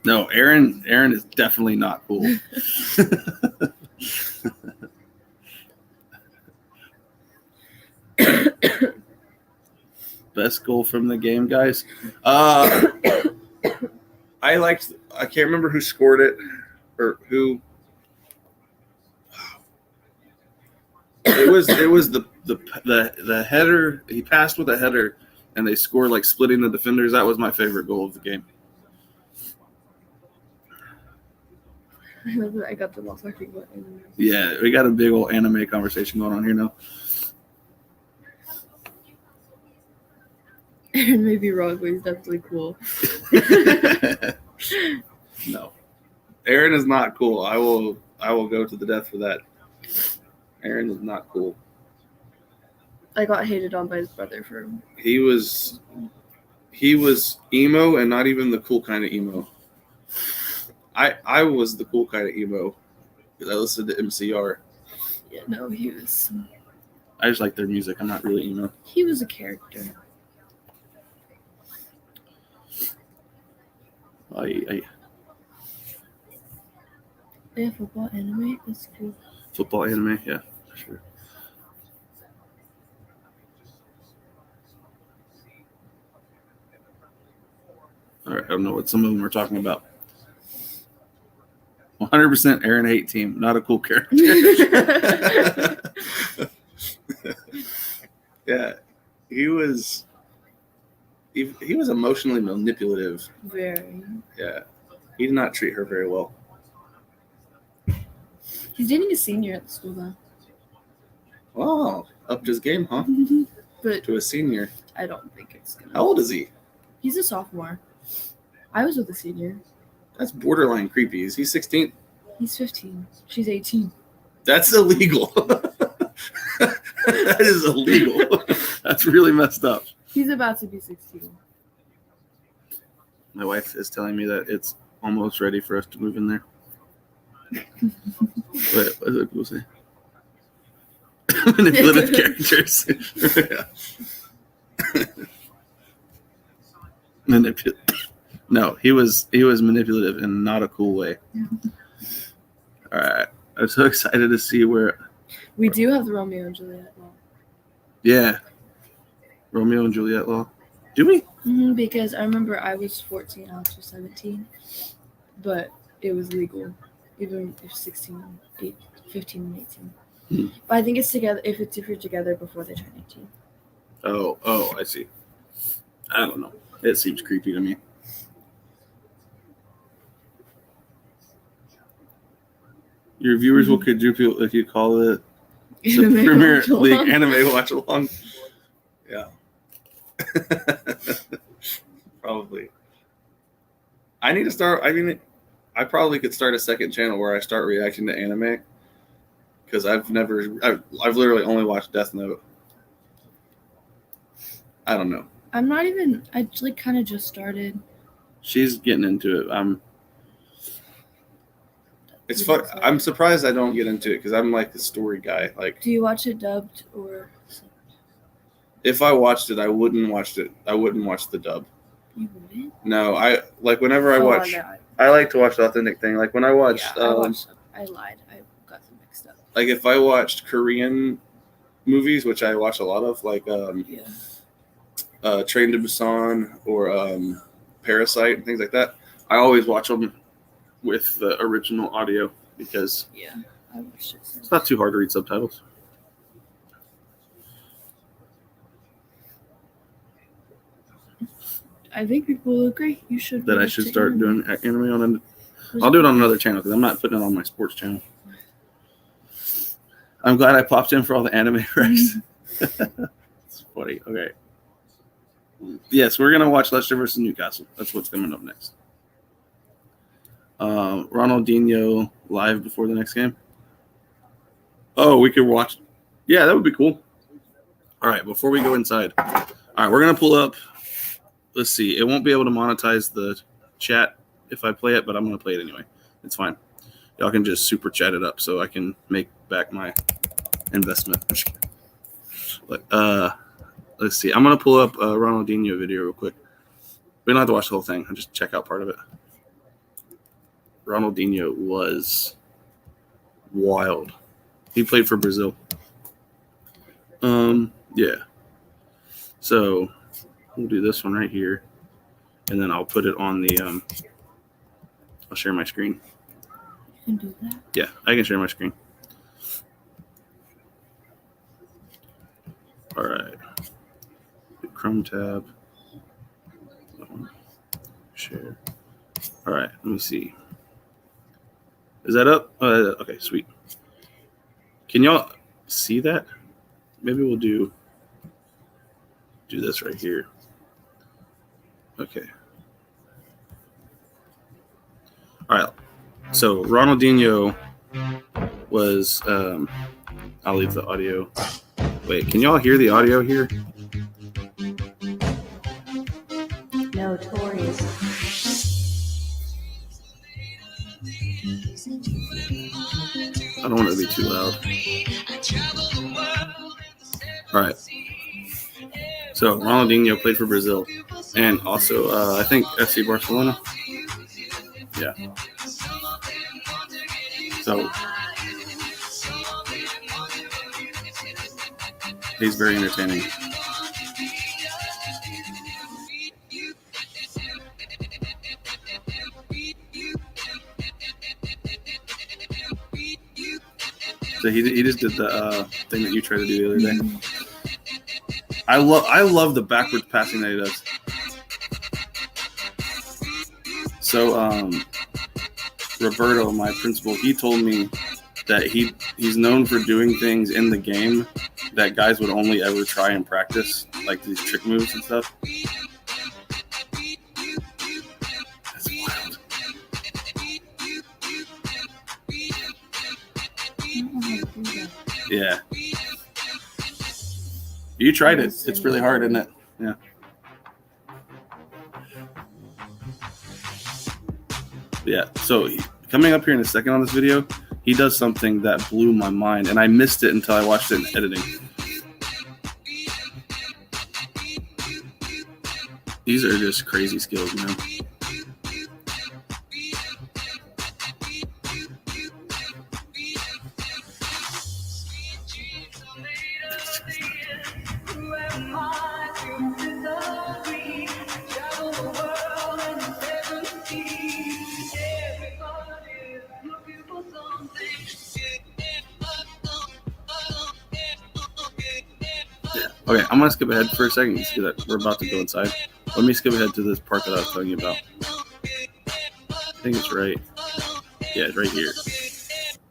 No, Aaron is definitely not cool. Best goal from the game, guys. I can't remember who scored it or who. It was the header. He passed with a header, and they scored like splitting the defenders. That was my favorite goal of the game. I got them all talking about anime. Yeah, we got a big old anime conversation going on here now. Aaron may be wrong, but he's definitely cool. No, Aaron is not cool. I will go to the death for that. Aaron is not cool. I got hated on by his brother for him. He was emo, and not even the cool kind of emo. I was the cool kind of emo because I listened to MCR. Yeah, no, he was. I just like their music. I'm not really emo. He was a character. Yeah, football anime. That's cool. Football anime, yeah, for sure. All right, I don't know what some of them are talking about. 100% Aaron hate team, not a cool character. Yeah, he was emotionally manipulative. Very. Yeah, he did not treat her very well. He's dating a senior at the school, though. Oh, upped his game, huh? But To a senior. I don't think it's gonna. How old is he? He's a sophomore. I was with a senior. That's borderline creepy. Is he 16? He's 15. She's 18. That's illegal. That is illegal. That's really messed up. He's about to be 16. My wife is telling me that it's almost ready for us to move in there. Wait, what did people say? Manipulative characters. No, he was manipulative in not a cool way. All right, I'm so excited to see where. We do have the Romeo and Juliet law. Yeah, Romeo and Juliet law. Do we? Because I remember I was 14, Alex was 17, but it was legal, even if 15 and 18. But I think it's together if you're together before they turn 18. Oh, I see. I don't know. It seems creepy to me. Your viewers will quadruple if you call it the Premier League Anime Watch Along. Yeah. Probably. I need to start. I mean, I probably could start a second channel where I start reacting to anime because I've literally only watched Death Note. I don't know. I'm not even. I kind of just started. She's getting into it. It's fun. I'm surprised I don't get into it because I'm like the story guy. Like, do you watch it dubbed or? If I watched it, I wouldn't watch it. I wouldn't watch the dub. You wouldn't? No, I like whenever I watch. I like to watch the authentic thing. Like when I watched. I lied. I got them mixed up. Like if I watched Korean movies, which I watch a lot of, like Train to Busan or Parasite and things like that, I always watch them with the original audio because I watched it. It's not too hard to read subtitles. I think people will agree. You should. That I should start doing anime on I'll do it on another channel because I'm not putting it on my sports channel. I'm glad I popped in for all the anime wrecks. It's funny. Okay. Yes, we're gonna watch Leicester versus Newcastle. That's what's coming up next. Ronaldinho live before the next game. Oh, we could watch. Yeah, that would be cool. All right, before we go inside. All right, we're gonna pull up. Let's see. It won't be able to monetize the chat if I play it, but I'm going to play it anyway. It's fine. Y'all can just super chat it up so I can make back my investment. But, let's see. I'm going to pull up a Ronaldinho video real quick. We don't have to watch the whole thing. I'll just check out part of it. Ronaldinho was wild. He played for Brazil. Yeah. So we'll do this one right here, and then I'll put it on the. I'll share my screen. You can do that. Yeah, I can share my screen. All right. Chrome tab. Share. All right. Let me see. Is that up? Okay, sweet. Can y'all see that? Maybe we'll do this right here. Okay. All right. So Ronaldinho was. I'll leave the audio. Wait, can y'all hear the audio here? Notorious. I don't want it to be too loud. All right. So Ronaldinho played for Brazil, and also I think FC Barcelona. Yeah. So he's very entertaining. So he just did the thing that you tried to do the other day. I love the backwards passing that he does. So Roberto, my principal, he told me that he's known for doing things in the game that guys would only ever try in practice. like these trick moves and stuff. That's wild. I don't know how to do that. Yeah. You tried it. It's really hard, isn't it? Yeah. Yeah. So coming up here in a second on this video, he does something that blew my mind, and I missed it until I watched it in editing. These are just crazy skills, man. Okay, I'm gonna skip ahead for a second because we're about to go inside. Let me skip ahead to this part that I was telling you about. I think it's right. Yeah, it's right here.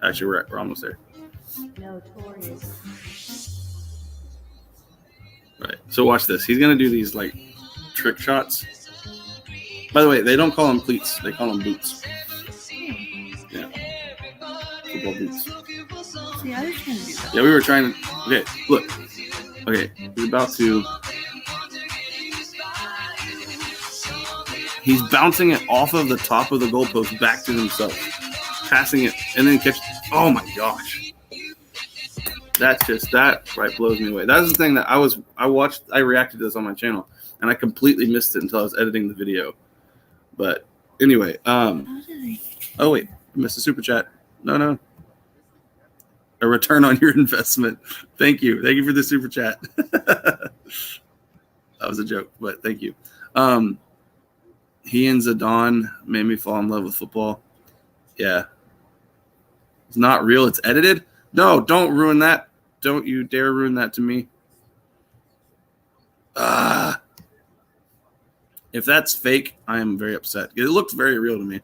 Actually, we're almost there. Right. So watch this. He's gonna do these like trick shots. By the way, they don't call them cleats; they call them boots. Yeah, football boots. See, I was trying to do that. Yeah, we were trying to. Okay, look. Okay, he's about to. He's bouncing it off of the top of the goalpost back to himself, passing it, and then catch. Oh my gosh. That right blows me away. That's the thing that I reacted to this on my channel, and I completely missed it until I was editing the video. But anyway, oh wait, I missed a super chat. No. A return on your investment. Thank you for the super chat. That was a joke, but thank you. He and Zidane made me fall in love with football. Yeah. It's not real. It's edited. No, don't ruin that. Don't you dare ruin that to me. If that's fake, I am very upset. It looked very real to me.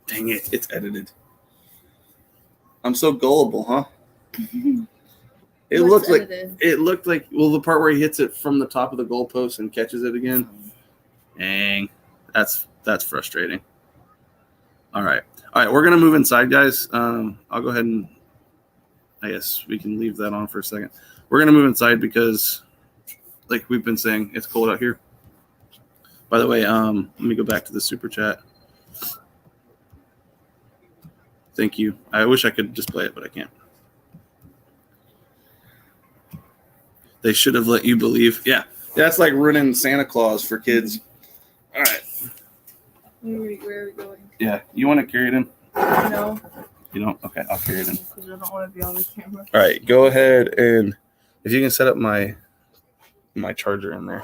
Dang it. It's edited. I'm so gullible, huh? It looked like the part where he hits it from the top of the goalpost and catches it again. Dang. That's frustrating. All right, we're gonna move inside, guys. I'll go ahead and I guess we can leave that on for a second. We're gonna move inside because, like we've been saying, it's cold out here. By the way, let me go back to the super chat. Thank you. I wish I could display it, but I can't. They should have let you believe. Yeah, that's like ruining Santa Claus for kids. All right. Where are we going? Yeah, you want to carry it in? No. You don't? Okay, I'll carry it in. Because I don't want to be on the camera. All right, go ahead and if you can set up my charger in there,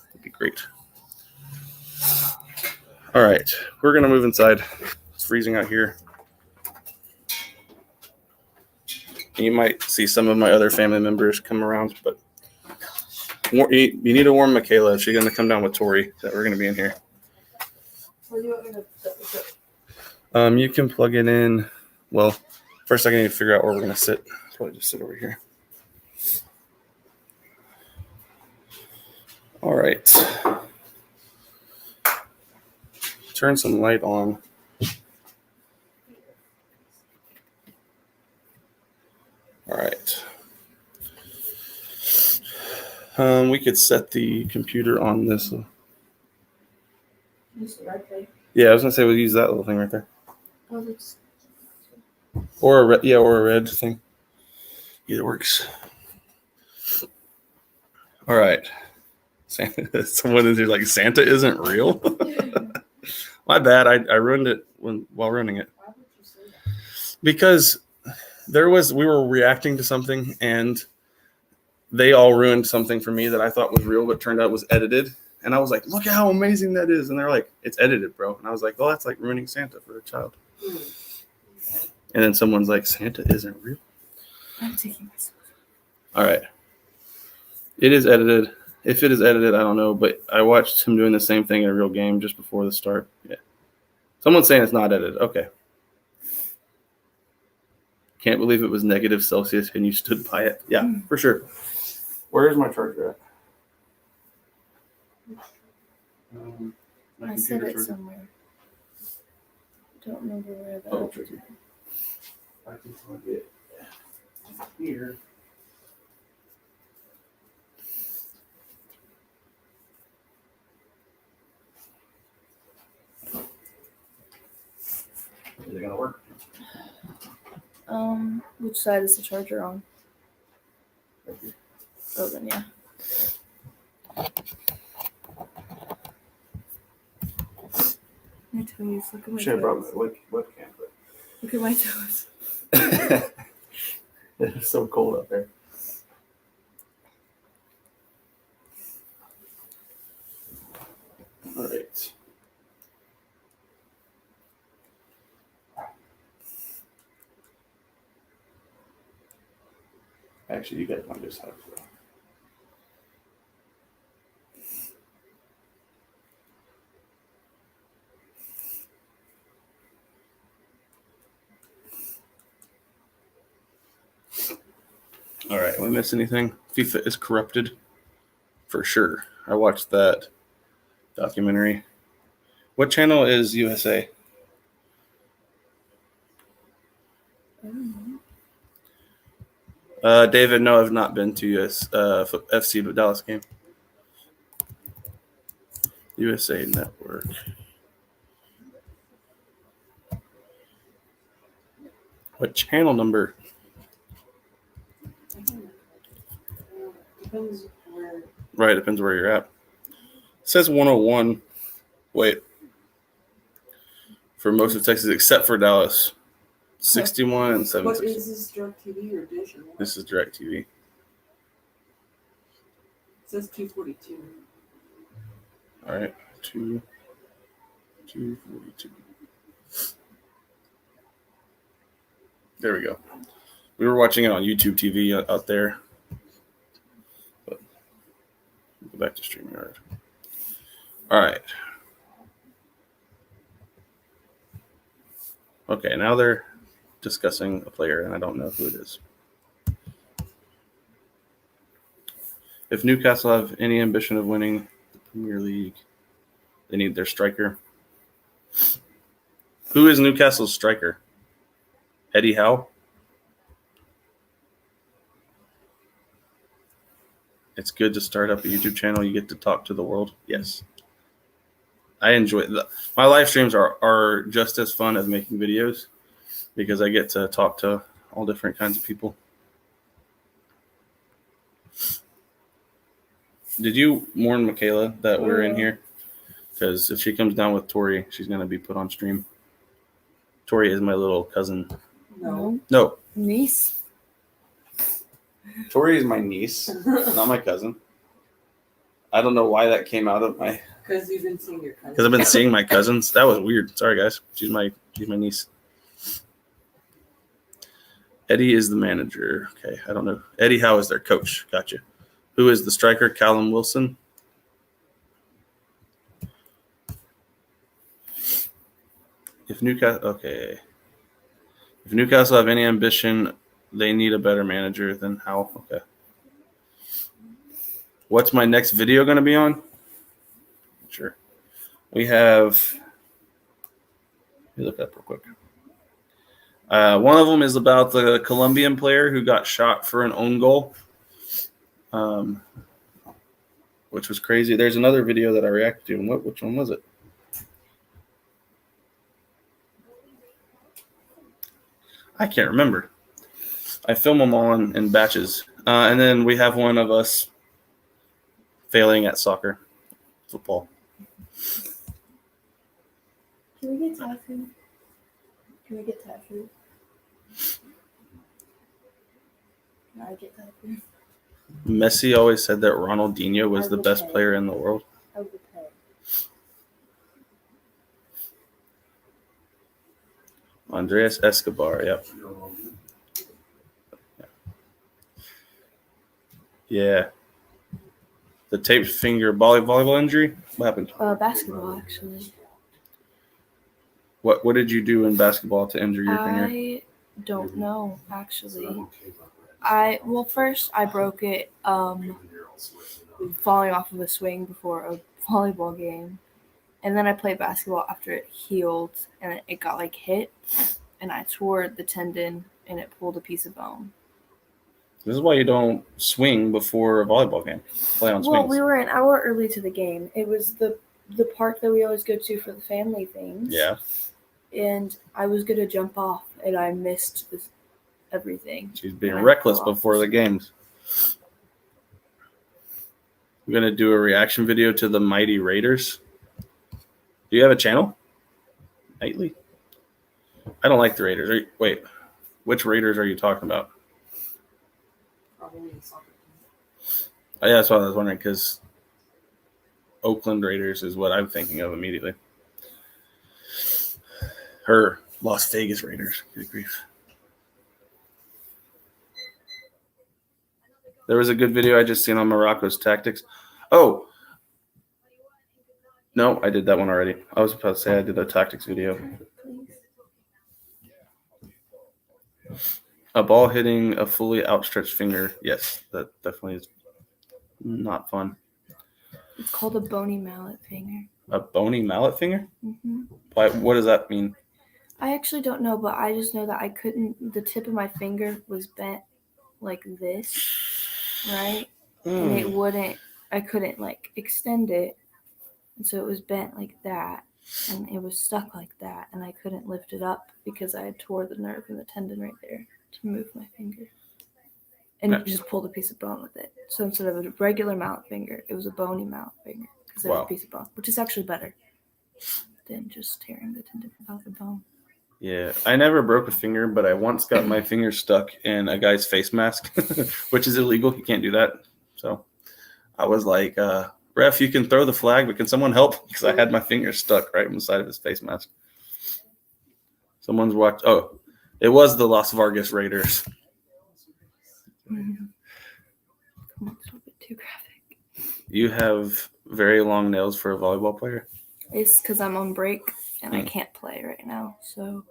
that'd be great. All right, we're gonna move inside. It's freezing out here. You might see some of my other family members come around, but you need to warn Michaela if she's going to come down with Tori that we're going to be in here. Where do you want me to put it? You can plug it in. Well, first I need to figure out where we're going to sit. Probably just sit over here. All right. Turn some light on. All right. We could set the computer on this. Just right there. Yeah, I was gonna say we'll use that little thing right there, Oh, that's... or a red thing. Either works. All right. Someone is here like Santa isn't real. My bad. I ruined it while running it. Why would you say that? Because we were reacting to something and they all ruined something for me that I thought was real, but turned out was edited. And I was like, look at how amazing that is. And they're like, it's edited, bro. And I was like, oh, that's like ruining Santa for a child. And then someone's like, Santa isn't real. I'm taking this. All right. It is edited. If it is edited, I don't know. But I watched him doing the same thing in a real game just before the start. Yeah. Someone's saying it's not edited. Okay. Can't believe it was -Celsius and you stood by it. Yeah, for sure. Where's my charger at? My I said computer it charger. somewhere. Don't remember where that. Oh, charger. I can plug it here. Is it gonna work? Which side is the charger on? Right here. Oh, then yeah. My toes. Look at my Should have brought toes. my webcam, Look at my toes. but it's so cold out there. All right. Actually, you guys want to just have to. All right, we miss anything? FIFA is corrupted, for sure. I watched that documentary. What channel is USA? I don't know. David, no, I've not been to FC Dallas game. USA Network. What channel number? Depends where. Right, depends where you're at. It says 101. Wait. For most of Texas, except for Dallas. 61 and What 76. is this, DirecTV or Dish? Or what? This is DirecTV. It says 242. All right. 242. There we go. We were watching it on YouTube TV out there. But go back to StreamYard. All right. Okay, now they're discussing a player, and I don't know who it is. If Newcastle have any ambition of winning the Premier League, they need their striker. Who is Newcastle's striker? Eddie Howe? It's good to start up a YouTube channel. You get to talk to the world. Yes. I enjoy it. My live streams are just as fun as making videos because I get to talk to all different kinds of people. Did you warn Michaela that we're in here? Because if she comes down with Tori, she's going to be put on stream. Tori is my little cousin. No. Niece. Tori is my niece, not my cousin. I don't know why that came out of my... Because you've been seeing your cousin. Because I've been seeing my cousins. That was weird. Sorry, guys. She's my niece. Eddie is the manager. Okay, I don't know. Eddie Howe is their coach. Gotcha. Who is the striker? Callum Wilson. If Newcastle have any ambition, they need a better manager than Howe. Okay. What's my next video going to be on? Sure. We have. Let me look up real quick. One of them is about the Colombian player who got shot for an own goal, which was crazy. There's another video that I reacted to. And which one was it? I can't remember. I film them all in batches. And then we have one of us failing at football. Can we get Thai food? Can I get Thai food? Can I get Thai food? Messi always said that Ronaldinho was the best player in the world. I would pay. Andreas Escobar, yep. Yeah. The taped finger volleyball injury? What happened? Basketball, actually. What did you do in basketball to injure your finger? I don't know, actually. First I broke it falling off of a swing before a volleyball game. And then I played basketball after it healed, and it got like hit, and I tore the tendon, and it pulled a piece of bone. This is why you don't swing before a volleyball game. Play on Well, swings. we were an hour early to the game. It was the park that we always go to for the family things. Yeah. And I was gonna jump off, and I missed everything. She's being And I reckless fell off. before the games. I'm going to do a reaction video to the Mighty Raiders. Do you have a channel? Nightly? I don't like the Raiders. Wait, which Raiders are you talking about? Probably a soccer team. Oh, yeah, that's what I was wondering, because Oakland Raiders is what I'm thinking of immediately. Her Las Vegas Raiders. Good grief. There was a good video I just seen on Morocco's tactics. Oh, no, I did that one already. I was about to say I did a tactics video. A ball hitting a fully outstretched finger. Yes, that definitely is not fun. It's called a bony mallet finger. A bony mallet finger? Mm-hmm. Why? What does that mean? I actually don't know, but I just know that I couldn't. The tip of my finger was bent like this, right? And it wouldn't. I couldn't like extend it, and so it was bent like that, and it was stuck like that, and I couldn't lift it up because I had tore the nerve and the tendon right there to move my finger, and just pulled a piece of bone with it. So instead of a regular mallet finger, it was a bony mallet finger because it was a piece of bone, which is actually better than just tearing the tendon out of the bone. Yeah, I never broke a finger, but I once got my finger stuck in a guy's face mask, which is illegal. You can't do that. So I was like, ref, you can throw the flag, but can someone help? Because I had my finger stuck right inside of his face mask. Someone's watched. Oh, it was the Las Vegas Raiders. Mm-hmm. Come on, it's a little bit too graphic. You have very long nails for a volleyball player? It's because I'm on break. And I can't play right now, so.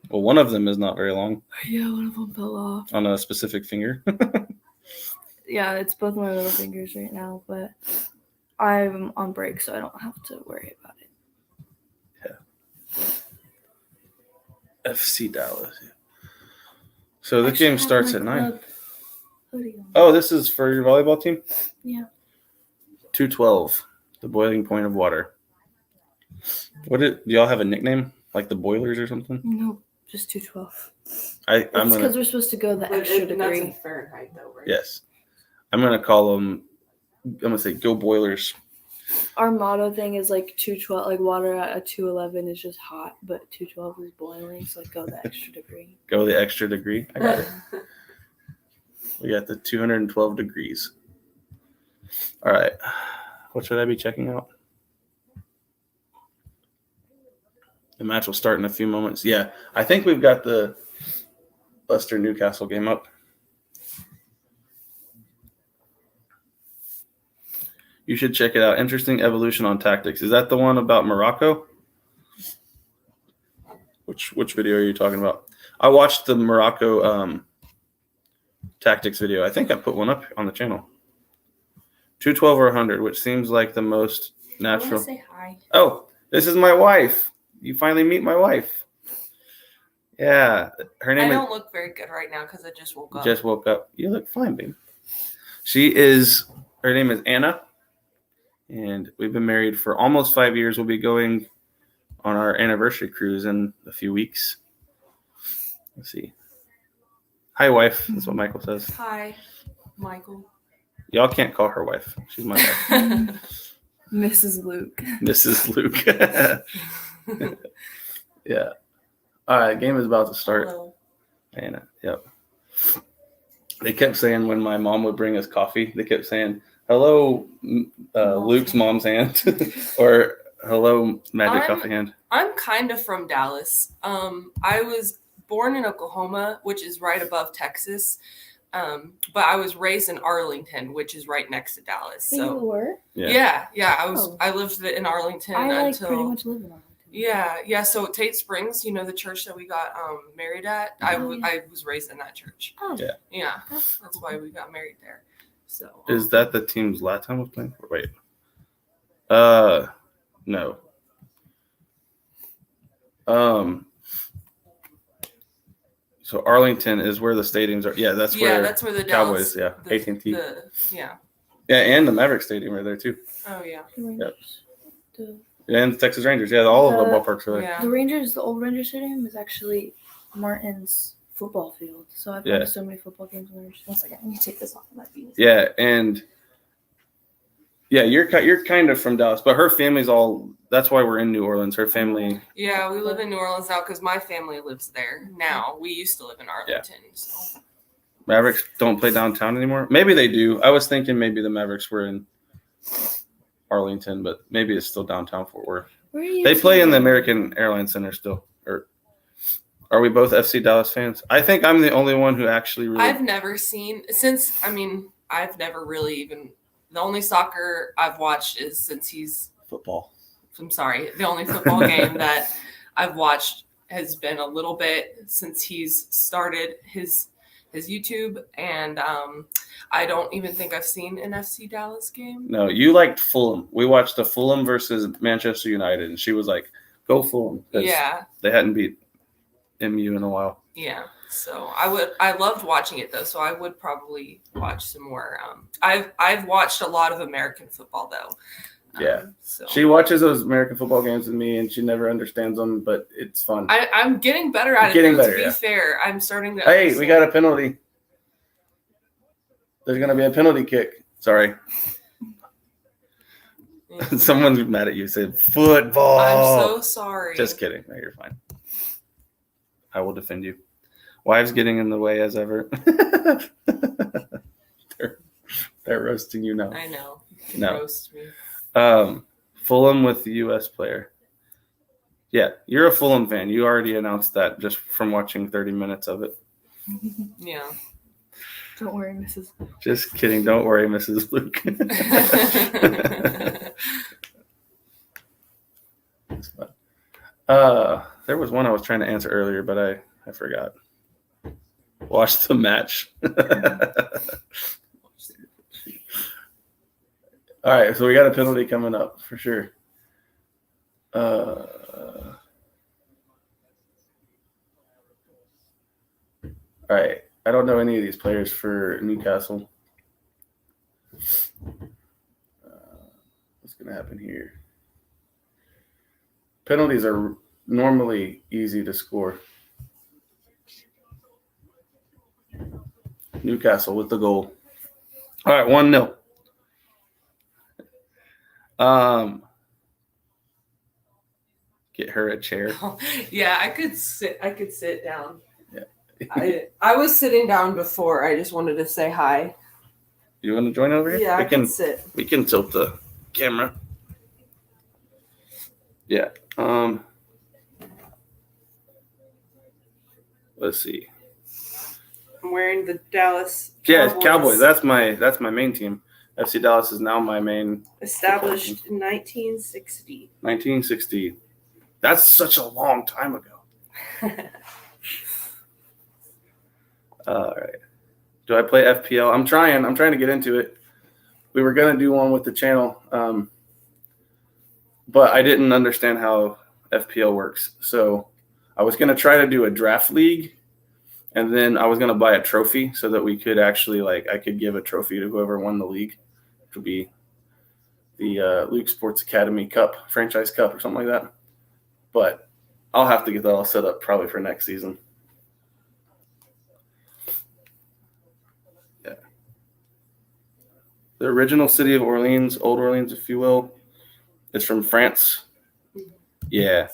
Well, one of them is not very long. Yeah, one of them fell off. On a specific finger? Yeah, it's both my little fingers right now, but I'm on break, so I don't have to worry about it. Yeah. FC Dallas. So the game starts at 9. Oh, this is for your volleyball team? Yeah. 212, the boiling point of water. Do y'all have a nickname, like the Boilers or something? No, just 212. It's because we're supposed to go the extra degree. That's in Fahrenheit, though, right? Yes. I'm going to call them, I'm going to say, go Boilers. Our motto thing is like 212, like water at a 211 is just hot, but 212 is boiling, so like go the extra degree. Go the extra degree. I got it. We got the 212 degrees. All right. What should I be checking out? The match will start in a few moments. Yeah, I think we've got the Leicester Newcastle game up. You should check it out. Interesting evolution on tactics. Is that the one about Morocco? Which video are you talking about? I watched the Morocco tactics video. I think I put one up on the channel. 212 or 100, which seems like the most natural. I want to say hi. Oh, this is my wife. You finally meet my wife. Yeah, her name. I don't look very good right now because I just woke up. Just woke up. You look fine, babe. Her name is Anna, and we've been married for almost 5 years. We'll be going on our anniversary cruise in a few weeks. Let's see. Hi, wife. That's what Michael says. Hi, Michael. Y'all can't call her wife. She's my wife. Mrs. Luke. Mrs. Luke. Yeah. All right, game is about to start. Hello. Anna, yep. They kept saying when my mom would bring us coffee, they kept saying, hello, Luke's mom's hand, or hello, magic coffee hand. I'm kind of from Dallas. I was born in Oklahoma, which is right above Texas. But I was raised in Arlington, which is right next to Dallas. So you were? Yeah. I lived in Arlington until pretty much live in Arlington. Yeah. So Tate Springs, the church that we got married at, I was raised in that church. Oh. Yeah. That's why we got married there. So is that the team's last time was playing? Wait. No. So Arlington is where the stadiums are. Yeah, that's where the Cowboys. Dallas, Yeah, AT&T. Yeah. Yeah, and the Maverick Stadium are there too. Oh yeah. The Rangers. And the Texas Rangers. Yeah, all of the ballparks are there. Yeah. The Rangers, the old Ranger Stadium is actually Martin's football field. So I've gone to so many football games in the Rangers. One second, I need to take this off of my feet. Yeah, and you're kind of from Dallas, but her family's all. That's why we're in New Orleans. Her family. Yeah, we live in New Orleans now because my family lives there now. We used to live in Arlington. Yeah. So. Mavericks don't play downtown anymore. Maybe they do. I was thinking maybe the Mavericks were in Arlington, but maybe it's still downtown Fort Worth. They play in the American Airlines Center still. Or are we both FC Dallas fans? I think I'm the only one who actually really. I've never seen I've never really even. The only soccer I've watched is since he's football. I'm sorry. The only football game that I've watched has been a little bit since he's started his YouTube, and I don't even think I've seen an FC Dallas game. No, you liked Fulham. We watched the Fulham versus Manchester United, and she was like, "Go Fulham!" Yeah, they hadn't beat MU in a while. Yeah, so I loved watching it though, so I would probably watch some more. I've watched a lot of American football though. Yeah, so she watches those American football games with me, and she never understands them, but it's fun. I'm getting better at it. To be fair, I'm starting to. Hey, we got a penalty. There's gonna be a penalty kick. Sorry. Yeah. Someone's mad at you. Said football. I'm so sorry. Just kidding. No, you're fine. I will defend you. Wives getting in the way as ever. they're roasting you now. I know. No. Roast me. Fulham with the U.S. player. Yeah, you're a Fulham fan. You already announced that just from watching 30 minutes of it. Yeah. Don't worry, Mrs. Just kidding. Don't worry, Mrs. Luke. That's fun. There was one I was trying to answer earlier, but I forgot. Watch the match. All right, so we got a penalty coming up for sure. All right, I don't know any of these players for Newcastle. What's going to happen here? Penalties are normally easy to score. Newcastle with the goal. All right, 1-0. Get her a chair. Yeah, I could sit down. Yeah. I was sitting down before. I just wanted to say hi. You want to join over here? Yeah, I can sit. We can tilt the camera. Yeah. Let's see. I'm wearing the Dallas Cowboys. Yeah, Cowboys. That's my main team. FC Dallas is now my main. Established in 1960. 1960. That's such a long time ago. All right. Do I play FPL? I'm trying to get into it. We were gonna do one with the channel, but I didn't understand how FPL works. So I was gonna try to do a draft league, and then I was gonna buy a trophy so that we could actually I could give a trophy to whoever won the league. It would be the Luke Sports Academy Cup, franchise cup, or something like that. But I'll have to get that all set up probably for next season. Yeah. The original city of Orleans, Old Orleans, if you will, is from France. Yeah.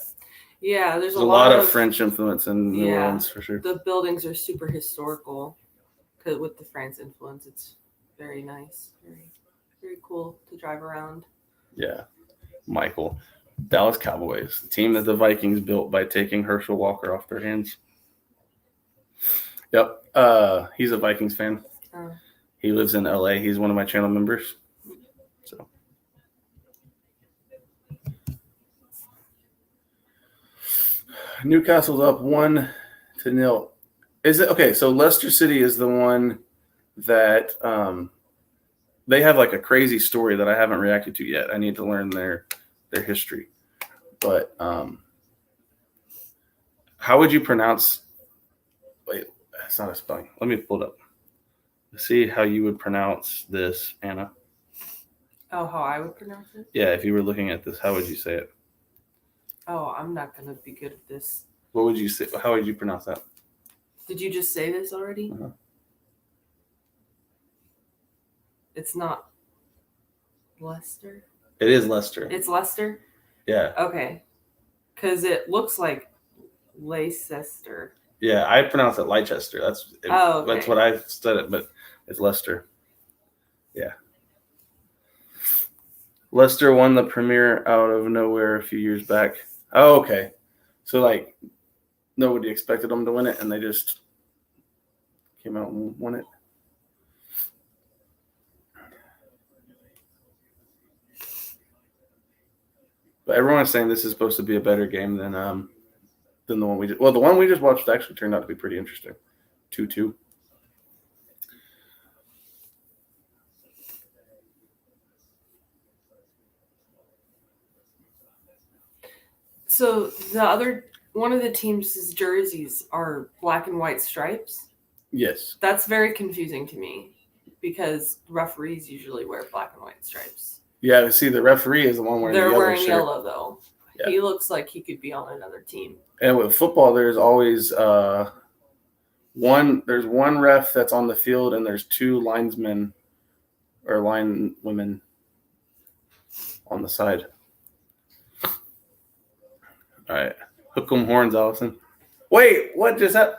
Yeah, there's a lot of French influence in New Orleans for sure. The buildings are super historical because with the France influence, it's very nice, very, very cool to drive around. Yeah. Michael. Dallas Cowboys, the team that the Vikings built by taking Herschel Walker off their hands. Yep. He's a Vikings fan. He lives in LA. He's one of my channel members. So Newcastle's up 1-0. Is it okay? So Leicester City is the one that they have a crazy story that I haven't reacted to yet. I need to learn their history. But How would you pronounce? Wait, that's not a spelling. Let me pull it up. Let's see how you would pronounce this, Anna. Oh, how I would pronounce it? Yeah, if you were looking at this, how would you say it? Oh, I'm not gonna be good at this. What would you say? How would you pronounce that? Did you just say this already? Uh-huh. It's not Leicester. It is Leicester. It's Leicester. Yeah, Okay, because it looks like Leicester. yeah. I pronounce it Leicester. That's Oh, okay. that's what I said it, but it's Leicester. Yeah. Leicester won the Premier out of nowhere a few years back. Oh, okay. So like nobody expected them to win it, and they just came out and won it. But everyone's saying this is supposed to be a better game than the one we just. Well, the one we just watched actually turned out to be pretty interesting. 2-2. So one of the team's jerseys are black and white stripes. Yes. That's very confusing to me because referees usually wear black and white stripes. Yeah. See, the referee is the one wearing the They're yellow wearing shirt. yellow though. Yeah. He looks like he could be on another team. And with football, there's always one. There's one ref that's on the field, and there's two linesmen or line women on the side. All right, hook 'em horns, Allison. Wait, what just happened?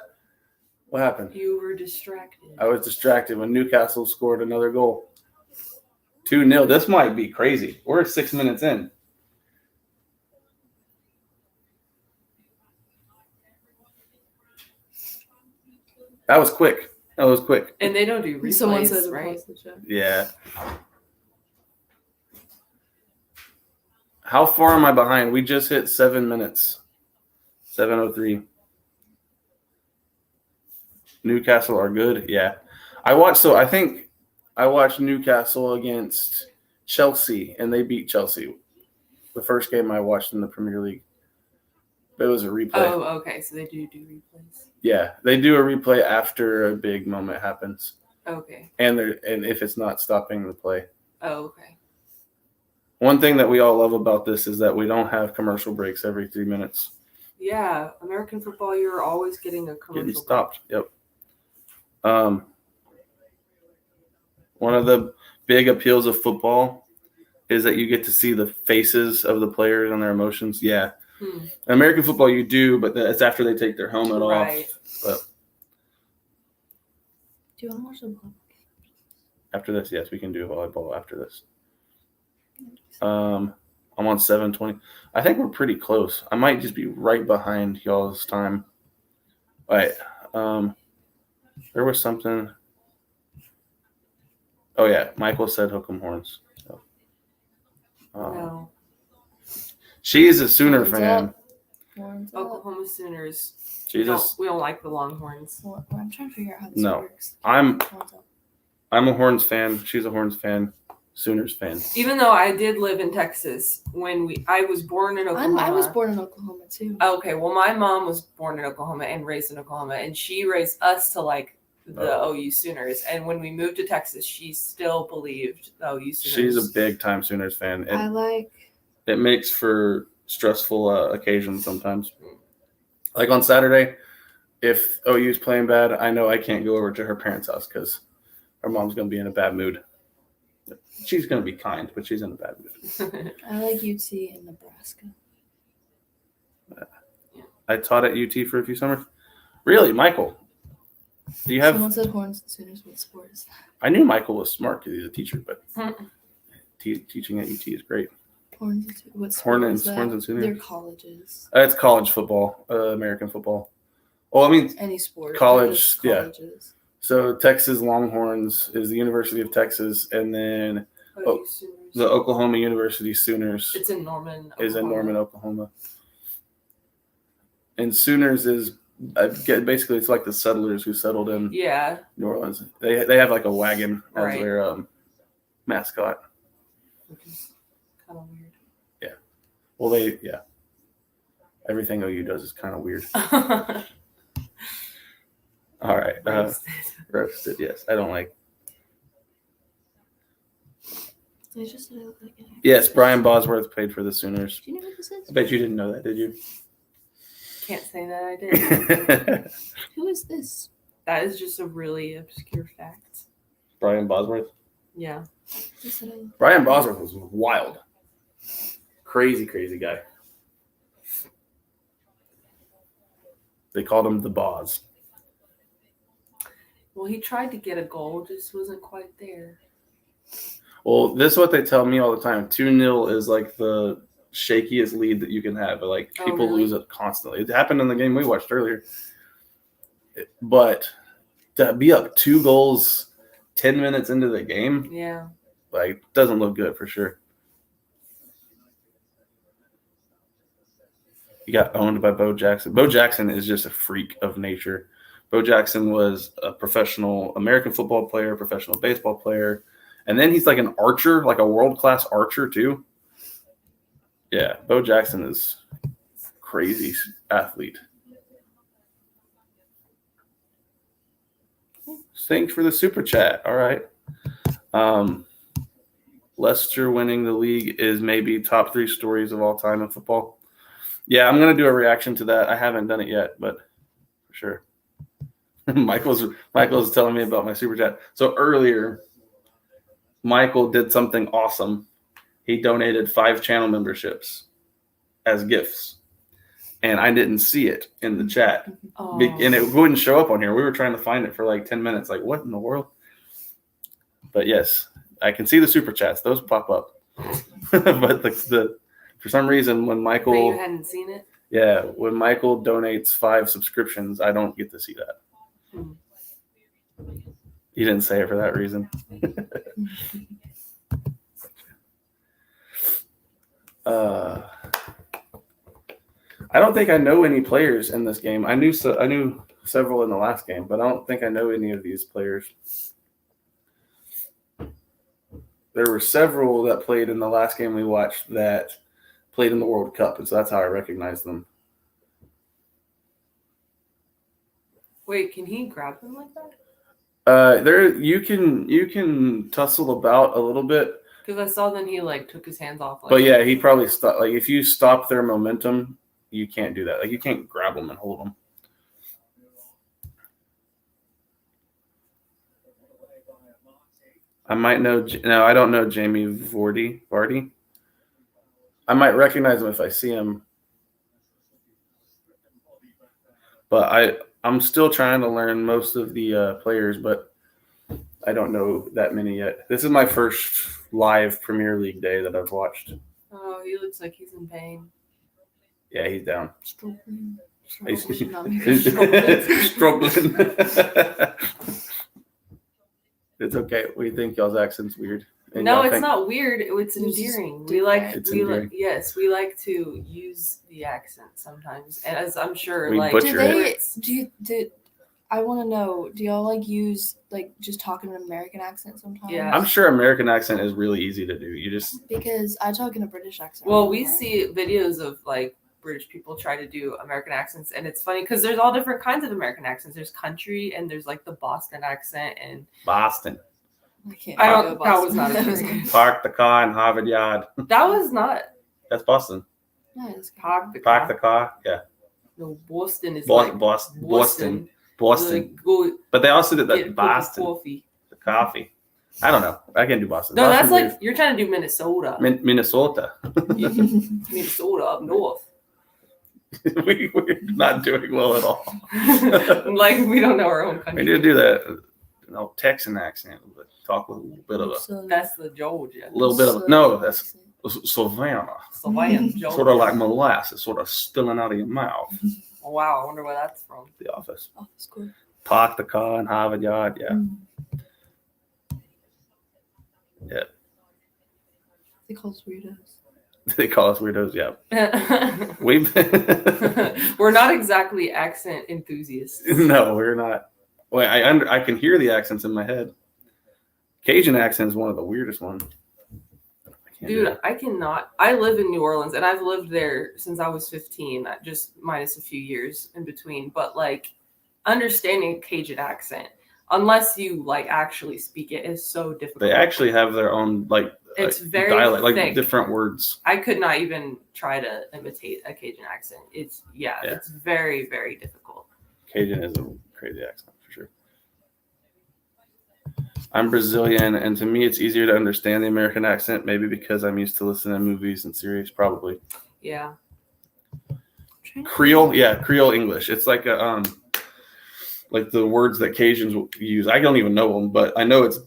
What happened? You were distracted. I was distracted when Newcastle scored another goal. 2-0. This might be crazy. We're 6 minutes in. That was quick. And they don't do replays, Someone said to right? pause the show. Yeah. How far am I behind? We just hit 7 minutes. 7:03. Newcastle are good. Yeah. I think I watched Newcastle against Chelsea, and they beat Chelsea. The first game I watched in the Premier League. It was a replay. Oh, okay. So they do replays. Yeah, they do a replay after a big moment happens, Okay. and if it's not stopping the play. Oh, okay. One thing that we all love about this is that we don't have commercial breaks every 3 minutes. Yeah, American football, you're always getting a Getting commercial. stopped. Yep. One of the big appeals of football is that you get to see the faces of the players and their emotions. Yeah. American football, you do, but it's after they take their helmet Right. off. But Do you want to watch the ball? after this, yes, we can do volleyball after this. I'm on 7:20. I think we're pretty close. I might just be right behind y'all's time. All right. There was something. Oh, yeah. Michael said hook 'em horns. So, No. she's a Sooner Horns fan. up. Horns up. Oklahoma Sooners. Jesus. We don't like the Longhorns. Well, I'm trying to figure out how this No. works. I'm Horns up. a Horns fan. She's a Horns fan. Sooners fan. Even though I did live in Texas I was born in Oklahoma. I was born in Oklahoma too. Okay, well, my mom was born in Oklahoma and raised in Oklahoma, and she raised us to like the OU Sooners. And when we moved to Texas, she still believed the OU Sooners. She's a big time Sooners fan. It makes for stressful occasions sometimes. Like on Saturday, if OU's playing bad, I know I can't go over to her parents' house because her mom's going to be in a bad mood. She's going to be kind, but she's in a bad mood. I like UT in Nebraska. I taught at UT for a few summers. Really, Michael? Do you have? Someone said Horns and Sooners. What sport is that? I knew Michael was smart because he's a teacher, but teaching at UT is great. Horns and Sooners. What sport is that? Horns and Sooners. They're colleges. It's college football, American football. Well, I mean, Any sport. college, Just colleges. So Texas Longhorns is the University of Texas, and then OU Sooners. the Oklahoma University Sooners It's in Norman. is in Oklahoma. Norman, Oklahoma. And Sooners is basically it's like the settlers who settled in Yeah. New Orleans. They have like a wagon as Right. their mascot. Which is kind of weird. Well, Everything OU does is kind of weird. All right. Roasted, yes. I don't like. I just said I look like an actor. Yes, Brian Bosworth played for the Sooners. Do you know what this is? I bet you didn't know that, did you? Can't say that I did. Who is this? That is just a really obscure fact. Brian Bosworth? Yeah. Just said I look- Brian Bosworth was wild. Crazy, crazy guy. They called him the Boz. Well, he tried to get a goal, just wasn't quite there. Well, this is what they tell me all the time. 2-0 is like the shakiest lead that you can have. But like Oh, people really? lose it constantly. It happened in the game we watched earlier. But to be up 2 goals 10 minutes into the game, Yeah. like, doesn't look good for sure. He got owned by Bo Jackson. Bo Jackson is just a freak of nature. Bo Jackson was a professional American football player, professional baseball player, and then he's like an archer, like a world-class archer too. Yeah, Bo Jackson is crazy athlete. Thanks for the super chat. All right. Leicester winning the league is maybe top 3 stories of all time in football. Yeah, I'm going to do a reaction to that. I haven't done it yet, but for sure. Michael's telling me about my super chat. So earlier, Michael did something awesome. He donated 5 channel memberships as gifts, and I didn't see it in the chat. Oh. And it wouldn't show up on here. We were trying to find it for like 10 minutes. Like, what in the world? But yes, I can see the super chats. Those pop up. But the for some reason, when But Michael, you hadn't seen it? yeah, when Michael donates 5 subscriptions, I don't get to see that. Hmm. He didn't say it for that reason. I don't think I know any players in this game. I knew several in the last game, but I don't think I know any of these players. There were several that played in the last game we watched that played in the World Cup, and so that's how I recognized them. Wait, can he grab them like that? There you can tussle about a little bit, Because I saw then he like took his hands off. Like, but yeah, he probably stopped. Like if you stop their momentum, you can't do that. Like you can't grab them and hold them. I might know. No, I don't know Jamie Vardy. I might recognize him if I see him, but I'm still trying to learn most of the players, but I don't know that many yet. This is my first live Premier League day that I've watched. Oh, he looks like he's in pain. Yeah, he's down. Struggling. He's- Struggling, not maybe Struggling. It's okay. We think y'all's accent's weird. And No, y'all it's think- not weird. It's It's just endearing. We like It's we endearing. like yes, we like to use the accent sometimes. And as I'm sure We like butcher Do it. they? I want to know. Do y'all like use like just talking an American accent sometimes? Yeah. I'm sure American accent is really easy to do. You just Because I talk in a British accent. well, we see videos of like British people try to do American accents, and it's funny because there's all different kinds of American accents. There's country, and there's like the Boston accent, and Boston. I can't. I do don't. a That was Boston. not a That was very good. Park the car in Harvard Yard. That was not That's Boston. Yeah, it's good. park the Park the car. car. Yeah. No, Boston is Boston. like Boston. Like, go But they also did get that Boston. coffee. The coffee. I don't know. I can't do Boston. No, that's Boston's like you're trying to do Minnesota. weird. Minnesota. Minnesota up north. We're not doing well at all. Like we don't know our own We country. need to do that. Texan accent, but talk with a little bit of So- That's the Georgia. a little bit of no. That's Savannah. Savannah, Georgia. Sort of like molasses, sort of spilling out of your mouth. Oh, wow, I wonder where that's from. The office. Oh, it's cool. Park the car in Harvard Yard. Yeah. Mm. Yeah. They call us weirdos. They call us weirdos. Yeah. We've We're not exactly accent enthusiasts. no, we're not. Wait, I can hear the accents in my head. Cajun accent is one of the weirdest ones. I Can't do Dude, it. I cannot. I live in New Orleans and I've lived there since I was 15, just minus a few years in between. But like understanding Cajun accent, unless you like actually speak it, is so difficult. They actually have their own like It's very dialect, like thick. different words. I could not even try to imitate a Cajun accent. It's very, very difficult. Cajun is a crazy accent for sure. I'm Brazilian, and to me, it's easier to understand the American accent, maybe because I'm used to listening to movies and series, probably. Yeah. Creole, Creole English. It's like a like the words that Cajuns use. I don't even know them, but I know it's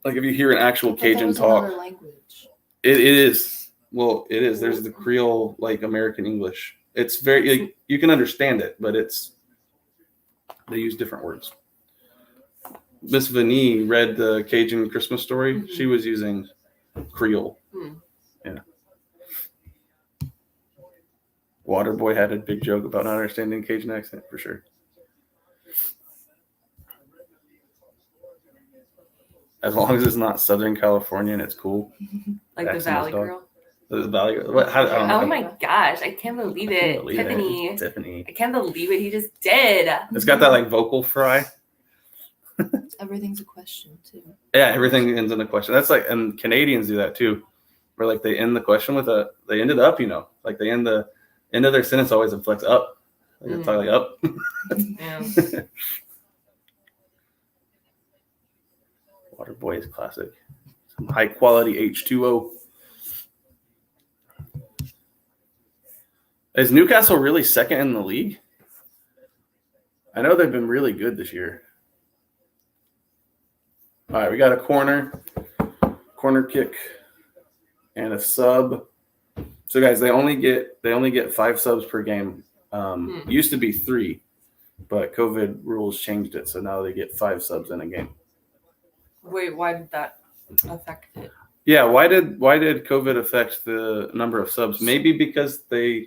like if you hear an actual Cajun talk, another language. it is. Well, it is. There's the Creole, like American English. It's very like, you can understand it, but they use different words. Miss Vanee read the Cajun Christmas story. Mm-hmm. She was using Creole. Yeah. Waterboy had a big joke about not understanding Cajun accent for sure. As long as it's not Southern California and it's cool. Like the Valley Girl. The Valley Girl. What, I don't know. Oh my gosh, I can't believe it. Tiffany. I can't believe it. He just did. It's got that like vocal fry. Everything's a question too. Yeah, everything ends in a question. That's like, and Canadians do that too, where like they end the question with they ended up, like they end the end of their sentence always inflects up. Like it's like up. Yeah. Waterboy is classic. Some high quality H2O. Is Newcastle really second in the league? I know they've been really good this year. All right, we got a corner kick, and a sub. So guys, they only get 5 subs per game. Used to be 3, but COVID rules changed it, so now they get 5 subs in a game. Wait, why did that affect it? Yeah, why did COVID affect the number of subs? Maybe because I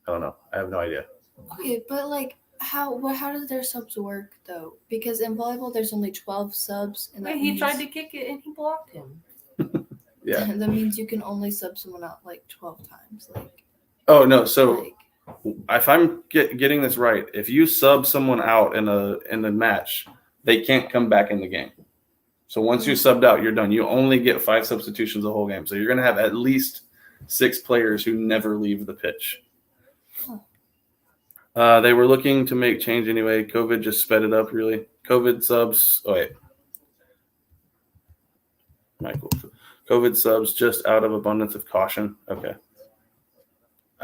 don't know. I have no idea. Okay, but like how does their subs work though? Because in volleyball there's only 12 subs, and Wait, he tried to kick it and he blocked him. Yeah. That means you can only sub someone out like 12 times. Like. Oh no! So Like, if I'm getting this right, if you sub someone out in a match, they can't come back in the game. So once you subbed out, you're done. You only get 5 substitutions the whole game. So you're going to have at least 6 players who never leave the pitch. They were looking to make change anyway. COVID just sped it up, really. COVID subs. Oh, wait. Michael. COVID subs just out of abundance of caution. Okay.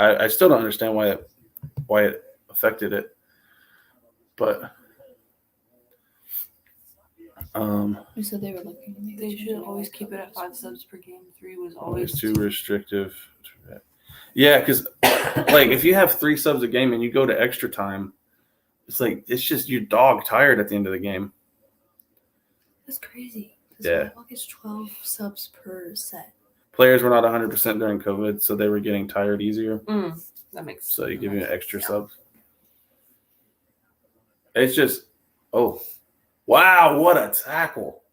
I still don't understand why it affected it. But you said they were looking to make They change should anyway. always keep it at 5 subs per game. 3 was always always too restrictive. Yeah, because like if you have 3 subs a game and you go to extra time, it's just you dog tired at the end of the game. That's crazy. Yeah. Volleyball gets 12 subs per set. Players were not 100% during COVID, so they were getting tired easier. That makes sense. So you give you an extra sub. It's just, oh, wow, what a tackle.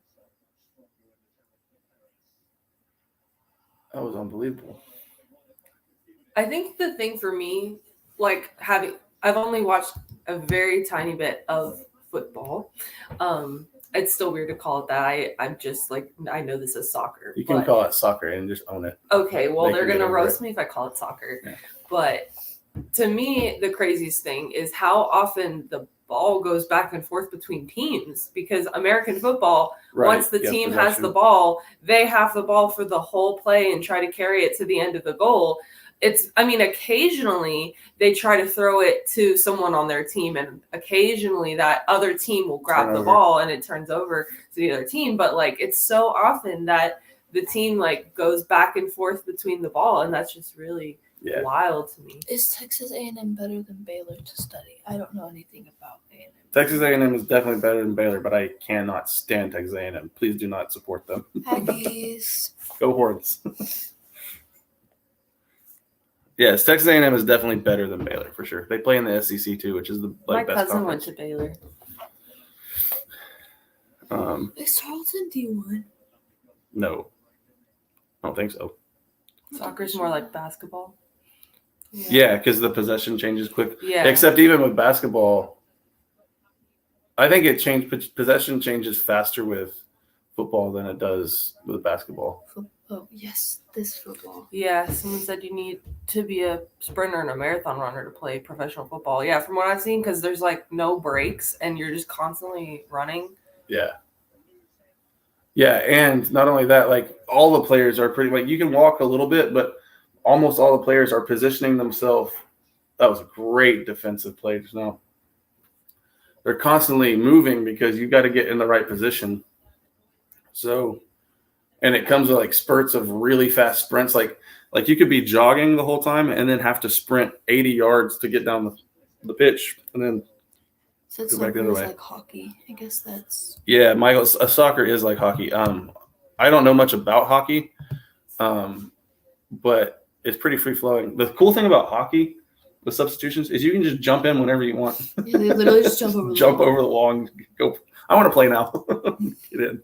That was unbelievable. I think the thing for me, like I've only watched a very tiny bit of football. It's still weird to call it that. I'm just like, I know this is soccer. You can call it soccer and just own it. Okay, well, they're going to roast it. me if I call it soccer. Yeah. But to me, the craziest thing is how often the ball goes back and forth between teams, because American football, once the team has the ball, they have the ball for the whole play and try to carry it to the end of the goal. Occasionally they try to throw it to someone on their team, and occasionally that other team will grab the ball and it turns over to the other team. But like, it's so often that the team like goes back and forth between the ball, and that's just really wild to me. Is Texas A&M better than Baylor to study? I don't know anything about A&M. Texas A&M is definitely better than Baylor, but I cannot stand Texas A&M. Please do not support them. Aggies. Go Horns. Yes, Texas A&M is definitely better than Baylor for sure. They play in the SEC too, which is the My best cousin conference. went to Baylor. Is Tarleton D1? No. I don't think so. Soccer's more like basketball. Yeah, because the possession changes quick. Yeah. Except even with basketball, I think possession changes faster with football than it does with basketball. Oh, yes, this football. Yeah, someone said you need to be a sprinter and a marathon runner to play professional football. Yeah, from what I've seen, because there's like no breaks and you're just constantly running. Yeah. Yeah, and not only that, like all the players are pretty like you can walk a little bit, but almost all the players are positioning themselves. That was a great defensive play just now. They're constantly moving because you've got to get in the right position. So, and it comes with like spurts of really fast sprints. Like you could be jogging the whole time and then have to sprint 80 yards to get down the pitch and then So go back the other soccer is way. like hockey. I guess that's. Yeah, Michael, soccer is like hockey. I don't know much about hockey, but it's pretty free flowing. The cool thing about hockey with substitutions is you can just jump in whenever you want. Yeah, they literally just jump over. Jump over the wall and go. I want to play now. Get in.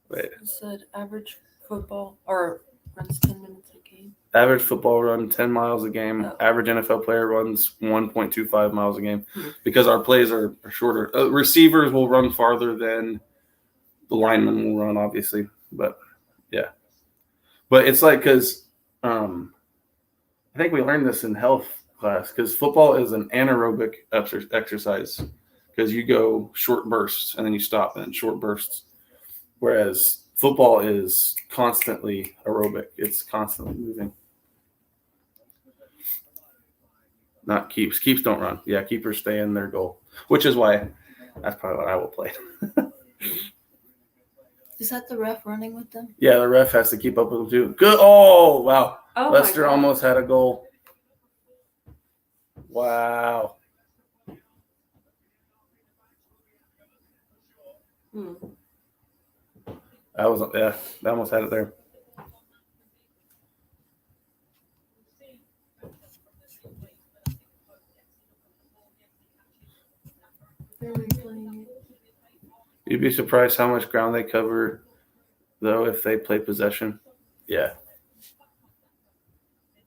Wait. You said average football or runs 10 minutes a game. Average football run 10 miles a game. Oh. Average NFL player runs 1.25 miles a game because our plays are shorter. Receivers will run farther than the linemen will run, obviously. But, yeah. But it's like because I think we learned this in health class because football is an anaerobic exercise because you go short bursts and then you stop and then short bursts. Whereas football is constantly aerobic. It's constantly moving. Not keeps. Keeps don't run. Yeah, keepers stay in their goal, which is why that's probably what I will play. Is that the ref running with them? Yeah, the ref has to keep up with them too. Good. Oh, wow. Oh, Leicester almost had a goal. Wow. That was they almost had it there. They're replaying it. You'd be surprised how much ground they cover, though, if they play possession. Yeah.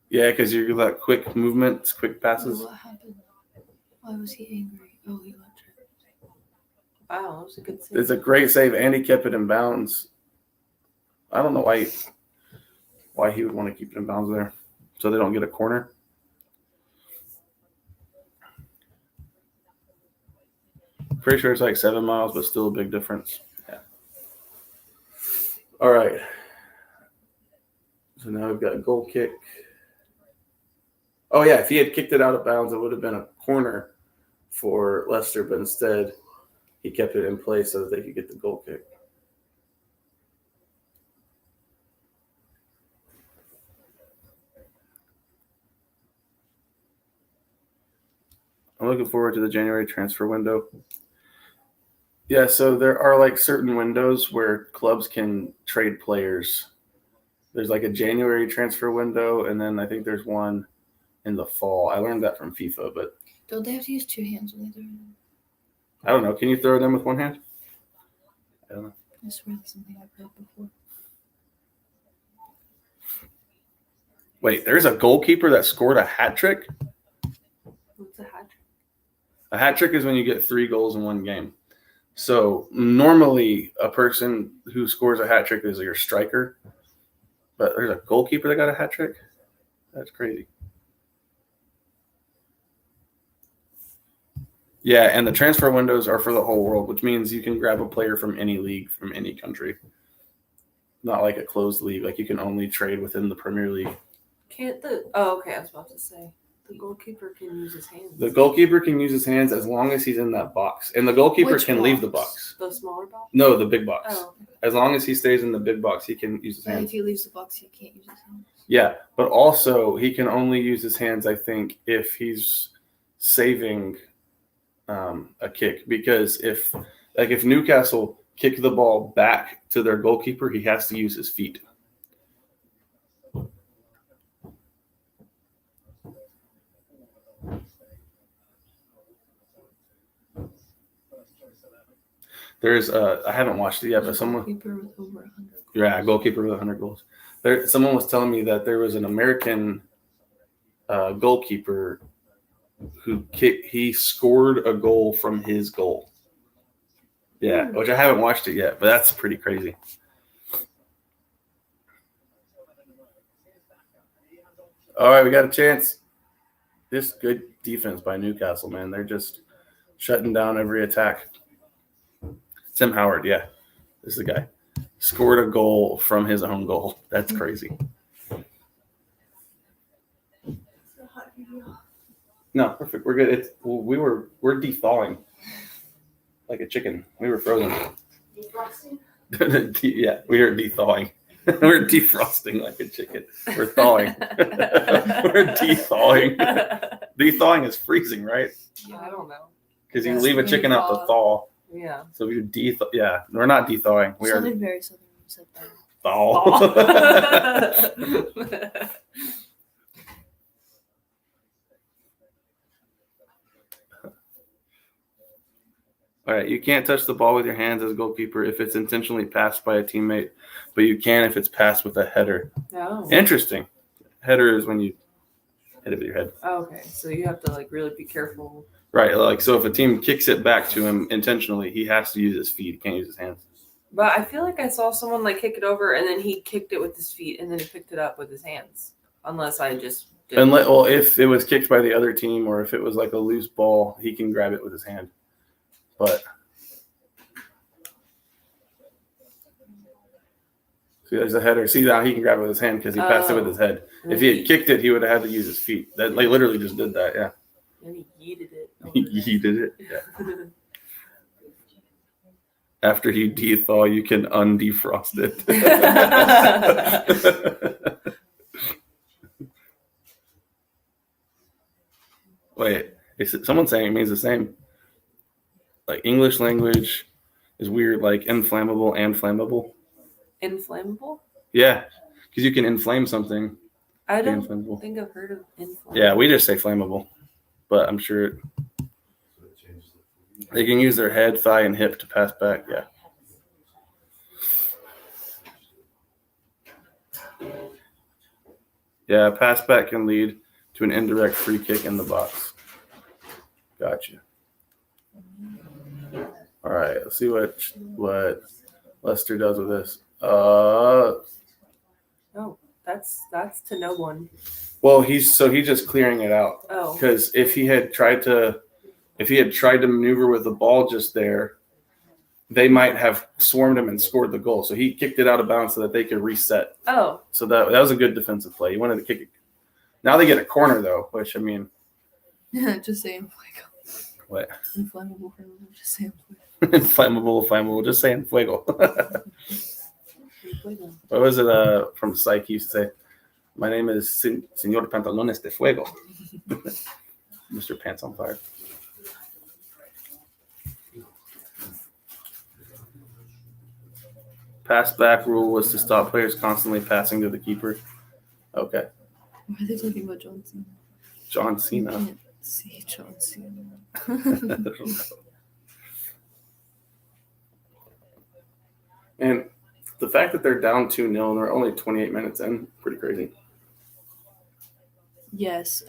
Yeah, because you got quick movements, quick passes. What happened? Why was he angry? Oh, he got tripped. Wow, that was a good save. It's a great save, and he kept it in bounds. I don't know why he would want to keep it in bounds there, so they don't get a corner. Pretty sure it's like 7 miles, but still a big difference. Yeah. All right. So now we've got a goal kick. Oh, yeah, if he had kicked it out of bounds, it would have been a corner for Leicester, but instead he kept it in place so that they could get the goal kick. I'm looking forward to the January transfer window. Yeah, so there are like certain windows where clubs can trade players. There's like a January transfer window, and then I think there's one in the fall. I learned that from FIFA, but Don't they have to use two hands when they throw it in? I don't know. Can you throw it in with one hand? I don't know. I swear that's something I've heard before. Wait, there's a goalkeeper that scored a hat trick? What's a hat trick? A hat trick is when you get 3 goals in one game. So normally a person who scores a hat trick is your striker, but there's a goalkeeper that got a hat trick? That's crazy. Yeah, and the transfer windows are for the whole world, which means you can grab a player from any league, from any country. Not like a closed league. Like you can only trade within the Premier League. Can't the... Oh, okay, I was about to say. The goalkeeper can use his hands. The goalkeeper can use his hands as long as he's in that box. And the goalkeeper Which can leave the box? box. The smaller box? No, the big box. Oh. As long as he stays in the big box, he can use his Yeah, hands. if he leaves the box, he can't use his hands. Yeah, but also he can only use his hands, I think, if he's saving a kick. Because if Newcastle kick the ball back to their goalkeeper, he has to use his feet. There's I haven't watched it yet, but someone Goalkeeper with over 100 goals. yeah, goalkeeper with 100 goals. Someone was telling me that there was an American goalkeeper he scored a goal from his goal. Yeah, which I haven't watched it yet, but that's pretty crazy. All right, we got a chance. This good defense by Newcastle, man. They're just shutting down every attack. Tim Howard, yeah. This is the guy. Scored a goal from his own goal. That's crazy. No, perfect. We're good. We're de-thawing like a chicken. We were frozen. Defrosting? Yeah, we are de-thawing. We're defrosting like a chicken. We're thawing. We're de-thawing. De-thawing is freezing, right? Yeah, I don't know. Because you leave a chicken out to thaw. Yeah. So we de-thaw. Yeah, we're not de-thawing. We are Something very southern said that. thaw. All right, you can't touch the ball with your hands as a goalkeeper if it's intentionally passed by a teammate, but you can if it's passed with a header. Oh. Interesting. Header is when you hit it with your head. Oh, okay, so you have to like really be careful. Right, like so if a team kicks it back to him intentionally, he has to use his feet. He can't use his hands. But I feel like I saw someone like kick it over and then he kicked it with his feet and then he picked it up with his hands. Unless I just did. Well, if it was kicked by the other team or if it was like a loose ball, he can grab it with his hand. But see, there's a header. See now he can grab it with his hand because he passed it with his head. If he had kicked it, he would have had to use his feet. That like literally just did that. Yeah. And he yeeted it. He did it. Yeah. After you de-thaw, you can undefrost it. Wait, someone's saying it means the same. Like English language is weird, like inflammable and flammable. Inflammable? Yeah, because you can inflame something. I don't Inflammable. think I've heard of inflammable. Yeah, we just say flammable, but I'm sure they can use their head, thigh, and hip to pass back. Yeah. Yeah, pass back can lead to an indirect free kick in the box. Gotcha. All right, let's see what Lester does with this. Oh, that's to no one. Well, he's just clearing it out. Oh. Because if he had tried to maneuver with the ball just there, they might have swarmed him and scored the goal. So he kicked it out of bounds so that they could reset. Oh. So that was a good defensive play. He wanted to kick it. Now they get a corner though, which I mean. Just saying fuego. What? Inflammable. Just saying fuego. Flammable. Just saying fuego. What was it from Psyche used to say? My name is Señor Pantalones de Fuego. Mr. Pants on Fire. Pass back rule was to stop players constantly passing to the keeper. Okay. Why are they talking about John Cena? John I Cena. can't see John Cena. And the fact that they're down 2-0 and they're only 28 minutes in, pretty crazy. Yes,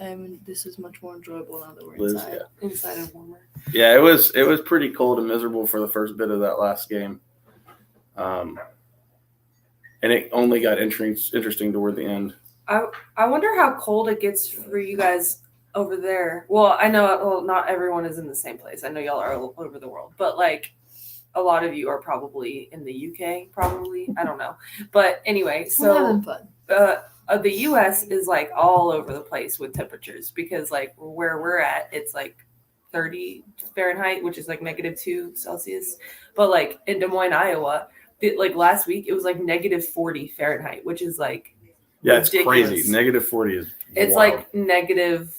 this is much more enjoyable now that we're Liz, inside. yeah. Inside and warmer. Yeah, it was pretty cold and miserable for the first bit of that last game. And it only got interesting toward the end. I wonder how cold it gets for you guys over there. Well, I know not everyone is in the same place. I know y'all are all over the world, but like a lot of you are probably in the UK, probably. I don't know. But anyway, We're having fun. The US is like all over the place with temperatures because like where we're at, it's like 30 Fahrenheit, which is like -2 Celsius. But like in Des Moines, Iowa, like last week, it was like -40 Fahrenheit, which is like it's ridiculous. crazy. -40 is It's wild. like negative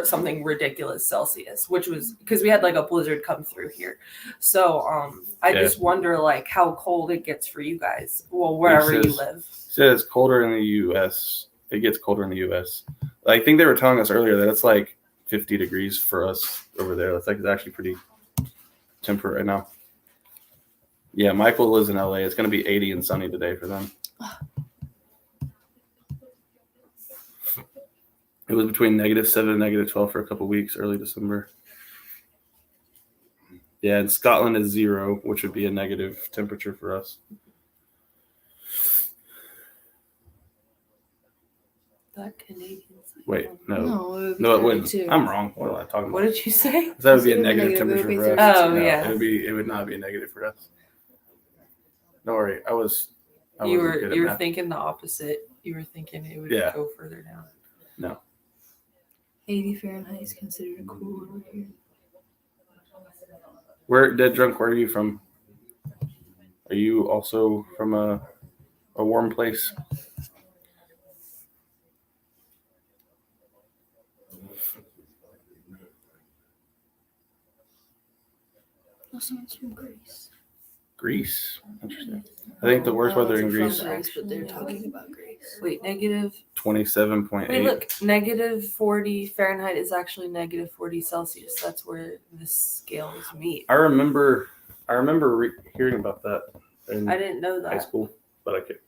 something ridiculous Celsius, which was because we had like a blizzard come through here. So I just wonder like how cold it gets for you guys. Well, wherever you live. It's colder in the U.S. It gets colder in the U.S. I think they were telling us earlier that it's like 50 degrees for us over there. That's like it's actually pretty temperate right now. Yeah, Michael lives in LA. It's going to be 80 and sunny today for them. It was between -7 and -12 for a couple weeks early December. Yeah, and Scotland is 0, which would be a negative temperature for us. That Canadian. Wait, no, No, it would be it wouldn't. 32. I'm wrong. What am I talking What about? did you say? That would be a It would be negative negative. It temperature would be for us. 32. Oh, No, yeah. it would not be a negative for us. Don't worry, I You wasn't were good at you were math. thinking the opposite. You were thinking it would Yeah. go further down. 80 Fahrenheit is considered cool over here. Where, Dead Drunk, where are you from? Are you also from a warm place? Also, it's from Greece. Greece. Interesting. I think the worst weather in Greece, From Greece, but they're talking about Greece. Wait, negative. 27.8. Wait, look, -40 Fahrenheit is actually -40 Celsius. That's where the scales meet. I remember hearing about that in I didn't know high that. school, but I could.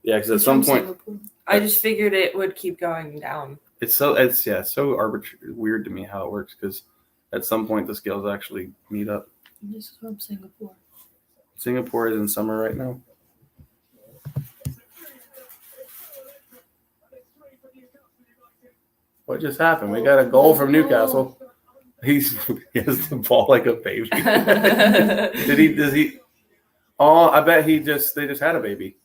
Yeah, because at He's some from point Singapore. I just figured it would keep going down. it's so arbitrary, weird to me how it works because at some point the scales actually meet up. This is from Singapore. Singapore is in summer right now. What just happened? We got a goal from Newcastle. He has the ball like a baby. Does he? Oh, I bet they just had a baby.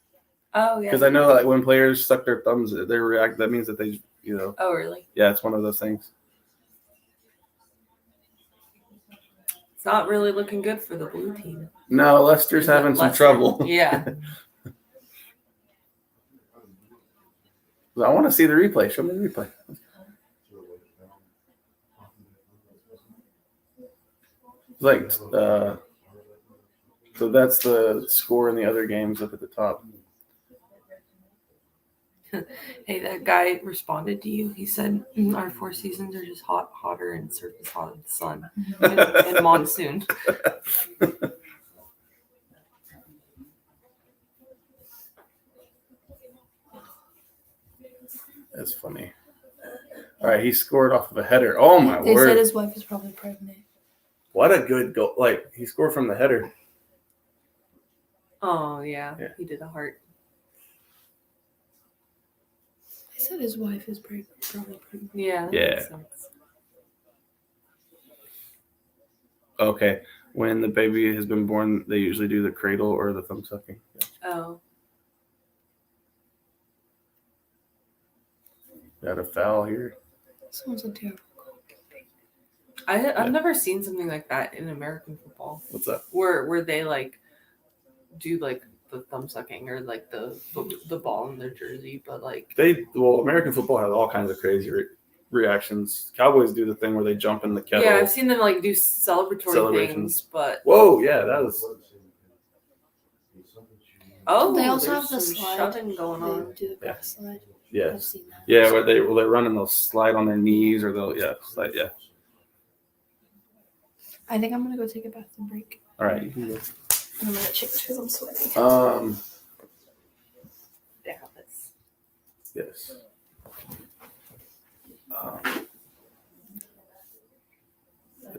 Oh yeah. Because I know like when players suck their thumbs, they react. That means that they, Oh really? yeah, it's one of those things. It's not really looking good for the blue team. No, Leicester's having some Leicester. trouble. Yeah. I want to see the replay. Show me the replay. Like, so that's the score in the other games up at the top. Hey, that guy responded to you. He said, "Our 4 seasons are just hotter, and surface hot in the sun and monsoon." That's funny. All right, he scored off of a header. Oh my They word! said his wife is probably pregnant. What a good goal! Like he scored from the header. Oh yeah, Yeah. he did a heart. They said his wife is probably pregnant. Yeah. That Yeah. makes sense. Okay, when the baby has been born, they usually do the cradle or the thumb sucking. Yeah. Oh. Got a foul here. Someone's a terrible. I've never seen something like that in American football, What's up? where they like do like the thumb sucking or like the ball in their jersey, but like American football has all kinds of crazy reactions. Cowboys do the thing where they jump in the kettle. yeah, I've seen them like do celebratory Celebrations. things, but Whoa, yeah, that was. oh, They also there's have the some slide. shoving going They on. do the grass slide. Yeah, I've seen that. yeah, where they run and they'll slide on their knees or they'll slide. Yeah. I think I'm gonna go take a bathroom break. All right. You can go. And I'm gonna change because I'm sweating. Yeah, that's Yes.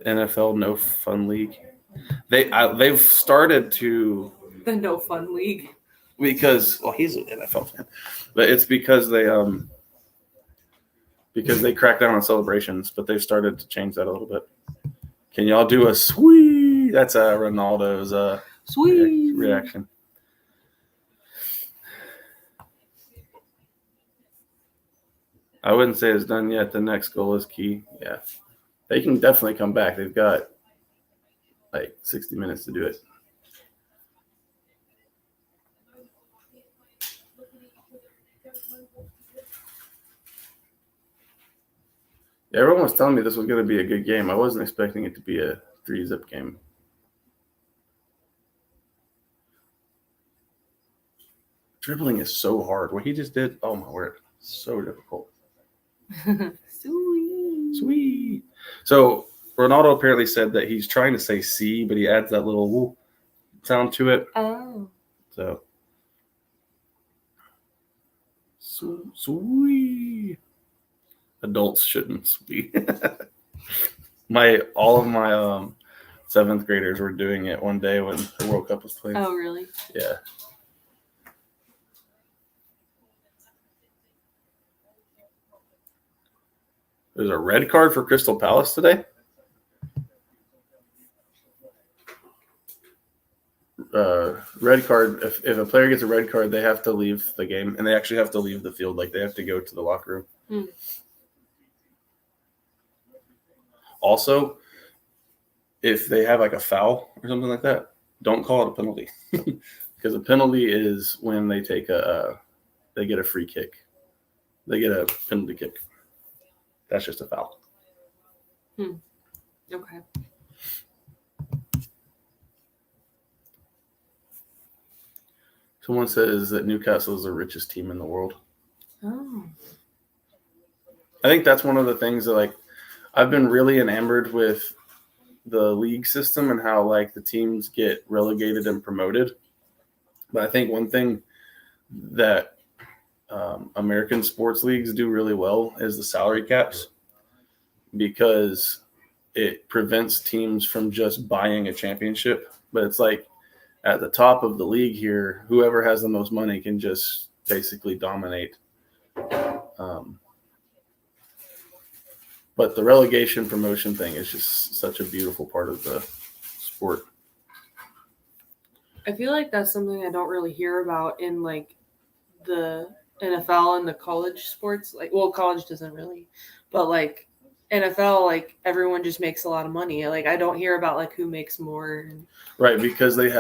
NFL No Fun League. They've started to the no fun league. because he's an NFL fan, but it's because they crack down on celebrations, but they've started to change that a little bit. Can y'all do a sweet? That's Ronaldo's Sweet reaction. I wouldn't say it's done yet. The next goal is key. Yeah. They can definitely come back. They've got like 60 minutes to do it. Everyone was telling me this was going to be a good game. I wasn't expecting it to be a 3-zip game. Dribbling is so hard. What he just did, oh my word, so difficult. Sweet. So Ronaldo apparently said that he's trying to say C, but he adds that little woo sound to it. Oh. So sweet. Adults shouldn't be. All of my 7th graders were doing it one day when the World Cup was playing. Oh, really? Yeah. There's a red card for Crystal Palace today. Red card. If a player gets a red card, they have to leave the game, and they actually have to leave the field. Like they have to go to the locker room. Also, if they have like a foul or something like that, don't call it a penalty, because a penalty is when they take they get a free kick. They get a penalty kick. That's just a foul. Okay. Someone says that Newcastle is the richest team in the world. Oh. I think that's one of the things that, like, I've been really enamored with the league system and how, like, the teams get relegated and promoted. But I think one thing that American sports leagues do really well is the salary caps, because it prevents teams from just buying a championship. But it's like at the top of the league here, whoever has the most money can just basically dominate. But the relegation promotion thing is just such a beautiful part of the sport. I feel like that's something I don't really hear about in like the NFL and the college sports. Like, well, college doesn't really, but like NFL, like everyone just makes a lot of money. Like I don't hear about like who makes more. Right, because they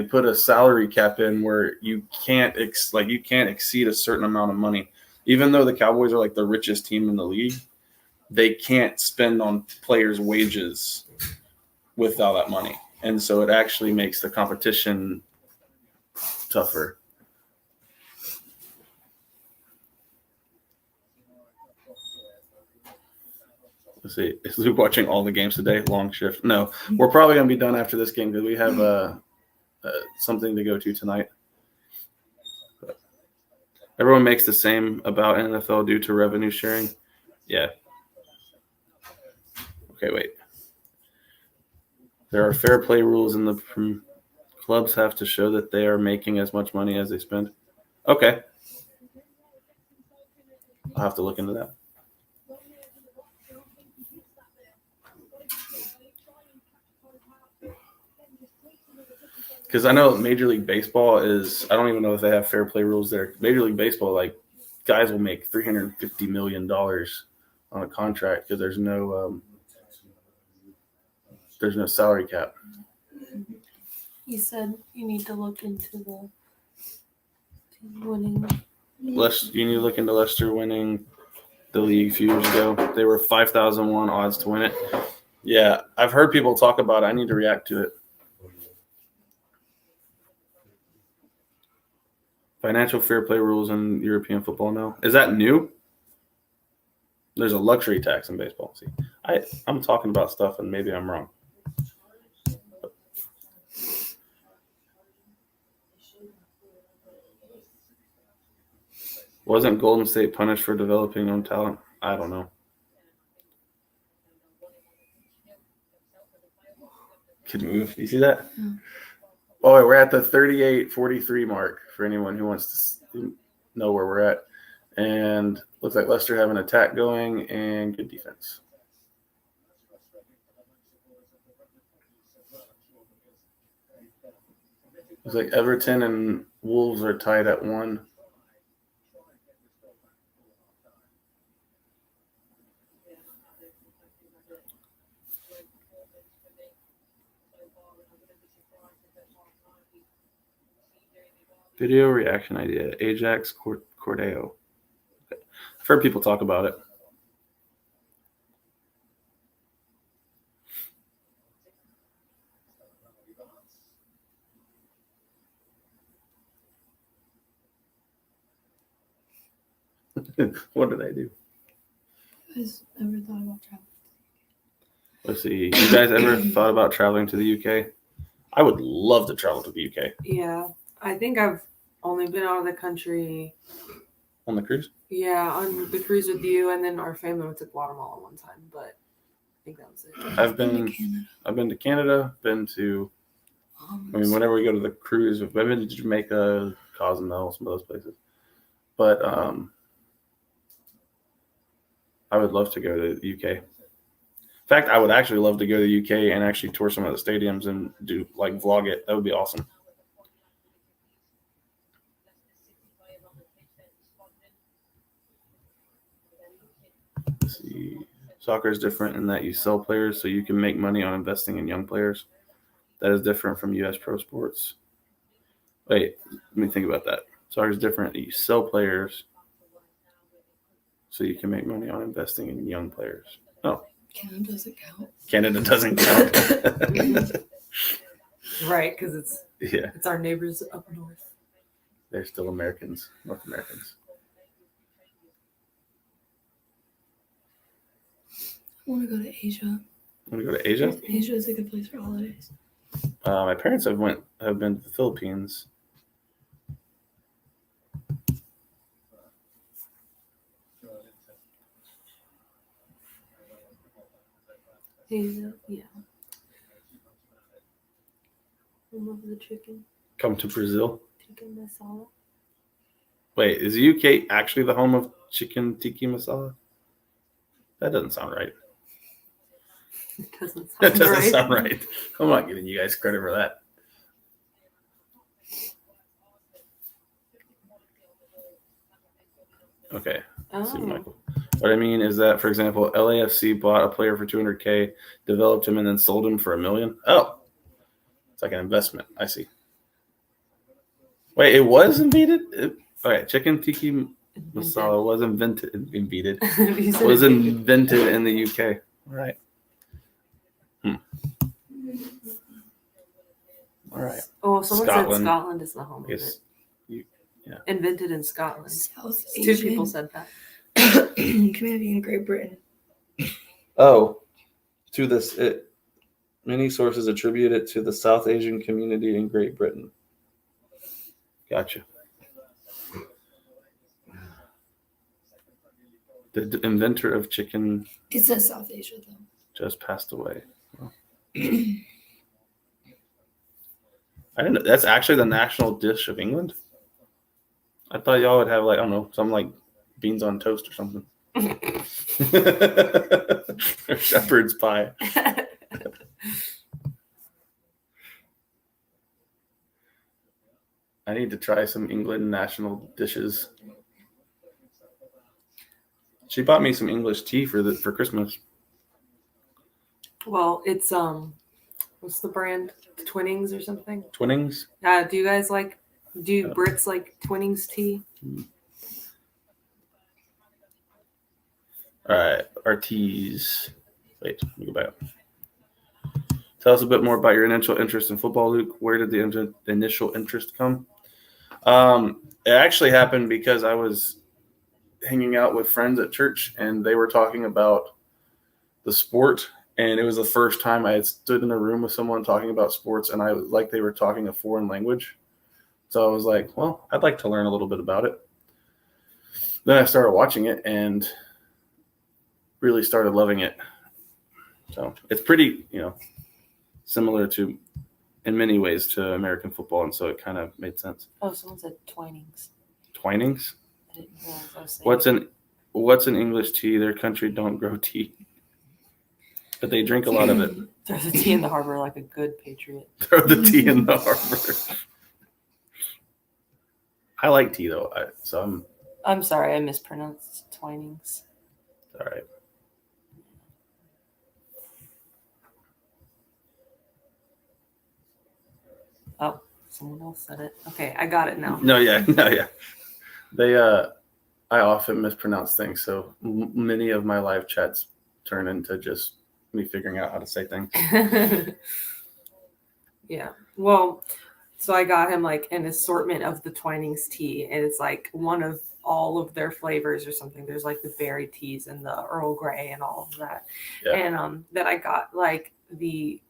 put a salary cap in where you can't exceed a certain amount of money. Even though the Cowboys are like the richest team in the league, they can't spend on players' wages without that money. And so it actually makes the competition tougher. Let's see. Is Luke watching all the games today? Long shift. No, we're probably going to be done after this game because we have something to go to tonight. But everyone makes the same about NFL due to revenue sharing. Yeah. Okay, wait. There are fair play rules in the clubs have to show that they are making as much money as they spend. Okay. I'll have to look into that. Because I know Major League Baseball I don't even know if they have fair play rules there. Major League Baseball, like, guys will make $350 million on a contract because there's no salary cap. He said you need to look into the winning. You need to look into Leicester winning the league a few years ago. They were 5,001 odds to win it. Yeah, I've heard people talk about it. I need to react to it. Financial fair play rules in European football now. Is that new? There's a luxury tax in baseball. See, I'm talking about stuff and maybe I'm wrong. Wasn't Golden State punished for developing own talent? I don't know. Could move. You see that? Mm. Oh, we're at the 38-43 mark for anyone who wants to know where we're at. And looks like Leicester have an attack going and good defense. Looks like Everton and Wolves are tied at 1. Video reaction idea. Ajax Cordeo. Okay. I've heard people talk about it. What did I do? You guys ever thought about traveling? Let's see. You guys ever thought about traveling to the UK? I would love to travel to the UK Yeah, I think I've only been out of the country. on the cruise. Yeah, on the cruise with you, and then our family went to Guatemala one time, but I think that was it. I've been to Canada. Been to. I mean, whenever we go to the cruise, I've been to Jamaica, Cozumel, some of those places. But I would love to go to the UK. In fact, I would actually love to go to the UK and actually tour some of the stadiums and do like vlog it. That would be awesome. Let's see. Soccer is different in that you sell players so you can make money on investing in young players. That is different from U.S. pro sports. Wait, let me think about that. Soccer is different. You sell players so you can make money on investing in young players. Oh. Canada doesn't count. Canada doesn't count. Right, because it's Yeah, it's our neighbors up north. they're still Americans, North Americans. I want to go to Asia. Want to go to Asia? Asia is a good place for holidays. My parents have been to the Philippines. Asia, yeah. I love the chicken Come to Brazil. masala. Wait, is the UK actually the home of chicken tikka masala? That doesn't sound right. It doesn't sound That doesn't right. sound right. I'm not giving you guys credit for that. Okay. See, Oh, Michael. What I mean is that, for example, LAFC bought a player for $200K, developed him, and then sold him for $1 million. Oh, it's like an investment. I see. Wait, it was invented. All right, chicken tikka masala was invented. You said Was invented. invented in the UK. All right. All right. Oh, someone Scotland. said Scotland is the home of Yes. it. Invented in Scotland. South Two Asian people said that. community in Great Britain. Oh, to this, many sources attribute it to the South Asian community in Great Britain. Gotcha. The inventor of chicken It says South Asia though. just passed away. Well, I didn't know. That's actually the national dish of England. I thought y'all would have like, I don't know, some like beans on toast or something. Or shepherd's pie. I need to try some England national dishes. She bought me some English tea for Christmas. Well, it's what's the brand? Twinings or something? Twinings. Do you guys like? Do Brits like Twinings tea? All right, our teas. Wait, let me go back. Tell us a bit more about your initial interest in football, Luke. Where did the initial interest come? It actually happened because I was hanging out with friends at church, and they were talking about the sport. And it was the first time I had stood in a room with someone talking about sports, and I was like they were talking a foreign language. So I was like, well, I'd like to learn a little bit about it. Then I started watching it and really started loving it. So it's pretty, similar to, in many ways, to American football, and so it kind of made sense. Oh, someone said Twinings. Twinings? I didn't realize I was saying. What's an English tea? Their country don't grow tea, but they drink a lot of it. Throw the tea in the harbor like a good patriot. Throw the tea in the harbor. I like tea though, I'm sorry, I mispronounced Twinings. all right. Oh, someone else said it. Okay, I got it now. No, yeah. They, I often mispronounce things, so many of my live chats turn into just me figuring out how to say things. Yeah. Well, so I got him like an assortment of the Twinings tea, and it's like one of all of their flavors or something. There's like the berry teas and the Earl Grey and all of that. Yeah. And then I got like the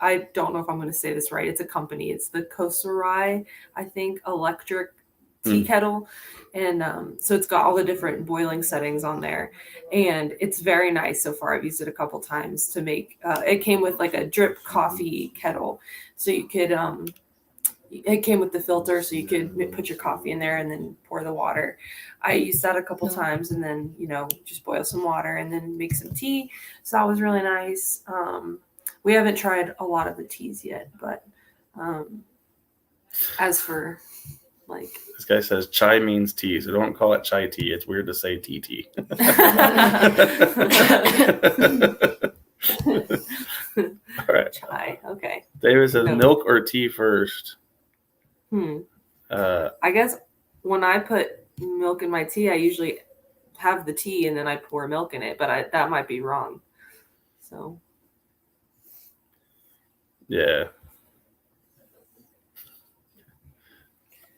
I don't know if I'm going to say this right. It's a company. It's the Kosarai, I think, electric tea kettle. And so it's got all the different boiling settings on there. And it's very nice so far. I've used it a couple times to make, it came with like a drip coffee kettle. So you could, it came with the filter so you could put your coffee in there and then pour the water. I used that a couple times and then, just boil some water and then make some tea. So that was really nice. We haven't tried a lot of the teas yet, but as for like... This guy says chai means tea, so don't call it chai tea. It's weird to say TT. All right. Chai, okay. David says milk or tea first. I guess when I put milk in my tea, I usually have the tea and then I pour milk in it, but that might be wrong. So. Yeah.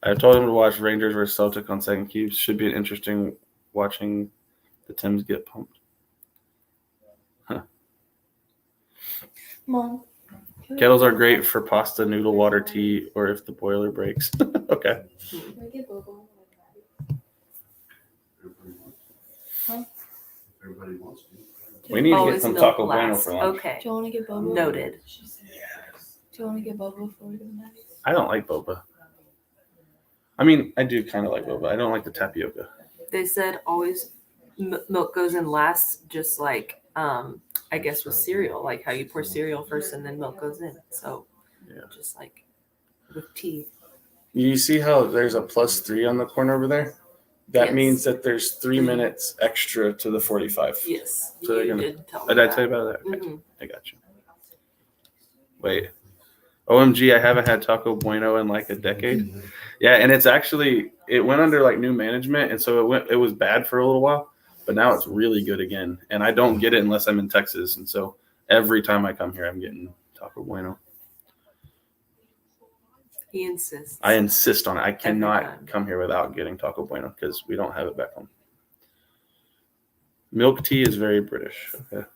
I told him to watch Rangers versus Celtic on second keeps. Should be an interesting watching the Tims get pumped. Huh. Mom. Kettles are great for pasta, noodle, water, tea, or if the boiler breaks. Okay. Can I get boba? Huh? Everybody wants to. We need to get is some milk Taco Bueno last. for lunch. Okay. Do you want to get boba? Noted. Do you want to get boba before we go to Maddie's? I don't like boba. I mean, I do kind of like boba. I don't like the tapioca. They said always milk goes in last, just like I guess with cereal, like how you pour cereal first and then milk goes in. So Yeah. just like with tea. You see how there's a +3 on the corner over there? That Yes. means that there's 3 minutes extra to the 45. Yes, So they're you gonna- did tell me Did I that. tell you about that? Okay. Mhm. I got you. Wait. OMG, I haven't had Taco Bueno in like a decade. Yeah, and it's actually, it went under like new management, and so it was bad for a little while, but now it's really good again. And I don't get it unless I'm in Texas, and so every time I come here, I'm getting Taco Bueno. He insists. I insist on it. I time. cannot come here without getting Taco Bueno because we don't have it back home. Milk tea is very British. Okay.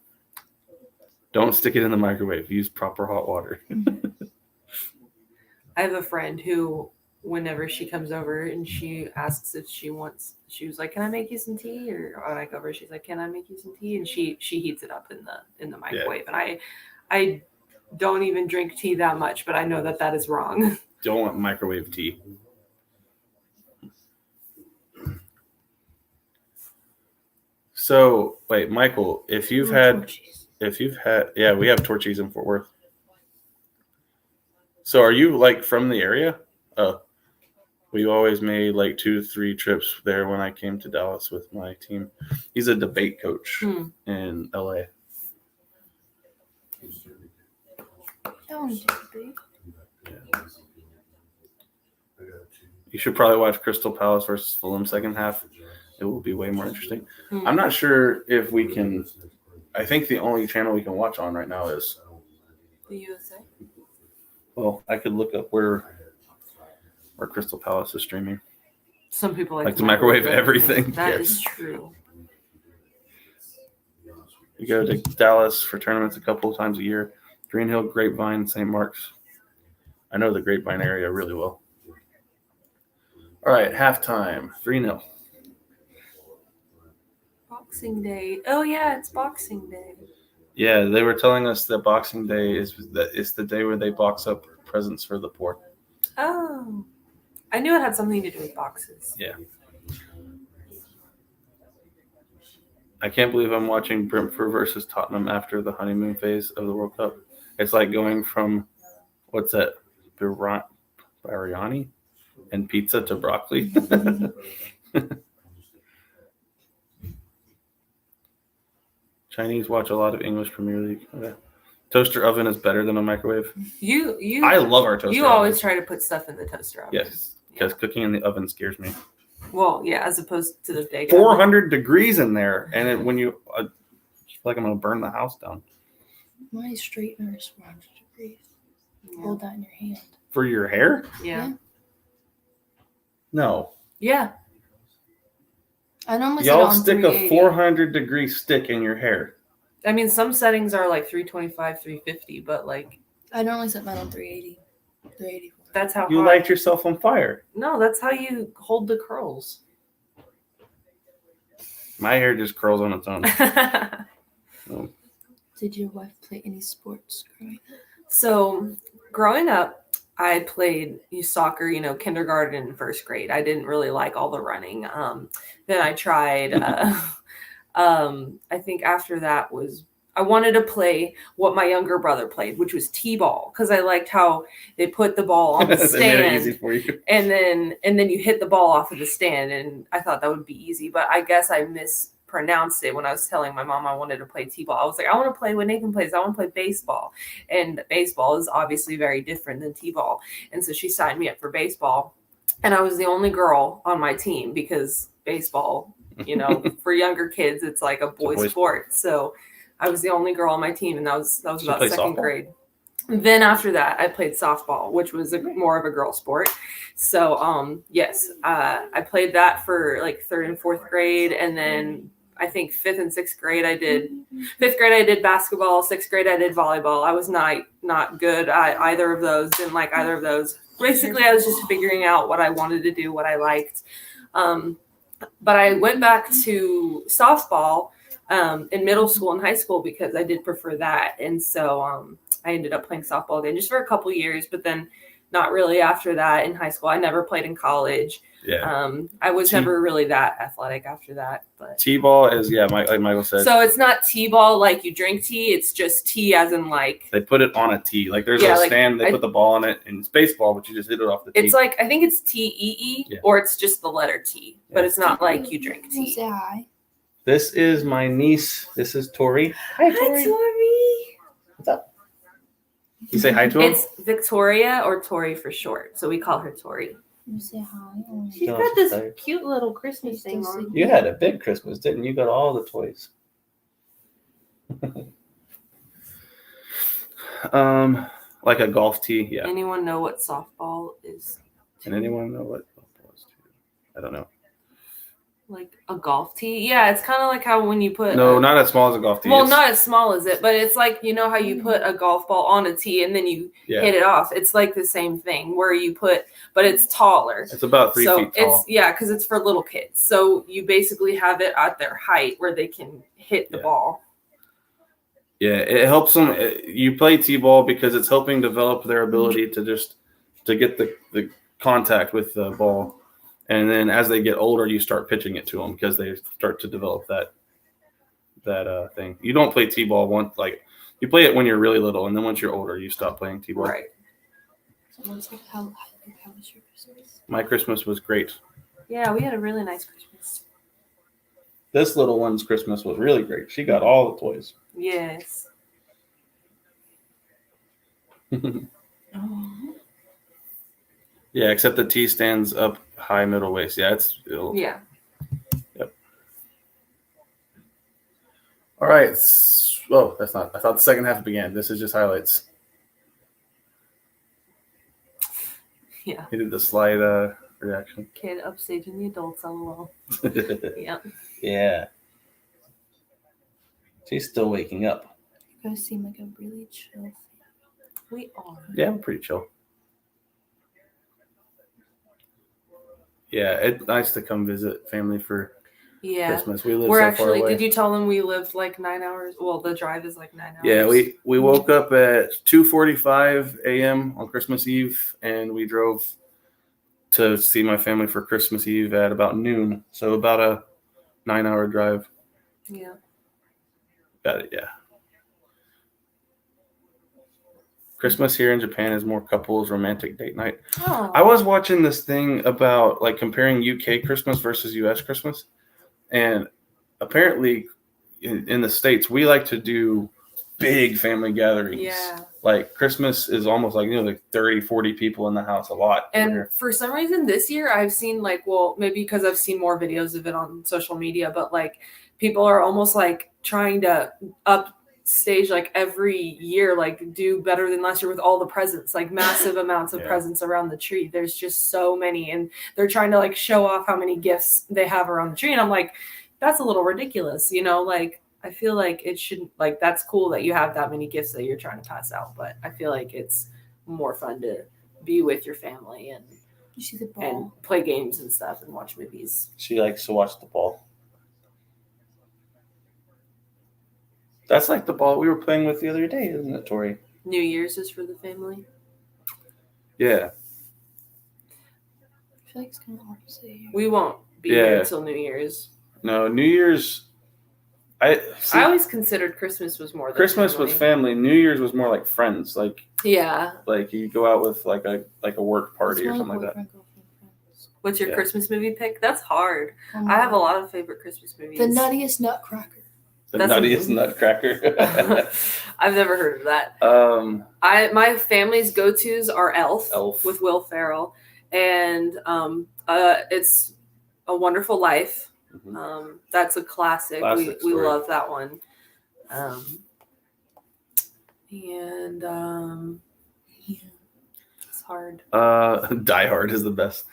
Don't stick it in the microwave. Use proper hot water. I have a friend who, whenever she comes over and she asks if she was like, "Can I make you some tea?" Or when I go over, she's like, "Can I make you some tea?" And she heats it up in the microwave. And I don't even drink tea that much, but I know that is wrong. Don't want microwave tea. So wait, Michael, if you've had, yeah, we have Torchies in Fort Worth. So are you like from the area? Oh, we always made like 2-3 trips there when I came to Dallas with my team. He's a debate coach in LA. I want to do You should probably watch Crystal Palace versus Fulham second half. It will be way more interesting. I'm not sure if we can. I think the only channel we can watch on right now is The USA. Well, I could look up where Crystal Palace is streaming. Some people Like to microwave everything. That Yes. is true. We go to Dallas for tournaments a couple of times a year. Green Hill, Grapevine, St. Mark's. I know the Grapevine area really well. All right, halftime, 3-0. Boxing Day. Oh yeah, it's Boxing Day. Yeah, they were telling us that Boxing Day is the day where they box up presents for the poor. Oh, I knew it had something to do with boxes. Yeah. I can't believe I'm watching Brentford versus Tottenham after the honeymoon phase of the World Cup. It's like going from, what's that, biryani and pizza to broccoli. Chinese watch a lot of English Premier League. Okay. Toaster oven is better than a microwave. I love our toaster You oven. always try to put stuff in the toaster oven. Yes, because cooking in the oven scares me. Well, yeah, as opposed to the big 400 degrees in there, and when you, I feel like I'm going to burn the house down. My straightener is 400 degrees. Hold that in your hand. For your hair? Yeah. No. Yeah. I normally Y'all sit on stick a 380. 400-degree stick in your hair. I mean, some settings are like 325, 350, but like I normally set mine on 380. 384. That's how You hot. light yourself on fire. No, that's how you hold the curls. My hair just curls on its own. Did your wife play any sports growing up? So, growing up, I played soccer, kindergarten and first grade. I didn't really like all the running. Then I tried, I think after that I wanted to play what my younger brother played, which was t-ball, because I liked how they put the ball on the They made it easy stand, for you. and then you hit the ball off of the stand, and I thought that would be easy, but I guess I mispronounced it when I was telling my mom I wanted to play t-ball. I was like, I want to play what Nathan plays. I want to play baseball, and baseball is obviously very different than t-ball, and so she signed me up for baseball, and I was the only girl on my team because baseball, for younger kids, it's like a boy sport. So I was the only girl on my team, and that was about second grade. Then after that, I played softball, which was more of a girl sport. So, yes, I played that for like third and fourth grade, and then I think fifth and sixth grade I did. Fifth grade I did basketball. Sixth grade I did volleyball. I was not good at either of those. Didn't like either of those. Basically, I was just figuring out what I wanted to do, what I liked. But I went back to softball in middle school and high school because I did prefer that. And so I ended up playing softball again just for a couple years, but then not really after that in high school. I never played in college. Yeah. I was never really that athletic after that. But T-ball is, like Michael said. so it's not T-ball like you drink tea. It's just tea as in like. They put it on a tee. Like there's a stand, they put the ball on it, and it's baseball, but you just hit it off the tee. It's like, I think it's T-E-E, or it's just the letter T, but it's not like you drink tea. Say hi. This is my niece. This is Tori. Hi, Tori. Hi, Tori. What's up? You say hi to him? It's Victoria, or Tori for short, so we call her Tori. You say hi. She's No, got she's this tired. cute little Christmas thing on. You had a big Christmas, didn't you? You got all the toys. Like a golf tee, yeah. Anyone know what softball is? Can anyone know what softball is? I don't know. Like a golf tee? Yeah, it's kind of like how when you put. No, not as small as a golf tee. Well, not as small as it, but it's like, how you put a golf ball on a tee and then you hit it off. It's like the same thing where you but it's taller. It's about 3 feet tall. Because it's for little kids. So you basically have it at their height where they can hit the ball. Yeah, it helps them. You play t-ball because it's helping develop their ability to get the contact with the ball. And then as they get older, you start pitching it to them because they start to develop that thing. You don't play t-ball you play it when you're really little, and then once you're older, you stop playing t-ball. Right. Someone said, how was your Christmas? My Christmas was great. Yeah, we had a really nice Christmas. This little one's Christmas was really great. She got all the toys. Yes. Yeah, except the T stands up high, middle waist. Yeah, Yeah. Yep. All right. Oh, that's not. I thought the second half began. This is just highlights. Yeah. He did the slide reaction. Kid upstaging the adults, lol. Yeah. Yeah. She's still waking up. You guys seem like a really chill. We are. Yeah, I'm pretty chill. Yeah, it's nice to come visit family for Christmas. We live We're so far actually. away. Did you tell them we lived like 9 hours? Well, the drive is like 9 hours. Yeah, we woke up at 2:45 a.m. on Christmas Eve, and we drove to see my family for Christmas Eve at about noon. So about a 9-hour drive. Yeah. Got it, yeah. Christmas here in Japan is more couples romantic date night. Oh. I was watching this thing about like comparing UK Christmas versus US Christmas. And apparently in the States, we like to do big family gatherings. Yeah. Like Christmas is almost like, like 30, 40 people in the house a lot. And for some reason this year I've seen maybe because I've seen more videos of it on social media, but like people are almost like trying to upstage like every year, like do better than last year with all the presents, like massive amounts of presents around the tree. There's just so many, and they're trying to like show off how many gifts they have around the tree. And I'm like, that's a little ridiculous, like I feel like it shouldn't, like, that's cool that you have that many gifts that you're trying to pass out, but I feel like it's more fun to be with your family and You see the ball. and play games and stuff and watch movies. She likes to watch the ball. That's like the ball we were playing with the other day, isn't it, Tori? New Year's is for the family. Yeah. I feel like it's kind of hard to say here. We won't be Yeah. here until New Year's. No, New Year's. I always considered Christmas was more than Christmas family. was family. New Year's was more like friends. Like Yeah. you go out with like a work party or something like that. What's your Yeah. Christmas movie pick? That's hard. I have a lot of favorite Christmas movies. The Nuttiest Nutcracker. The That's a Nuttiest movie. Nutcracker. I've never heard of that. My family's go-tos are Elf with Will Ferrell, and it's A Wonderful Life. Mhm. That's a classic. Classic We story. love that one. It's hard. Die Hard is the best.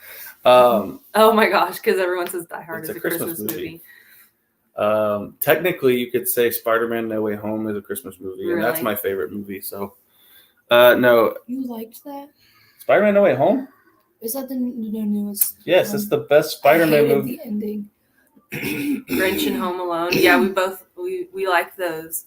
Oh my gosh, because everyone says Die Hard It's is a a Christmas Christmas movie. Technically, you could say Spider-Man: No Way Home is a Christmas movie, and that's Really? my favorite movie. So, no, You liked that? Spider-Man: No Way Home. Is that the newest? Yes, one? it's the best I Spider-Man hated movie. the ending. Grinch and Home Alone. Yeah, we like those.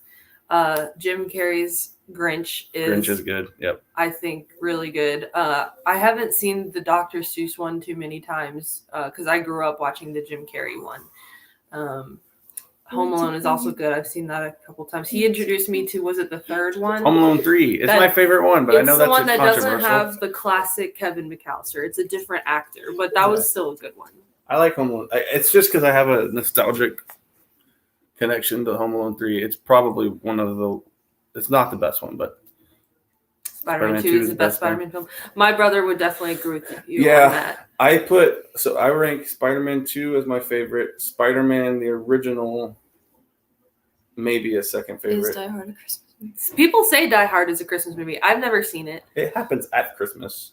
Jim Carrey's Grinch Grinch is good. Yep. I think really good. I haven't seen the Dr. Seuss one too many times because I grew up watching the Jim Carrey one. Home Alone is also good. I've seen that a couple times. He introduced me to, was it the third one? Home Alone 3. It's That- my favorite one, but I know It's the that's one that doesn't controversial. have the classic Kevin McAllister. It's a different actor, but that was still a good one. I like Home Alone. It's just because I have a nostalgic connection to Home Alone 3. It's probably one of the. It's not the best one, but Spider-Man 2 is the best Spider-Man film. My brother would definitely agree with you Yeah. on that. I rank Spider-Man 2 as my favorite. Spider-Man the original, maybe a second Is favorite. Die Hard a Christmas movie? People say Die Hard is a Christmas movie. I've never seen it. It happens at Christmas.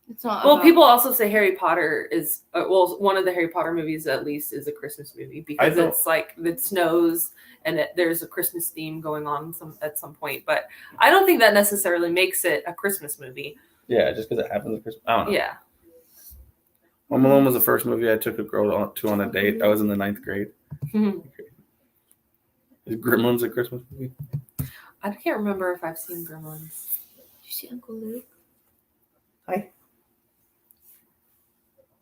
It's not. Well, about- people also say Harry Potter is one of the Harry Potter movies at least is a Christmas movie because don't- it's like it snows and there's a Christmas theme going on at some point. But I don't think that necessarily makes it a Christmas movie. Yeah, just because it happens at Christmas. I don't know. Yeah. Home Alone was the first movie I took a girl on a date. I was in the 9th grade. Is Gremlins a Christmas movie? I can't remember if I've seen Gremlins. Did you see Uncle Luke?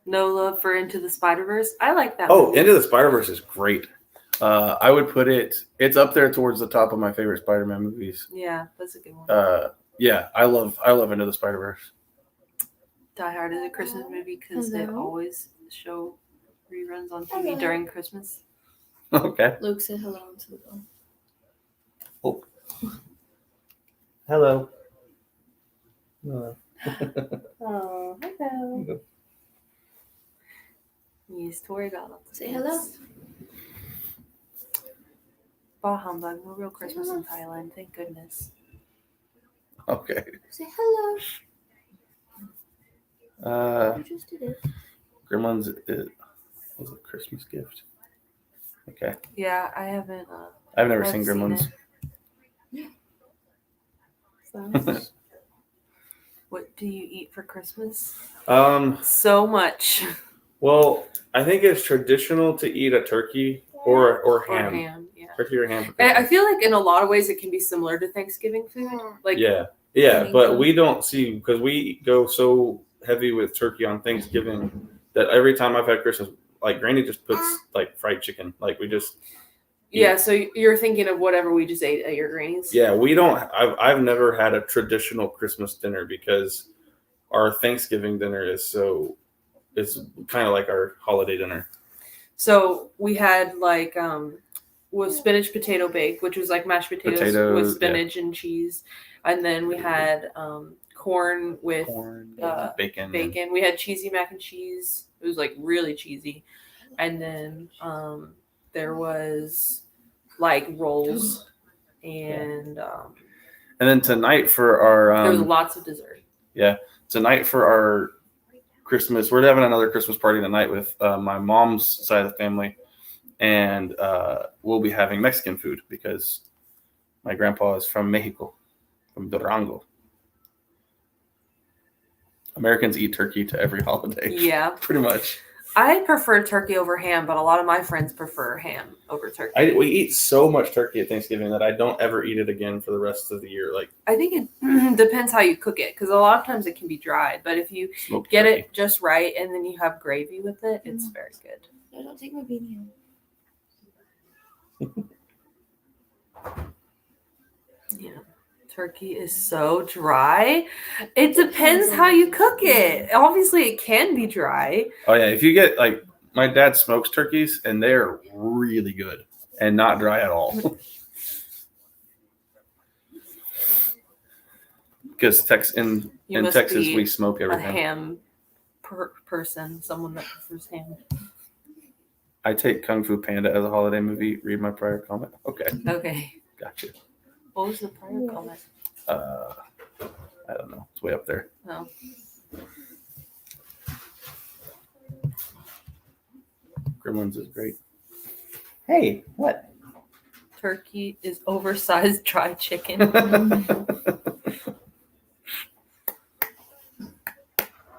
No Love for Into the Spider-Verse. I like that Oh, movie. Into the Spider-Verse is great. I would put it's up there towards the top of my favorite Spider-Man movies. Yeah, that's a good one. Yeah, I love Into the Spider-Verse. Die Hard is a Christmas movie because they Hello? always show reruns on TV Hello. during Christmas. Okay. Luke said hello to the dog. Hello. Hello. Oh, hello. Yes, Tori got up. Say hello. Bah humbug, no real Christmas in Thailand, thank goodness. Okay. Say hello. You just did it. Gremlins was a Christmas gift. Okay. Yeah, I haven't. I've never I've seen seen Gremlins. Flowers. What do you eat for Christmas? So much. well, I think it's traditional to eat a turkey or ham. Or ham, yeah. Turkey or ham for I Christmas. feel like in a lot of ways it can be similar to Thanksgiving food. Like, Yeah, Thanksgiving but food. we don't see because we go so heavy with turkey on Thanksgiving that every time I've had Christmas, like Granny just puts like fried chicken. Like we just yeah, so you're thinking of whatever we just ate at your granny's? yeah, we don't. I've never had a traditional Christmas dinner because our Thanksgiving dinner is kind of like our holiday dinner. So we had like was spinach potato bake, which was like mashed potatoes Potatoes, with spinach and cheese, and then we had corn with Corn, bacon. bacon. We had cheesy mac and cheese. It was like really cheesy, and then there was like rolls, and And then tonight for our there was lots of dessert. tonight for our Christmas, we're having another Christmas party tonight with my mom's side of the family, and we'll be having Mexican food because my grandpa is from Mexico, from Durango. Americans eat turkey to every holiday. Yeah. Pretty much. I prefer turkey over ham, but a lot of my friends prefer ham over turkey. We eat so much turkey at Thanksgiving that I don't ever eat it again for the rest of the year. Like, I think it depends how you cook it, because a lot of times it can be dried. But if you smoked get turkey. it just right and then you have gravy with it, it's very good. No, don't take my beanie off. Yeah. Turkey is so dry. It depends how you cook it. Obviously, it can be dry. Oh yeah, if you get like my dad smokes turkeys and they're really good and not dry at all. Because in must Texas be we smoke A everything. ham person, someone that prefers ham. I take Kung Fu Panda as a holiday movie. Read my prior comment. Okay, Okay. gotcha. What was the prior comment? I don't know. It's way up there. No. Gremlins is great. Hey, what? Turkey is oversized dry chicken.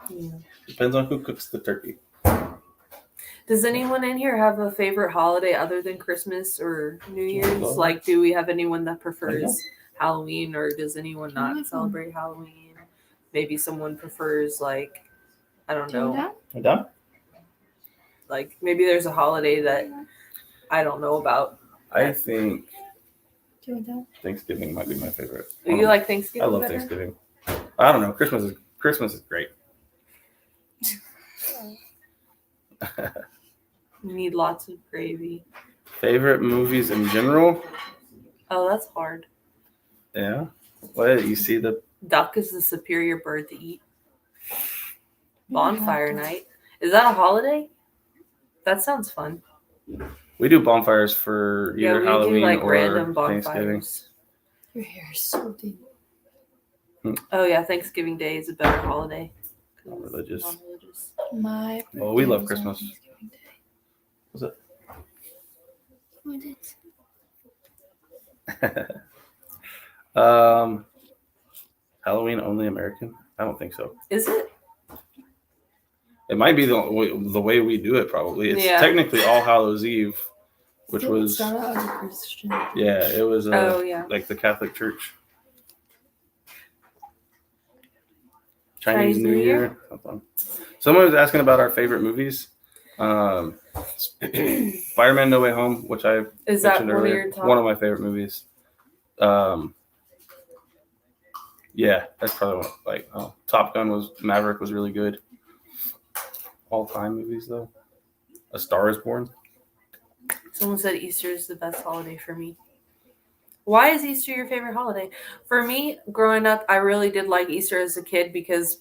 Yeah. Depends on who cooks the turkey. Does anyone in here have a favorite holiday other than Christmas or New Year's? Like, do we have anyone that prefers Halloween, or does anyone not celebrate Halloween? Maybe someone prefers, like, I don't know. I'm done? Like, maybe there's a holiday that I don't know about. I think Do you want that? Thanksgiving might be my favorite. Do you like Thanksgiving? I love better? Thanksgiving. I don't know. Christmas is great. You need lots of gravy. Favorite movies in general? Oh, that's hard. Yeah. What you see the Duck is the superior bird to eat. Bonfire night. Is that a holiday? That sounds fun. we do bonfires for Yeah, either we Halloween do like or random Thanksgiving. bonfires. Your hair is so deep. Oh yeah, Thanksgiving Day is a better holiday. 'Cause Not religious. it's non-religious. My Oh, we birthday love was on Christmas. Thanksgiving Day. Was it? Oh, it is. Halloween only American? I don't think so. Is it? It might be the way we do it. Probably it's Yeah. technically All Hallows Eve, which Didn't was start out as a Christian. yeah, it was Oh yeah. like the Catholic Church. Chinese New Year? That's fun. Someone was asking about our favorite movies. Spider-Man: No Way Home, which I Is that mentioned one earlier, of your top? one of my favorite movies. Yeah, that's probably one. Like Top Gun was Maverick was really good. All time movies though. A Star Is Born. Someone said Easter is the best holiday for me. Why is Easter your favorite holiday? For me, growing up, I really did like Easter as a kid because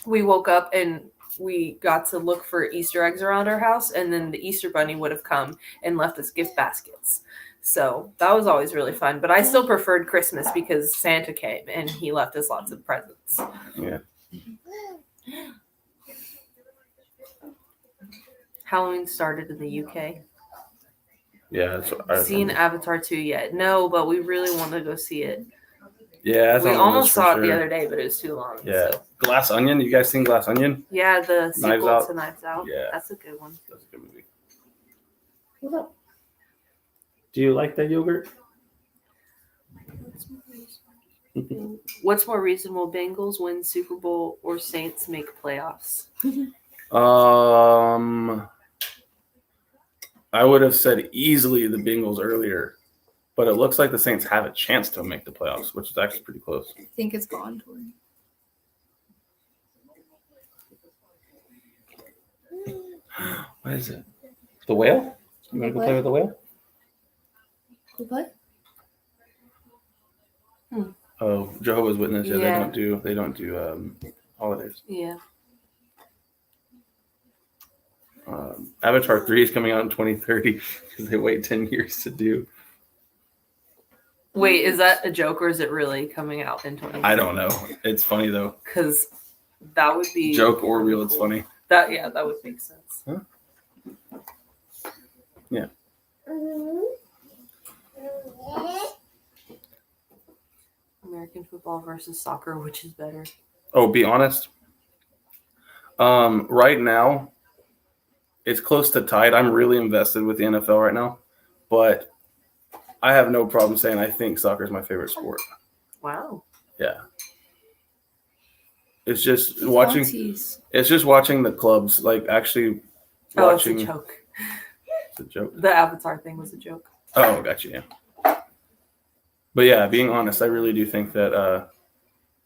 we woke up and we got to look for Easter eggs around our house, and then the Easter Bunny would have come and left us gift baskets. So that was always really fun. But I still preferred Christmas because Santa came and he left us lots of presents. Yeah. Halloween started in the UK. Yeah, that's what I Seen remember. Avatar 2 yet? No, but we really want to go see it. Yeah, that's We on the almost list for saw it sure. the other day, but it was too long. Yeah. So. Glass Onion. You guys seen Glass Onion? Yeah, the Knives sequel Out. to Knives Out. Yeah. That's a good one. That's a good movie. What's up? Do you like that yogurt? What's more reasonable, Bengals win Super Bowl or Saints make playoffs? I would have said easily the Bengals earlier, but it looks like the Saints have a chance to make the playoffs, which is actually pretty close. I think it's gone, Tori. What is it? The whale? You want to go play with the whale? What? Oh, Jehovah's Witness. Yeah, Yeah. they don't do holidays. Yeah. Avatar 3 is coming out in 2030 because they wait 10 years to do. Wait, is that a joke or is it really coming out in 20? I don't know. It's funny though. Because that would be Joke or real, it's funny. that would make sense. Yeah. American football versus soccer, which is better? Oh, be honest. Right now, it's close to tied. I'm really invested with the NFL right now, but I have no problem saying I think soccer is my favorite sport. Wow. Yeah. It's just watching. Nazis. It's just watching the clubs, like actually Oh, it's watching. a joke. It's a joke. The Avatar thing was a joke. Oh, gotcha. Yeah. But yeah, being honest, I really do think that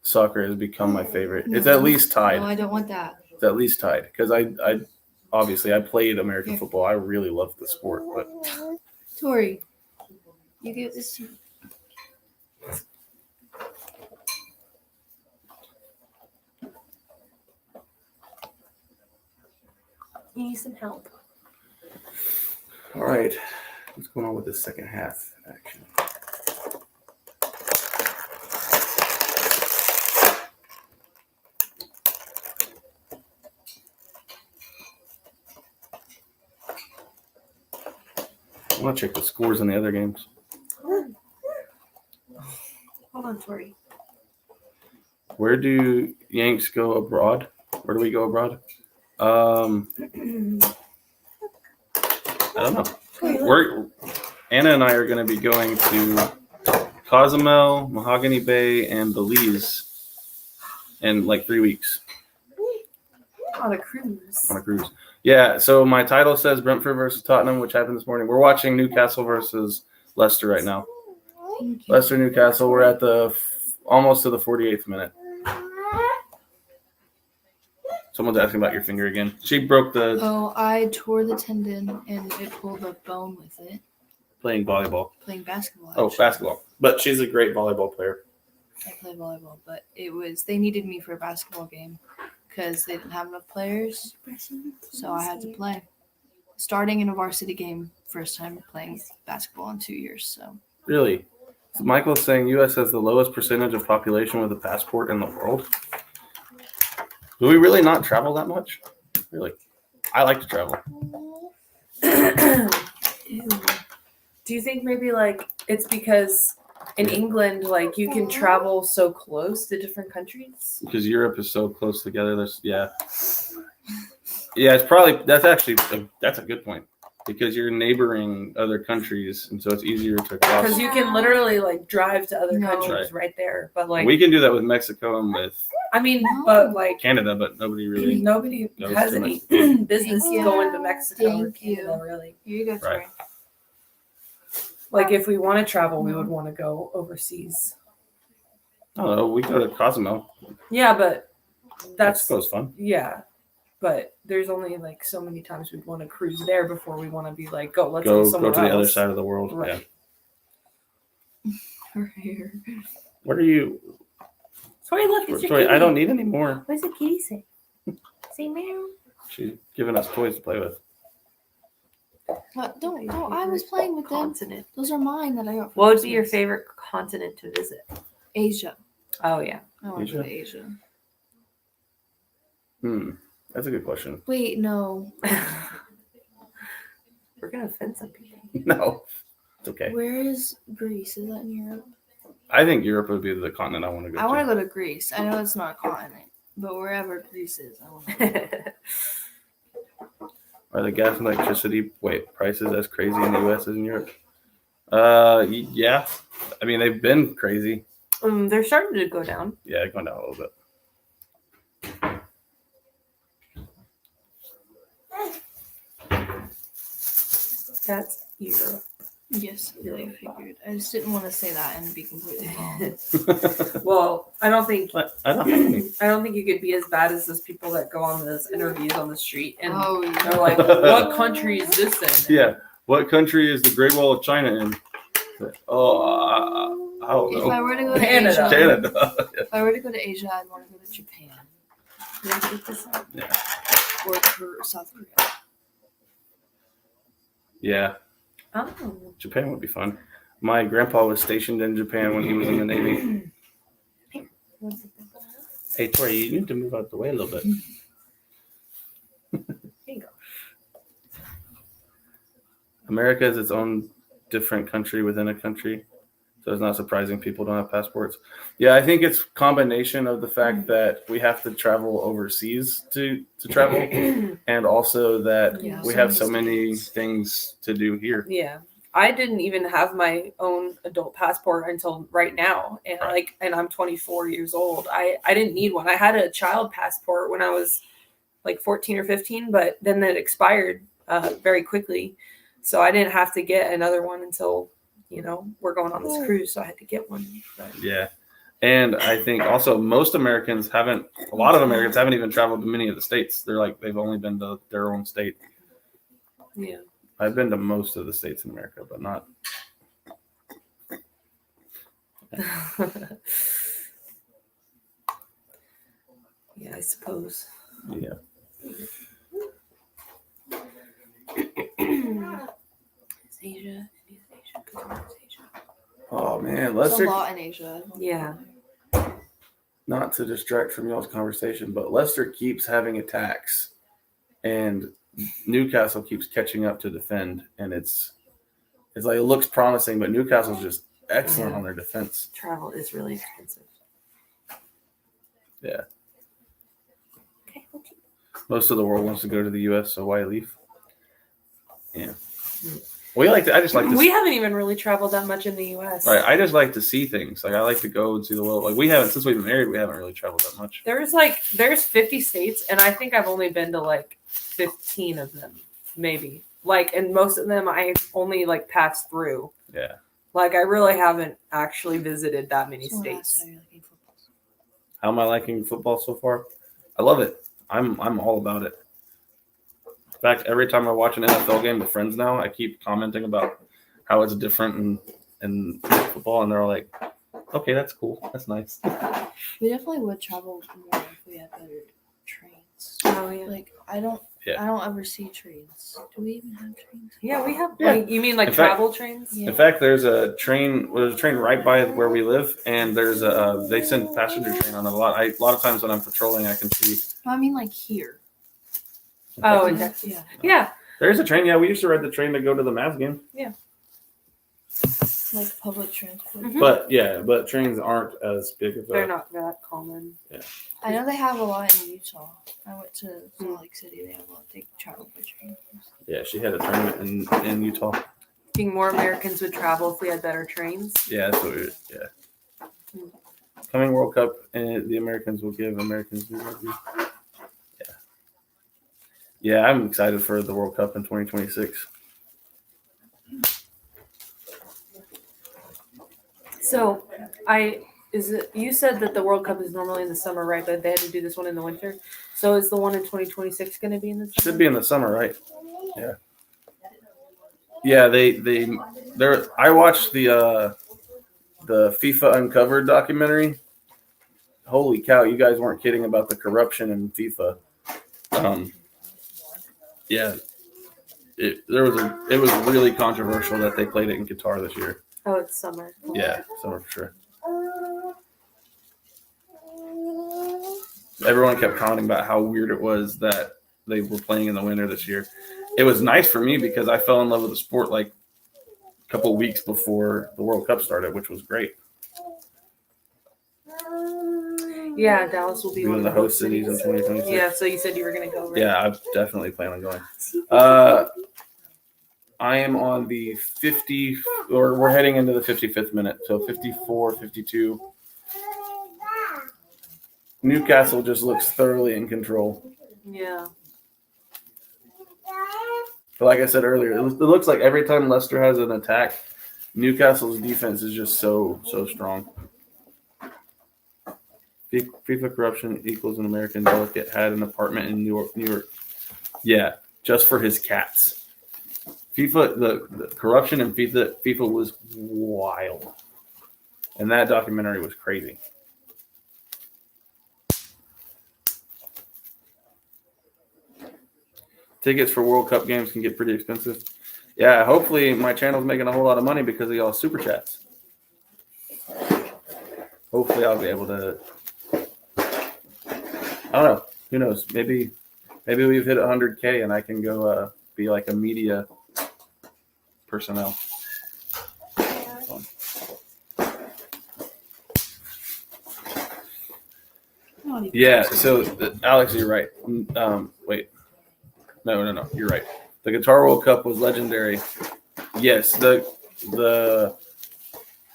soccer has become my favorite. It's at least tied. No, I don't want that. It's at least tied because I obviously I played American football. I really love the sport, but Tori, you give this to me. You need some help. all right. What's going on with the second half action? I want to check the scores in the other games. Hold on, Tori. Where do Yanks go abroad? Where do we go abroad? I don't know. Anna and I are going to be going to Cozumel, Mahogany Bay, and Belize in like 3 weeks On a cruise. on a cruise. Yeah, so my title says Brentford versus Tottenham, which happened this morning. We're watching Newcastle versus Leicester right now. Leicester, Newcastle. We're at the almost to the 48th minute. Someone's asking about your finger again. She broke the Oh, I tore the tendon and it pulled a bone with it. playing volleyball. Playing basketball. Oh, actually. basketball. But she's a great volleyball player. I play volleyball, but they needed me for a basketball game because they didn't have enough players, so I had to play. Starting in a varsity game, first time playing basketball in 2 years. So Really? So Michael's saying U.S. has the lowest percentage of population with a passport in the world. Do we really not travel that much? Really? I like to travel. Ew. Do you think maybe like it's because in England, like you can travel so close to different countries? Because Europe is so close together. Yeah, it's probably that's a good point because you're neighboring other countries, and so it's easier to cross. Because you can literally like drive to other No. countries right there. But like We can do that with Mexico and with I mean, but like Canada, but nobody really. nobody goes has to any business Thank you. going to Mexico or Thank you. Canada, really. here you go, Tori. Right. Like if we want to travel, we would want to go overseas. I don't know. We go to Cozumel. Yeah, but that's Mexico's fun. yeah. But there's only like so many times we'd want to cruise there before we want to be like, let's Go go somewhere to the other else. side of the world. Right. Yeah. Her hair. What are you? Sorry, look, it's your Sorry, kitty. I don't need any more. What does the kitty say? Say meow. She's giving us toys to play with. Don't. I was playing with them. Continent. Those are mine that I got. What would be your favorite continent to visit? Asia. Oh yeah. I want to go to Asia. That's a good question. Wait, no. We're gonna offend some people. No, it's okay. Where is Greece? Is that in Europe? I think Europe would be the continent I want to go I want to. to go to Greece. I know it's not a continent, but wherever Greece is, I want to go. Are the gas and electricity prices as crazy in the U.S. as in Europe? Yeah. I mean, they've been crazy. They're starting to go down. Yeah, going down a little bit. That's Europe. Yes, I figured. I just didn't want to say that and be completely wrong. Well, I don't think But I don't have any. I don't think you could be as bad as those people that go on those interviews on the street and Oh, yeah. they're like, "What country is this in?" Yeah. What country is the Great Wall of China in? Oh, I don't If know. I were to go to Canada. Asia, Canada. if I were to go to Asia, I'd want to go to Japan Yeah. or to South Korea. Yeah. Oh. Japan would be fun. My grandpa was stationed in Japan when he was in the Navy. Hey, Tori, you need to move out the way a little bit. There you go. America is its own different country within a country. So it's not surprising people don't have passports. Yeah, I think it's a combination of the fact that we have to travel overseas to travel, and also that Yeah. we So have many so many states. things to do here. Yeah. I didn't even have my own adult passport until right now. And Right. and I'm 24 years old. I didn't need one. I had a child passport when I was like 14 or 15, but then it expired very quickly. So I didn't have to get another one until, we're going on this cruise. So I had to get one. But Yeah. And I think also a lot of Americans haven't even traveled to many of the states. They've only been to their own state. yeah. I've been to most of the states in America, but not. Yeah, I suppose. Yeah. It's Asia. India's Asia. Korea's Asia. Oh man, There's a Lester. lot in Asia. Yeah. Not to distract from y'all's conversation, but Leicester keeps having attacks, and Newcastle keeps catching up to defend, and it's like it looks promising, but Newcastle's just excellent on their defense. Travel is really expensive. Yeah. Okay. Most of the world wants to go to the U.S., so why leave? Yeah. I just like to. We haven't even really traveled that much in the U.S. Right, I just like to see things. Like I like to go and see the world. Like we haven't since we've been married. We haven't really traveled that much. There's 50 states, and I think I've only been to like 15 of them, maybe. And most of them I only passed through. Yeah. I really haven't actually visited that many Someone asked states. how you're liking football. How am I liking football so far? I love it. I'm all about it. In fact, every time I watch an NFL game with friends now, I keep commenting about how it's different in football, and they're all like, "Okay, that's cool. That's nice." We definitely would travel more if we had better trains. Oh yeah. I don't Yeah. ever see trains. Do we even have trains? Yeah, we have. Yeah. You mean In fact- travel trains? Yeah. In fact, there's a train right by where we live, and there's they send passenger train on it a lot. A lot of times when I'm patrolling, I can see. No, I mean here. Oh, Texas. in Texas. Yeah. Yeah. There's a train. Yeah, we used to ride the train to go to the Mavs game. Like public transport. Mhm. But trains aren't as big of They're a. not that common. I know they have a lot in Utah. I went to Salt Lake City. They have a lot. They travel by train. Yeah, she had a tournament in Utah. Think more Americans would travel if we had better trains. Yeah, that's what we. Yeah. Coming World Cup, and the Americans will give Americans new rugby. Yeah. Yeah, I'm excited for the World Cup in 2026. So, you said that the World Cup is normally in the summer, right? But they had to do this one in the winter. So is the one in 2026 going to be in the summer? Should be in the summer, right? Yeah. Yeah, they're. I watched the FIFA Uncovered documentary. Holy cow! You guys weren't kidding about the corruption in FIFA. Yeah, it was really controversial that they played it in Qatar this year. Oh, it's summer. Yeah, summer for sure. Everyone kept commenting about how weird it was that they were playing in the winter this year. It was nice for me because I fell in love with the sport like a couple weeks before the World Cup started, which was great. Yeah, Dallas will be one Doing of the host cities in 2026. Yeah, so you said you were going to go, right? Yeah, I definitely plan on going. I am on the 50, or we're heading into the 55th minute. So 54, 52. Newcastle just looks thoroughly in control. Yeah. But like I said earlier, it looks like every time Leicester has an attack, Newcastle's defense is just so strong. FIFA corruption equals an American delegate had an apartment in New York. Yeah, just for his cats. FIFA, the corruption in FIFA was wild. And that documentary was crazy. Tickets for World Cup games can get pretty expensive. Yeah, hopefully my channel's making a whole lot of money because of y'all super chats. Hopefully I'll be able to. I don't know. Who knows? Maybe we've hit 100K and I can go be like a media personnel. Yeah, so Alex, you're right. Wait, no, you're right. The Guitar World Cup was legendary. Yes, the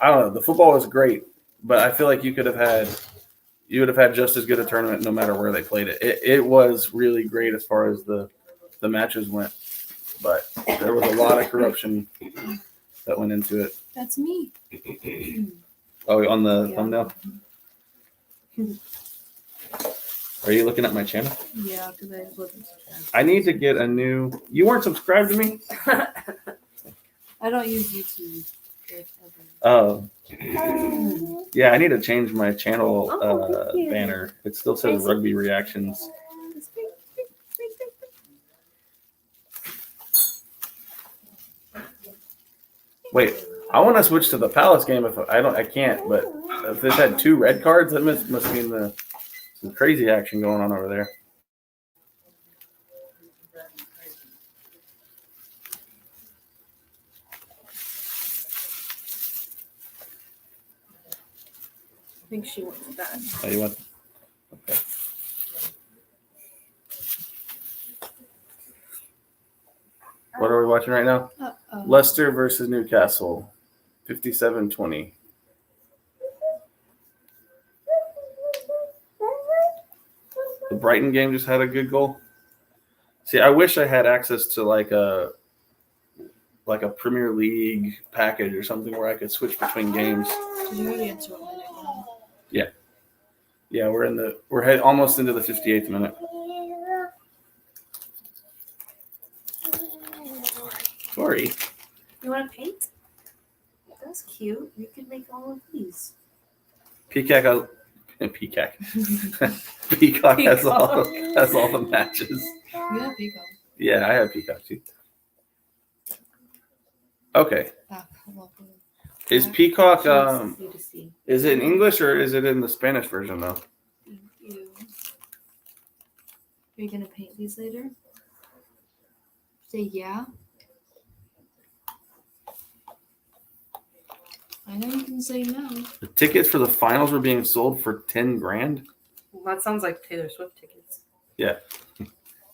I don't know. The football was great, but I feel like you would have had just as good a tournament no matter where they played it. It was really great as far as the matches went, but there was a lot of corruption that went into it. That's me. Oh, on the thumbnail? Are you looking at my channel? Yeah, because I wasn't subscribed. I need to get a new. You weren't subscribed to me? I don't use YouTube. Like, ever. Oh. Yeah, I need to change my channel banner. It still says Rugby Reactions. Wait, I want to switch to the Palace game. If I can't. But if this had 2 red cards, that must mean some crazy action going on over there. I think she wants that. Oh, you want? Okay. What are we watching right now? Leicester versus Newcastle, 57-20. The Brighton game just had a good goal. See, I wish I had access to like a Premier League package or something where I could switch between games. Did you already answer what minute you're on? Yeah, we're almost into the 58th minute. Sorry. You want to paint? That's cute. You could make all of these. Peacock has all the matches. You have Pico. Yeah, I have Peacock too. Okay. Is Peacock is it in English or is it in the Spanish version though? Thank you. Are you gonna paint these later? Say yeah. I know you can say no. The tickets for the finals were being sold for $10,000. Well, that sounds like Taylor Swift tickets. Yeah.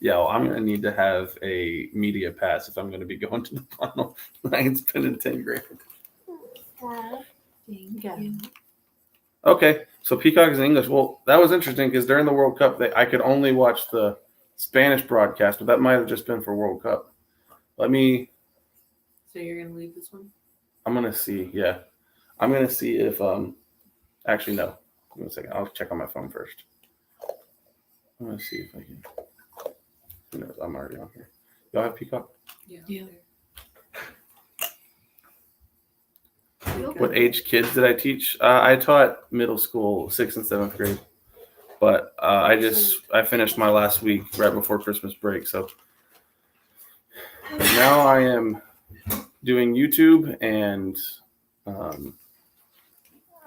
Yeah, well, I'm gonna need to have a media pass if I'm gonna be going to the final. I ain't spending $10,000. Thank Yeah. you. Okay, so Peacock is in English. Well, that was interesting because during the World Cup, I could only watch the Spanish broadcast, but that might have just been for World Cup. So you're gonna leave this one? I'm gonna see. Yeah, I'm gonna see if actually no. Give me a second. I'll check on my phone first. I'm gonna see if I can. Who knows? I'm already on here. Y'all have Peacock? Yeah. What age kids did I teach? I taught middle school, 6th and 7th grade. But I finished my last week right before Christmas break. So now I am doing YouTube and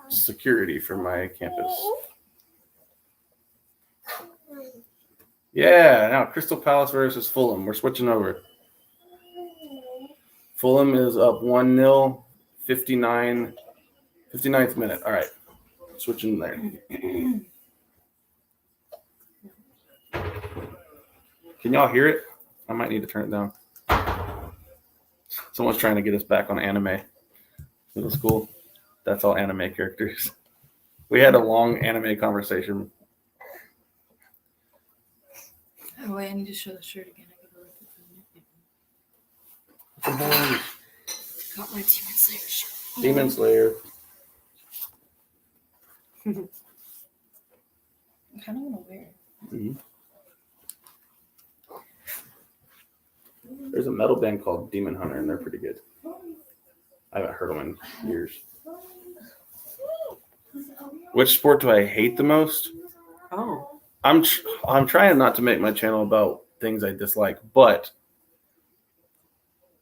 security for my campus. Yeah, now Crystal Palace versus Fulham. We're switching over. Fulham is up 1-0, 59th minute. All right, switching there. Can y'all hear it? I might need to turn it down. Someone's trying to get us back on anime. Middle school. That's all anime characters. We had a long anime conversation. Oh wait, I need to show the shirt again. I gotta look at the got my Demon Slayer shirt. Demon Slayer. I kind of want to wear it. Mm-hmm. There's a metal band called Demon Hunter, and they're pretty good. I haven't heard them in years. Which sport do I hate the most? Oh. I'm trying not to make my channel about things I dislike, but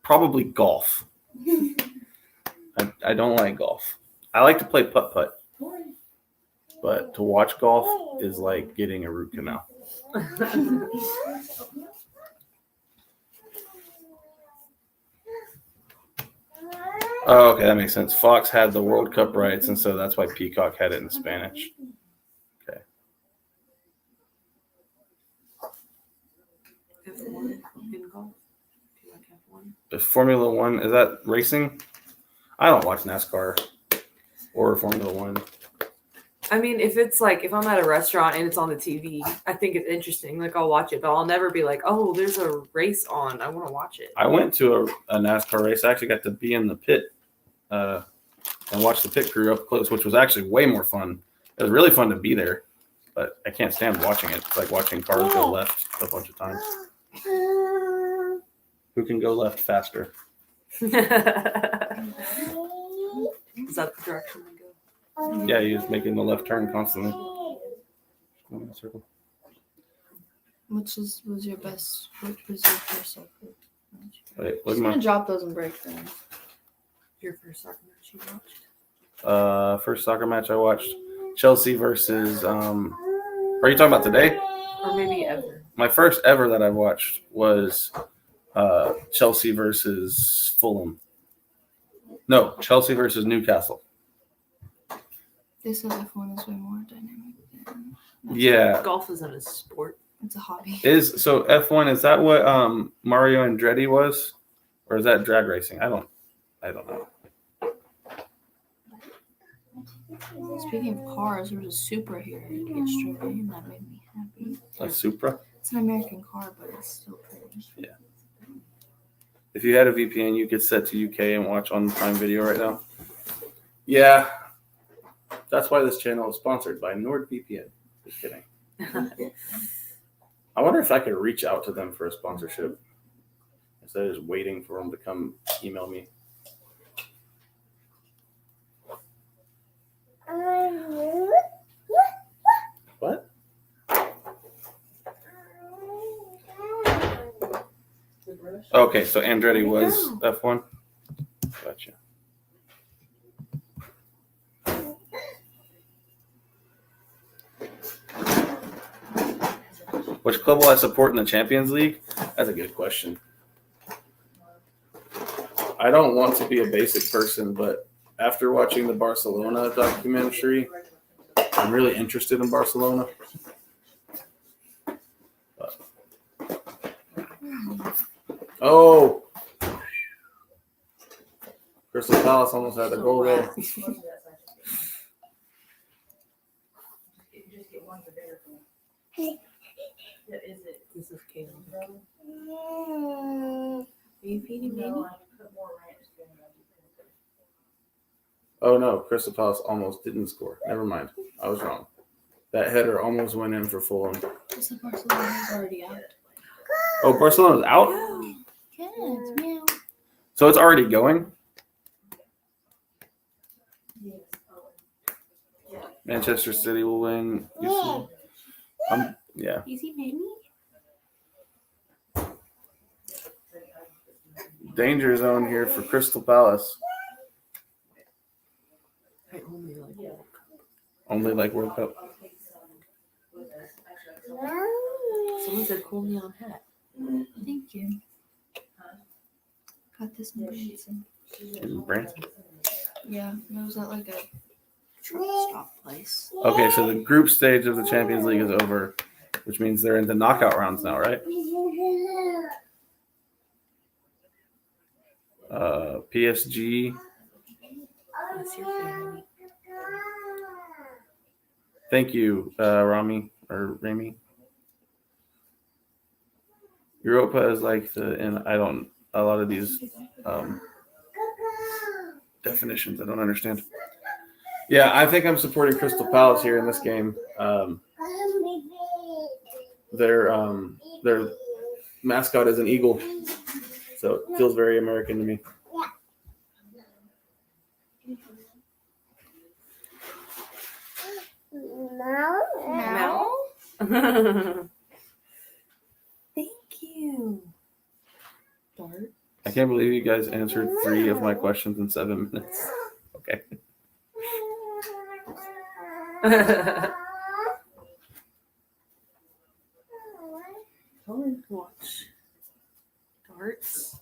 probably golf. I don't like golf. I like to play putt-putt, but to watch golf is like getting a root canal. Oh, okay, that makes sense. Fox had the World Cup rights, and so that's why Peacock had it in Spanish. F1 in golf. Do you like F1? The Formula One, is that racing? I don't watch NASCAR or Formula One. I mean, if it's like if I'm at a restaurant and it's on the TV, I think it's interesting. Like I'll watch it, but I'll never be like, "Oh, there's a race on. I want to watch it." I went to a NASCAR race. I actually got to be in the pit and watch the pit crew up close, which was actually way more fun. It was really fun to be there, but I can't stand watching it. It's like watching cars go left a bunch of times. Who can go left faster? Is that the direction we go? Yeah, he was making the left turn constantly. Go in a circle. Which was your best? Which was your first soccer match? Wait, I'm gonna drop those and break them. Your first soccer match you watched? first soccer match I watched, Chelsea versus. Are you talking about today? Or maybe ever. My first ever that I watched was Chelsea versus Fulham. No, Chelsea versus Newcastle. They said F1 is way more dynamic. Yeah. Golf isn't a sport. It's a hobby. So F1, is that what Mario Andretti was? Or is that drag racing? I don't know. Speaking of cars, there was a Supra here in H3, and that made me happy. A Supra? It's an American car, but it's still pretty. Yeah. If you had a VPN, you could set to UK and watch on Prime Video right now. Yeah. That's why this channel is sponsored by NordVPN. Just kidding. I wonder if I could reach out to them for a sponsorship instead of just waiting for them to come email me. What? Okay, so Andretti was F1. Gotcha. Which club will I support in the Champions League? That's a good question. I don't want to be a basic person, but after watching the Barcelona documentary, I'm really interested in Barcelona. Oh! Crystal Palace almost had a goal there. This is Caleb. Are you feeding me? Oh no, Crystal Palace almost didn't score. Never mind. I was wrong. That header almost went in for Fulham. So Barcelona's already out. Oh, Barcelona's out? Yeah, it's meow. So it's already going? Manchester City will win. Yeah. Easy, baby. Danger zone here for Crystal Palace. I only like World Cup. Only like World Cup. Someone said cool neon hat. Thank you. Got this in Branson. In Brentford. Yeah, it was at like a truck stop place. Okay, so the group stage of the Champions League is over, which means they're into knockout rounds now, right? PSG. That's your family. Thank you, Rami or Rami. Europa is like a lot of these definitions I don't understand. Yeah, I think I'm supporting Crystal Palace here in this game. Their mascot is an eagle, so it feels very American to me. Mel? Thank you. Dart. I can't believe you guys answered 3 of my questions in 7 minutes. Okay. Watch. Darts.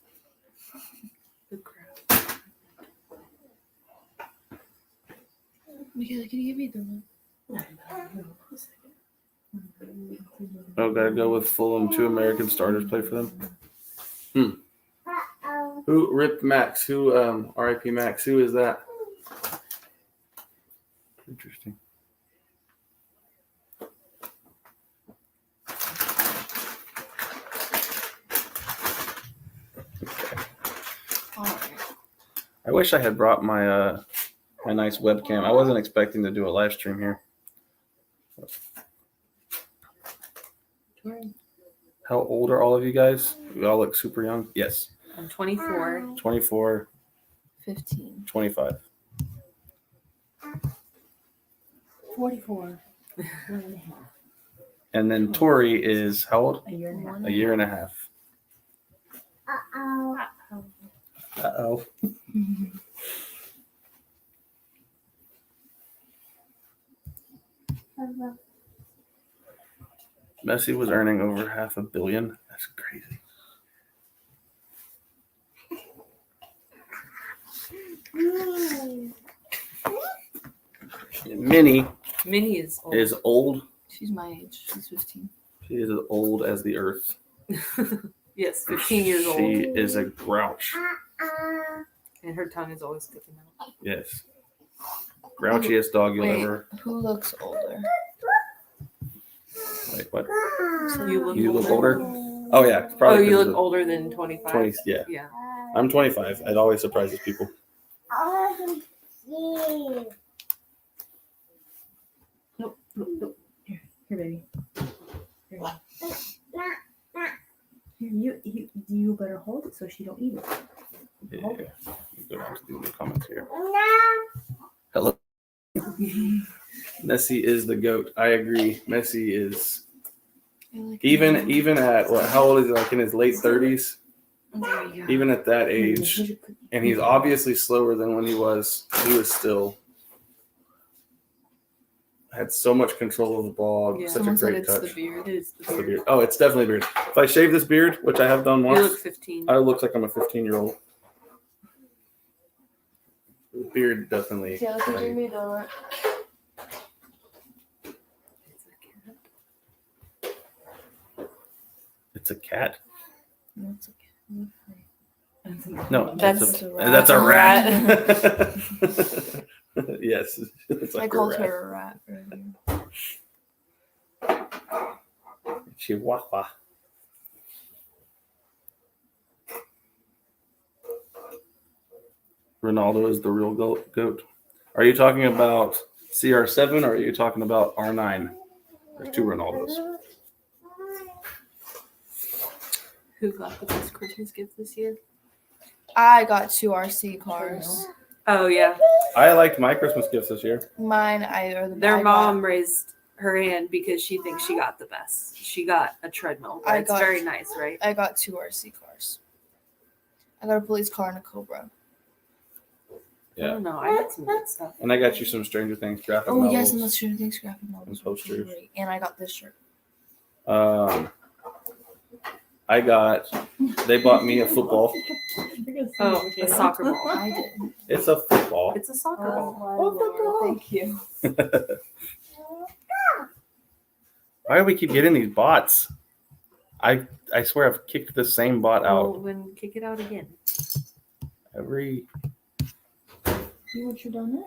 The crowd. Michaela, can you give me the one? Oh, gotta go with Fulham. 2 American starters play for them. Who ripped Max? Who R.I.P. Max? Who is that? Interesting. I wish I had brought my my nice webcam. I wasn't expecting to do a live stream here. How old are all of you guys? You all look super young. Yes. I'm 24. 24, 15. 25. 44. And then Tori is how old? A year and a half. A year and a half. Uh-oh. Messi was earning over $500 million. That's crazy. Minnie Minnie is old. is old. She's my age. She's 15. She is as old as the earth. Yes, 15 years old. She is a grouch. And her tongue is always sticking out. Yes. Grouchiest dog you'll Wait, ever. who looks older? Wait, what? You look older? Oh, yeah. Oh, Probably you 'cause look of older than 25. 20, yeah. Yeah. I'm 25. It always surprises people. Nope. Here, baby. Here you go. Here, you better hold it so she don't eat it. Yeah. Go down to the comments here. Hello. Messi is the GOAT. I agree. Messi is even at what? How old is he? Like in his late 30s. Even at that age, and he's obviously slower than when he was still had so much control of the ball. Yeah. Such Someone a said great it's touch. the beard. It is It's the the beard. beard. Oh, it's definitely beard. If I shave this beard, which I have done You once, look 15. I look like I'm a 15-year-old. The beard definitely. Yeah, can you give me the It's a cat. That's okay. No, That's that's a rat. Yes, it's like I called a rat. her a rat earlier. Chihuahua. Ronaldo is the real goat. Are you talking about CR7 or are you talking about R9? There's 2 Ronaldos. Who got the best Christmas gift this year? I got 2 RC cars. Oh, yeah. I liked my Christmas gifts this year. Mine, Their mom raised her hand because she thinks she got the best. She got a treadmill. I It's got- very nice, right? I got 2 RC cars. I got a police car and a Cobra. I don't know. I got some good stuff. And I got you some Stranger Things graphic Oh novels. yes, and those Stranger Things graphic novels. And posters. Great. And I got this shirt. They bought me a football. Oh, a soccer ball. I did. It's a football. It's a soccer ball. Thank you. Why do we keep getting these bots? I swear I've kicked the same bot Well, out then kick it out again. every. You want your donut?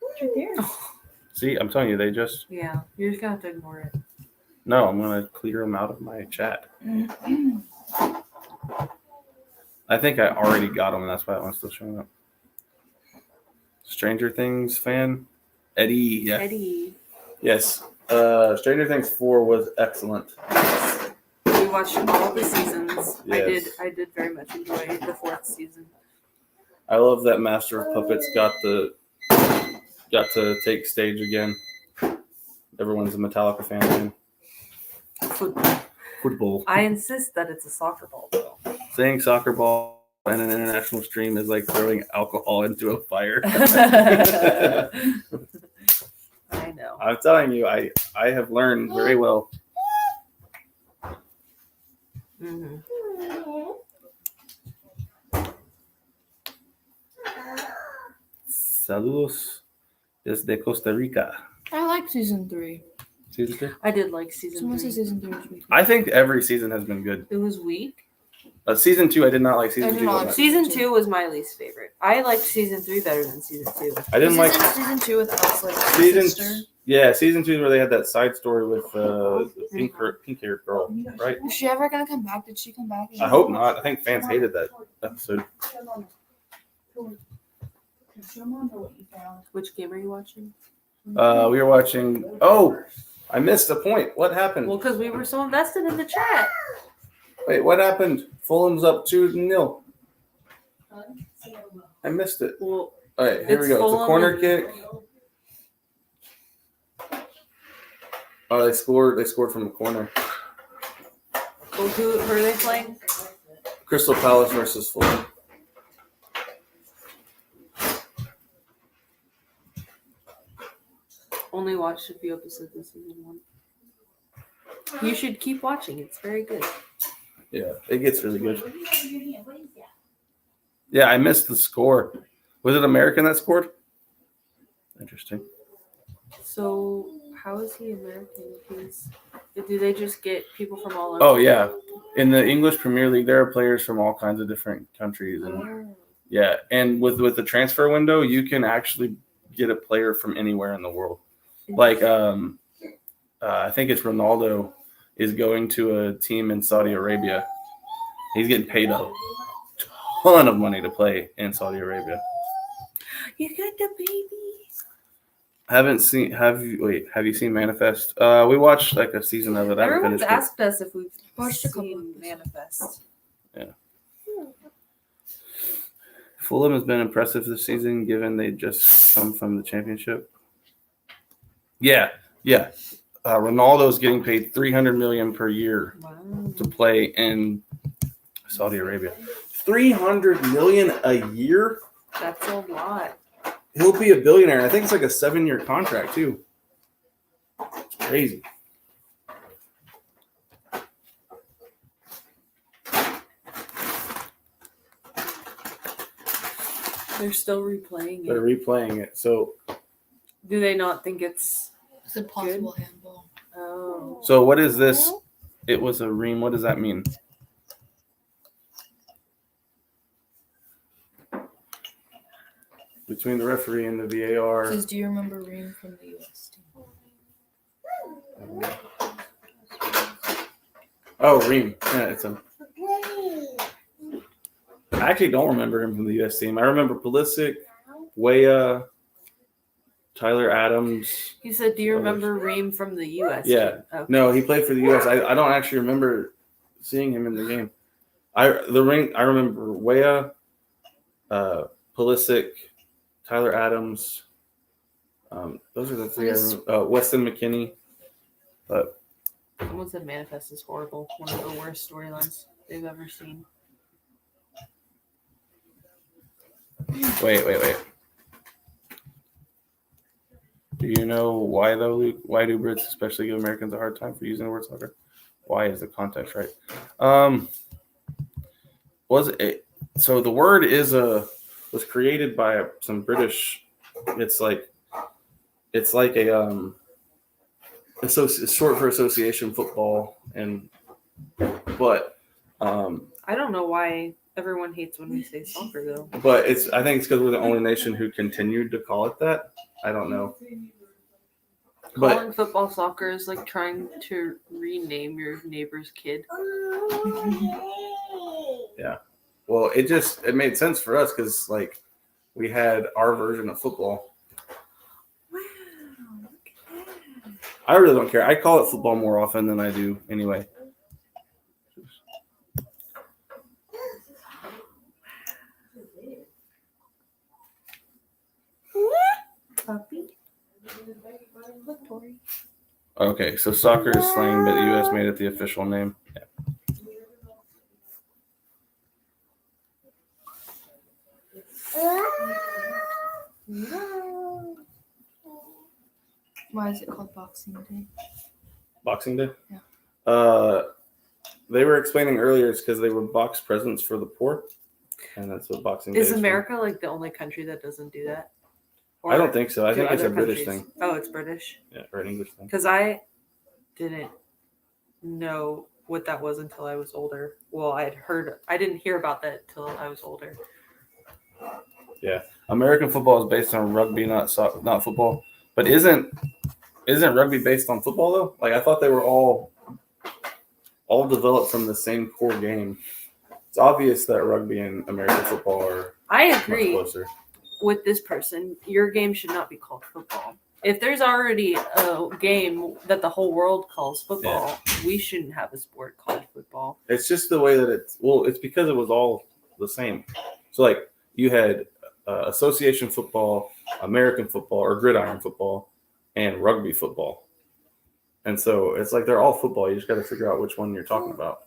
It's right there. See, I'm telling you, they just. Yeah, you're just gonna have to ignore it. No, I'm gonna clear them out of my chat. I think I already got them, and that's why that one's still showing up. Stranger Things fan, Eddie. Yeah. Eddie, Yes. Stranger Things 4 was excellent. we watched all the seasons. Yes. I did very much enjoy the 4th season. I love that Master of Puppets got to take stage again. Everyone's a Metallica fan again. Football. Football. I insist that it's a soccer ball, though. Saying soccer ball in an international stream is like throwing alcohol into a fire. I know. I'm telling you, I have learned very well. Mm-hmm. Saludos Desde Costa Rica. I like season 3. Season 3? I did like season Someone said 3. season 3 was weak. I think every season has been good. It was weak. Season 2, I did not like season I did 2. not that like much. Season 2 was my least favorite. I liked season 3 better than season 2. I didn't like season 2 with us, like season. sister. Yeah, season 2 is where they had that side story with the pink-haired girl, right? Is she ever gonna come back? Did she come back? I hope not. I think fans hated that episode. Which game are you watching? We were watching. Oh, I missed a point. What happened? Well, because we were so invested in the chat. Wait, what happened? Fulham's up 2-0. I missed it. Well, All right, here we It's go. It's a Fulham corner and- kick. Oh, they scored. They scored from the corner. well, who are they playing? Crystal Palace versus Fulham. Only watched a few episodes of season 1. You should keep watching. It's very good. Yeah, it gets really good. Yeah, I missed the score. Was it American that scored? Interesting. So, how is he American? Do they just get people from all over? Oh yeah, in the English Premier League, there are players from all kinds of different countries, and Oh. yeah, and with the transfer window, you can actually get a player from anywhere in the world. Like, I think it's Ronaldo is going to a team in Saudi Arabia. He's getting paid a ton of money to play in Saudi Arabia. You got the baby. Haven't seen? Have you seen Manifest? We watched like a season of it. I haven't Everyone's finished it. asked us if we've Watched a couple seen episodes. Manifest. Fulham has been impressive this season, given they just come from the championship. Yeah. Ronaldo's getting paid $300 million per year Wow. to play in Saudi Arabia. $300 million a year. That's a lot. He'll be a billionaire. I think it's like a 7-year contract too. It's crazy. They're still replaying They're it. replaying it. So Do they not think it's? It's a possible handball. Oh. So what is this? It was a ream. What does that mean? Between the referee and the VAR. Says, do you remember Reem from the US team? Oh, ream. Yeah, it's a. I actually don't remember him from the U.S. team. I remember Pulisic, Weah, Tyler Adams. He said, "Do you remember Reem from the U.S.?" Yeah. team?" Okay. No, he played for the U.S. I don't actually remember seeing him in the game. I remember Weah, Pulisic, Tyler Adams. Those are the three. I remember. Weston McKennie. But Someone said Manifest is horrible. One of the worst storylines they've ever seen. wait. Do you know why though, Luke? Why do Brits especially give Americans a hard time for using the word soccer? Why is the context right? Was it so? The word was created by some British. It's like a it's short for association football, but I don't know why everyone hates when we say soccer, though. But I think it's because we're the only nation who continued to call it that. I don't know. But Calling football soccer is like trying to rename your neighbor's kid. well, it made sense for us because like we had our version of football. Wow. I really don't care. I call it football more often than I do anyway. Puppy. Okay, so soccer is slang, but the U.S. made it the official name. Yeah. Why is it called Boxing Day? Boxing Day? Yeah. They were explaining earlier it's because they would box presents for the poor. And that's what Boxing Day Is for. America like the only country that doesn't do that? Or I don't think so. I do think it's a other British countries? thing. Oh, it's British. Yeah, or an English thing. Because I didn't know what that was until I was older. Well, I didn't hear about that till I was older. American football is based on rugby, not football. But isn't rugby based on football though? Like I thought they were all developed from the same core game. It's obvious that rugby and American football are I much agree closer. with this person. Your game should not be called football. If there's already a game that the whole world calls football, we shouldn't have a sport called football. It's just the way that it's because it was all the same. So like you had association football, American football, or gridiron football, and rugby football. And so it's like they're all football. You just got to figure out which one you're talking about.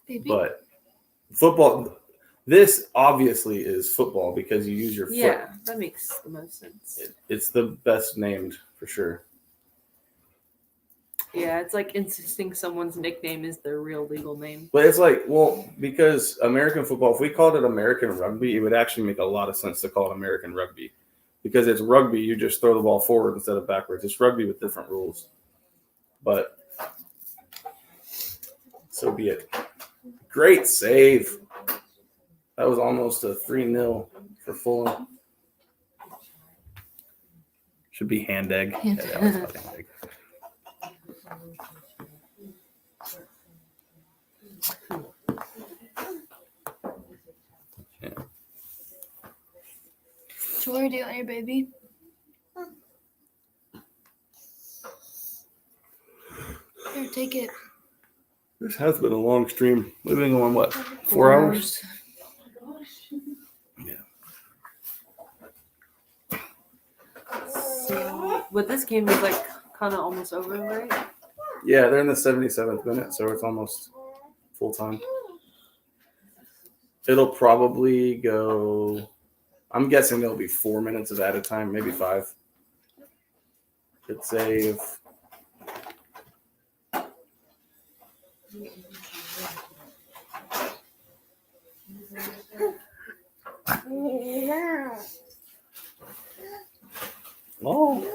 Baby. But football, this obviously is football because you use your foot. Yeah, that makes the most sense. It's the best named for sure. Yeah, it's like insisting someone's nickname is their real legal name. But it's like, well, because American football, if we called it American rugby, it would actually make a lot of sense to call it American rugby. Because it's rugby, you just throw the ball forward instead of backwards. It's rugby with different rules. But so be it. Great save. That was almost a 3-0 for Fulham. Should be hand egg. Hand Yeah, that was not hand egg. So what are you doing here, baby? Here, take it. This has been a long stream. We've been going, what, 4 hours? So, but this game is like kind of almost over, right? Yeah, they're in the 77th minute, so it's almost full time. It'll probably go, I'm guessing there'll be 4 minutes of added time, maybe 5. Good save. Oh.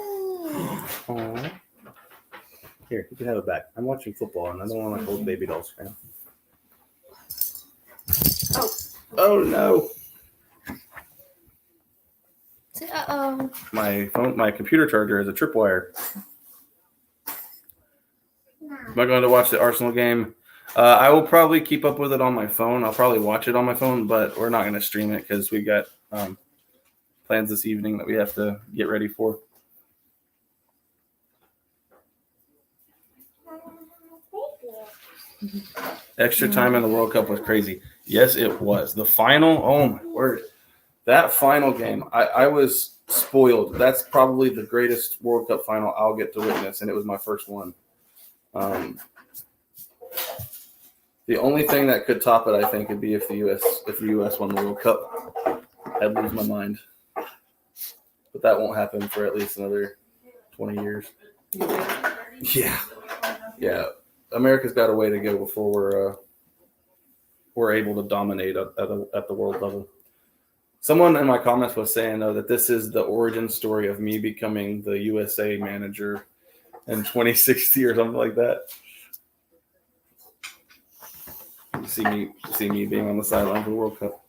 Aww. Here, you can have it back. I'm watching football and I don't want to hold baby dolls right now. Oh no. Uh-oh. My computer charger is a tripwire. Am I going to watch the Arsenal game? I will probably keep up with it on my phone. I'll probably watch it on my phone, but we're not going to stream it because we got plans this evening that we have to get ready for. Extra time in the World Cup was crazy. Yes, it was. The final, oh my word. That final game, I was spoiled. That's probably the greatest World Cup final I'll get to witness, and it was my first one. The only thing that could top it, I think, would be if the US won the World Cup. I'd lose my mind. But that won't happen for at least another 20 years. Yeah. America's got a way to go before we're able to dominate at the world level. Someone in my comments was saying, though, that this is the origin story of me becoming the USA manager in 2060 or something like that. See me being on the sideline for the World Cup.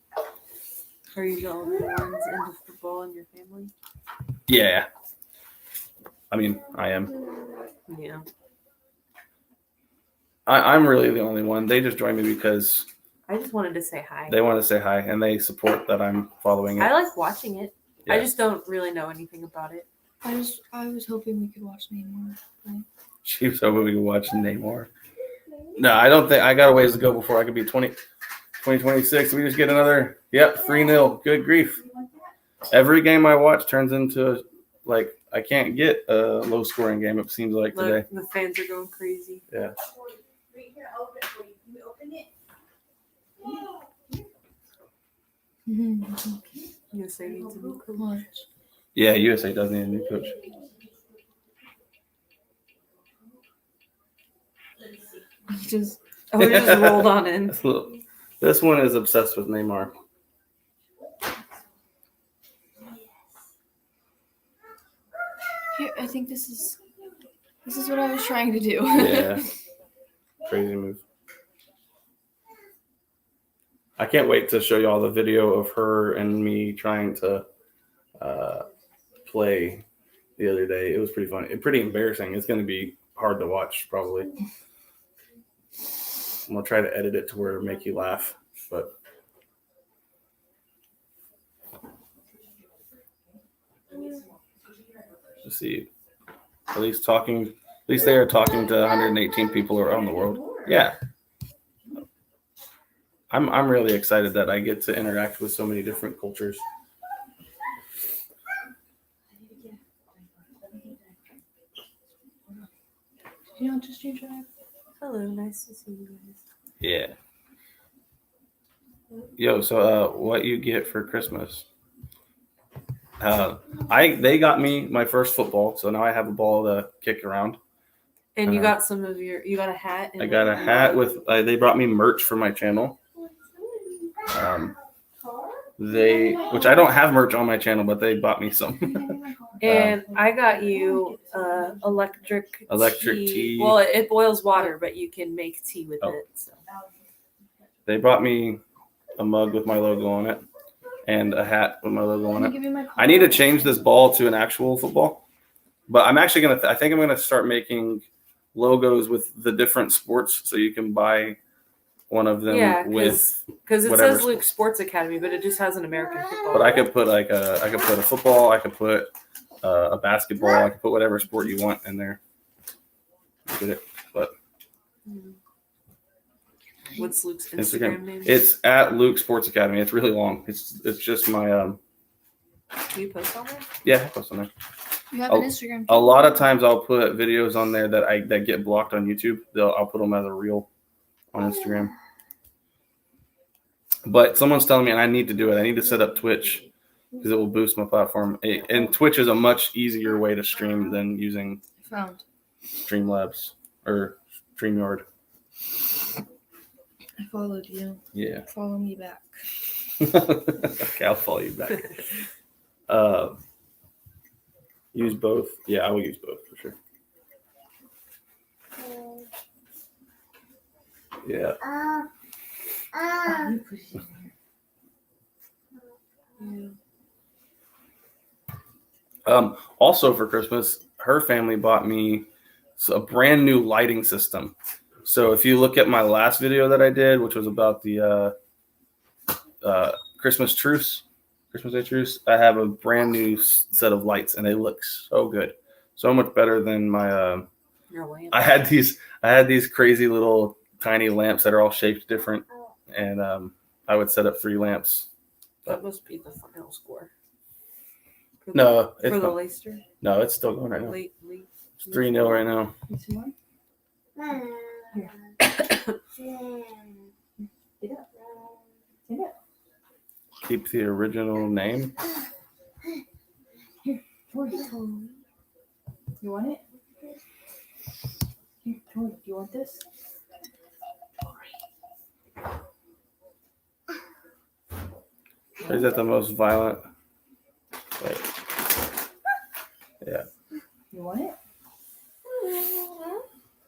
Are you the only ones into football in your family? Yeah. I mean, I am. Yeah. I'm really the only one. They just joined me because I just wanted to say hi. they want to say hi and they support that I'm following it. I like watching it. Yeah. I just don't really know anything about it. I was hoping we could watch Neymar play. She was hoping we could watch Neymar. No, I don't think I got a ways to go before I could be 2026. We just get another 3-0. Good grief. Every game I watch turns into like I can't get a low scoring game, it seems like today. The fans are going crazy. Yeah. USA needs a new coach. Watch. Yeah, USA does need a new coach. It just rolled on in. This one is obsessed with Neymar. this is what I was trying to do. Yeah. Crazy move. I can't wait to show y'all the video of her and me trying to play the other day. It was pretty funny. Pretty embarrassing. It's going to be hard to watch, probably. I'm going to try to edit it to where it make you laugh. But let's see. At least they are talking to 118 people around the world. Yeah. I'm really excited that I get to interact with so many different cultures. You don't just change that. Hello, nice to see you guys. Yeah. Yo, so what you get for Christmas? They got me my first football, so now I have a ball to kick around. And you got you got a hat. I got a hat with. They brought me merch for my channel. Which I don't have merch on my channel, but they bought me some. And I got you electric tea. Well, it boils water, but you can make tea with it. So. They brought me a mug with my logo on it and a hat with my logo on it. I need to change this ball to an actual football, but I'm actually I think I'm gonna start making logos with the different sports, so you can buy one of them because it says Luke Sports Academy, but it just has an American football. But I could put a football, I could put a basketball, I could put whatever sport you want in there. Get it? But what's Luke's Instagram name? It's at Luke Sports Academy. It's really long. It's just my Do you post on there? Yeah, I post on there. You have an Instagram. A lot of times I'll put videos on there that get blocked on YouTube. I'll put them as a reel on Instagram. But someone's telling me, and I need to do it. I need to set up Twitch because it will boost my platform. And Twitch is a much easier way to stream than using Streamlabs or StreamYard. I followed you. Yeah. Follow me back. Okay, I'll follow you back. Use both. Yeah, I will use both for sure. Yeah. Also for Christmas, her family bought me a brand new lighting system. So if you look at my last video that I did, which was about the Christmas Day truce, I have a brand new set of lights, and they look so good, so much better than my. Your lamp. I had these crazy little tiny lamps that are all shaped different, and I would set up 3 lamps. That must be the final score. For the Leicester. No, it's still going right now. It's 3-0 right now. Keep the original name. Here, Tori. You want it? Here, Tori, do you want this? Is that the most violent? Wait. Yeah. You want it?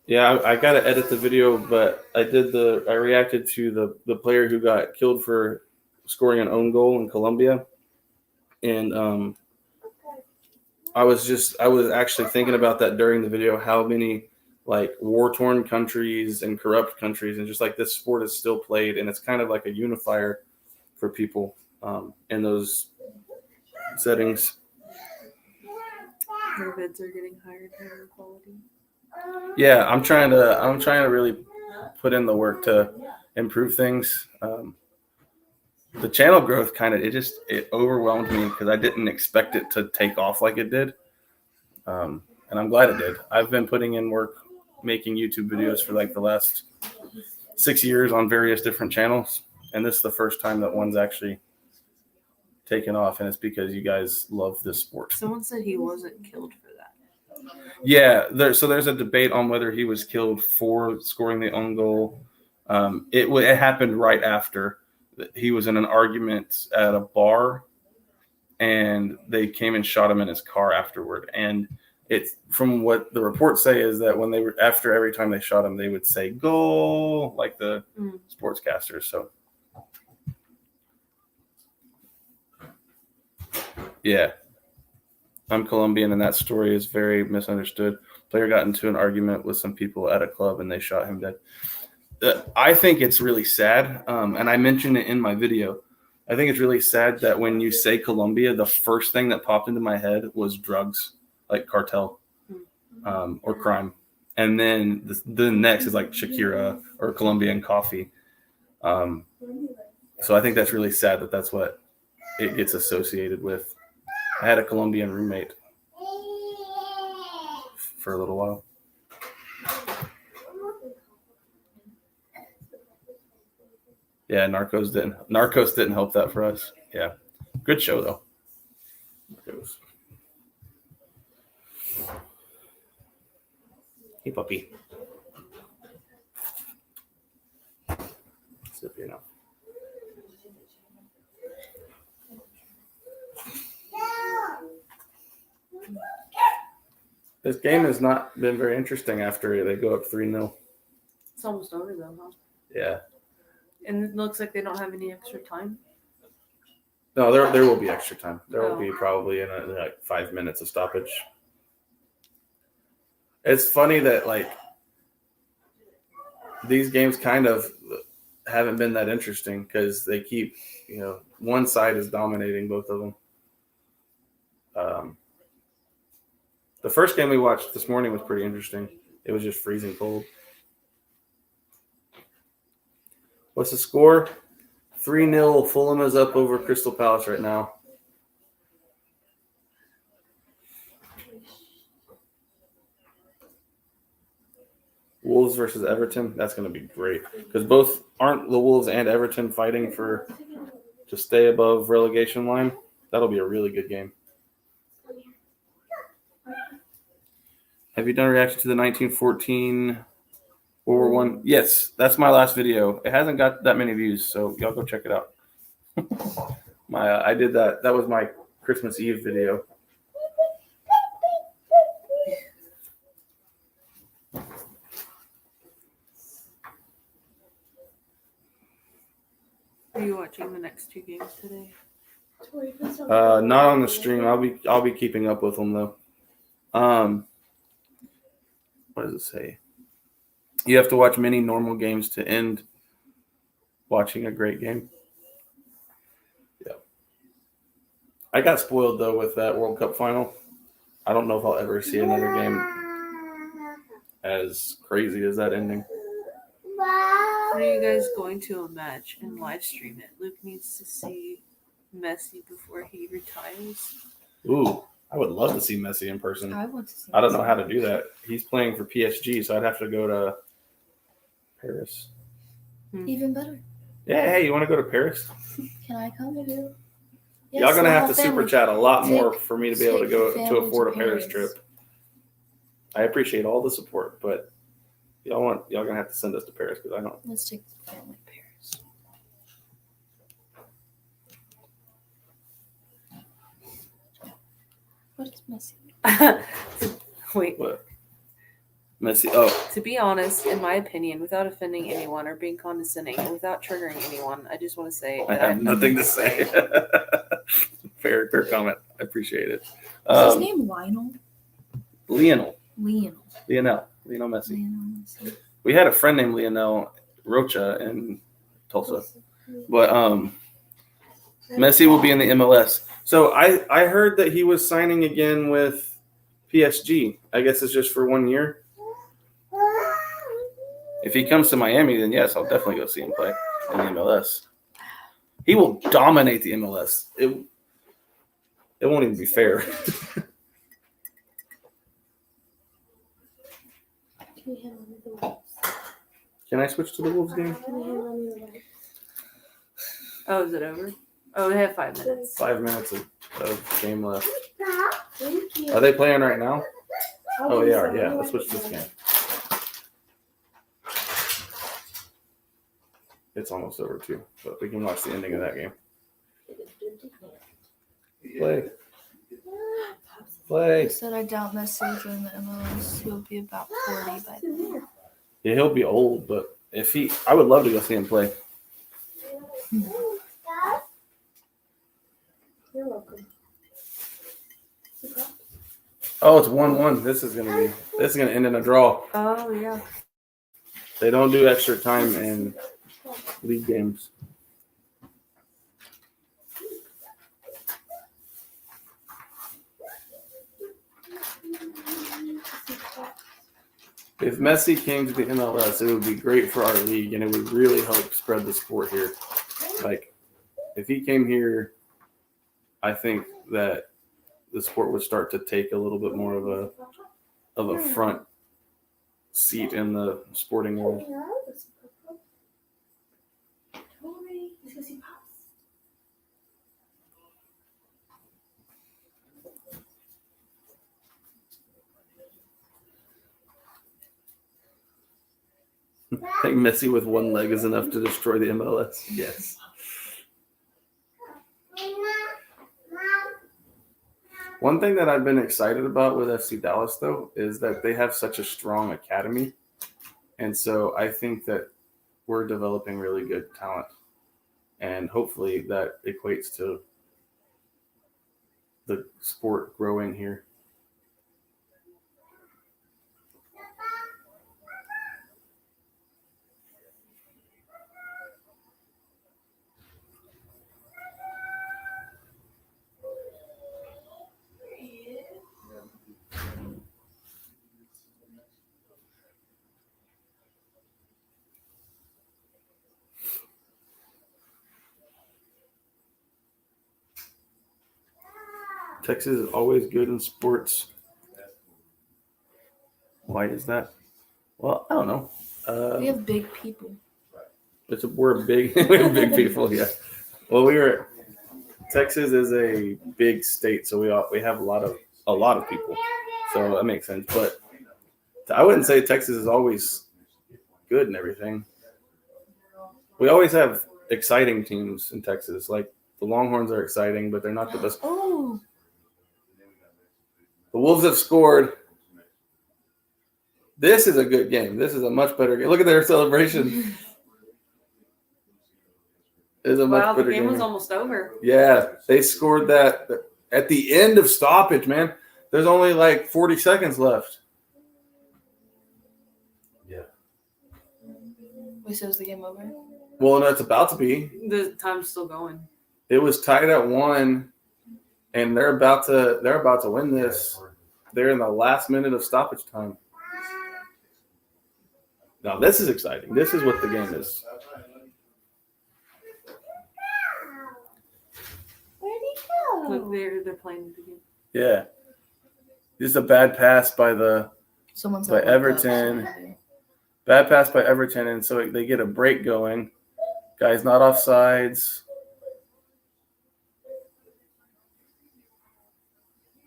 Yeah, I got to edit the video, but I reacted to the player who got killed for scoring an own goal in Colombia. And I was actually thinking about that during the video, how many like war-torn countries and corrupt countries, and just like this sport is still played, and it's kind of like a unifier for people in those settings. Their bids are getting higher and higher quality. Yeah, I'm trying to really put in the work to improve things. The channel growth it overwhelmed me because I didn't expect it to take off like it did. And I'm glad it did. I've been putting in work making YouTube videos for like the last 6 years on various different channels. And this is the first time that one's actually taken off. And it's because you guys love this sport. Someone said he wasn't killed for that. Yeah. There's a debate on whether he was killed for scoring the own goal. It happened right after. He was in an argument at a bar, and they came and shot him in his car afterward. And it's from what the reports say is that when they were after every time they shot him, they would say goal like the sportscasters. So yeah, I'm Colombian, and that story is very misunderstood. Player got into an argument with some people at a club, and they shot him dead. I think it's really sad, and I mentioned it in my video. I think it's really sad that when you say Colombia, the first thing that popped into my head was drugs, like cartel or crime. And then the next is like Shakira or Colombian coffee. So I think that's really sad that that's what it gets associated with. I had a Colombian roommate for a little while. Yeah, Narcos didn't help that for us. Yeah. Good show though. Narcos. Hey puppy. Sip here now. This game has not been very interesting after they go up 3-0. It's almost over though, huh? Yeah. And it looks like they don't have any extra time. No, there will be extra time. There will Oh. be probably in like 5 minutes of stoppage. It's funny that like these games kind of haven't been that interesting because they keep, one side is dominating both of them. The first game we watched this morning was pretty interesting. It was just freezing cold. What's the score? 3-0. Fulham is up over Crystal Palace right now. Wolves versus Everton. That's going to be great because both aren't the Wolves and Everton fighting to stay above relegation line. That'll be a really good game. Have you done a reaction to the 1914 World War I? Yes, that's my last video. It hasn't got that many views, so y'all go check it out. I did that. That was my Christmas Eve video. Are you watching the next two games today? Not on the stream. I'll be keeping up with them though. What does it say? You have to watch many normal games to end watching a great game. Yeah. I got spoiled though with that World Cup final. I don't know if I'll ever see another game as crazy as that ending. When are you guys going to a match and live stream it? Luke needs to see Messi before he retires. Ooh, I would love to see Messi in person. I want to see. I don't know how to do that. He's playing for PSG, so I'd have to go to Paris. Even better. Yeah, hey, you want to go to Paris? Can I come with you? Y'all gonna have to super family. chat a lot more Take- for me to be able to take go the to family afford a to Paris Paris. trip. I appreciate all the support, but y'all gonna have to send us to Paris because I don't. Let's take the family to Paris. What is Messi? Wait. What? Messi. Oh, To be honest, in my opinion, without offending anyone or being condescending, and without triggering anyone, I just want to say I that have nothing to say. fair comment. I appreciate it. Is his name Lionel? Lionel Lionel Messi. Messi. We had a friend named Lionel Rocha in Tulsa, but Messi will be in the MLS. So I heard that he was signing again with PSG. I guess it's just for 1 year. If he comes to Miami, then yes, I'll definitely go see him play in the MLS. He will dominate the MLS. It won't even be fair. Can I switch to the Wolves game? Oh, is it over? Oh, they have 5 minutes. 5 minutes of game left. Are they playing right now? Oh, they are. Yeah, let's switch to this game. It's almost over too, but we can watch the ending of that game. Play. I Play. said I doubt Messi will join the MLS. He'll be about 40 by then. Yeah, he'll be old, but I would love to go see him play. You're welcome. Oh, it's 1-1. This is gonna end in a draw. Oh yeah. They don't do extra time in league games. If Messi came to the MLS, it would be great for our league, and it would really help spread the sport here. Like, if he came here, I think that the sport would start to take a little bit more of a front seat in the sporting world. I think Messi with one leg is enough to destroy the MLS. Yes. One thing that I've been excited about with FC Dallas, though, is that they have such a strong academy. And so I think that we're developing really good talent. And hopefully that equates to the sport growing here. Texas is always good in sports. Why is that? Well, I don't know. We have big people. We're big. We have big people. Yeah. Well, Texas is a big state, so we have a lot of people. So that makes sense. But I wouldn't say Texas is always good and everything. We always have exciting teams in Texas. Like the Longhorns are exciting, but they're not the best. Oh, The Wolves have scored. This is a good game. This is a much better game. Look at their celebration. It is a much Wow, the better game game. was almost over. Yeah, they scored that at the end of stoppage, man. There's only like 40 seconds left. wait, so is the game over? Well, no, it's about to be. The time's still going. It was tied at 1, and they're about to win this. They're in the last minute of stoppage time. Now this is exciting. This is what the game is. Where'd he Look, go? they're playing the game. Yeah. This is a bad pass by Someone's By at work Everton. outside. Bad pass by Everton, and so they get a break going. Guy's not offsides.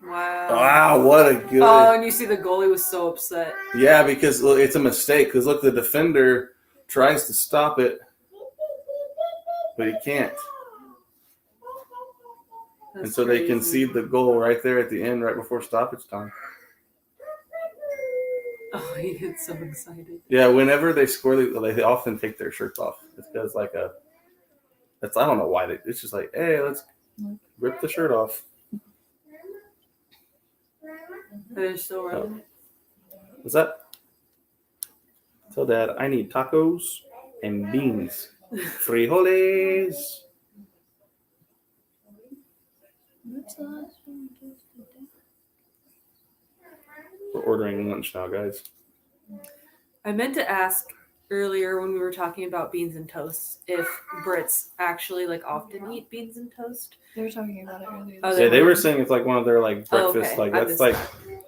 Wow. Wow, what a good. Oh, and you see the goalie was so upset. Yeah, because look, it's a mistake. Because look, the defender tries to stop it, but he can't. That's And so they crazy. concede the goal right there at the end, right before stoppage time. Oh, he gets so excited. Yeah, whenever they score, they often take their shirts off. It's because I don't know why it's just like, hey, let's rip the shirt off. They're still running. What's that? Tell Dad I need tacos and beans, frijoles. What's the last one? We're ordering lunch now, guys. I meant to ask earlier when we were talking about beans and toast if Brits actually like often eat beans and toast. They were talking about it earlier. Oh, Yeah, they were saying it's like one of their like Oh, breakfast, okay. like I that's missed like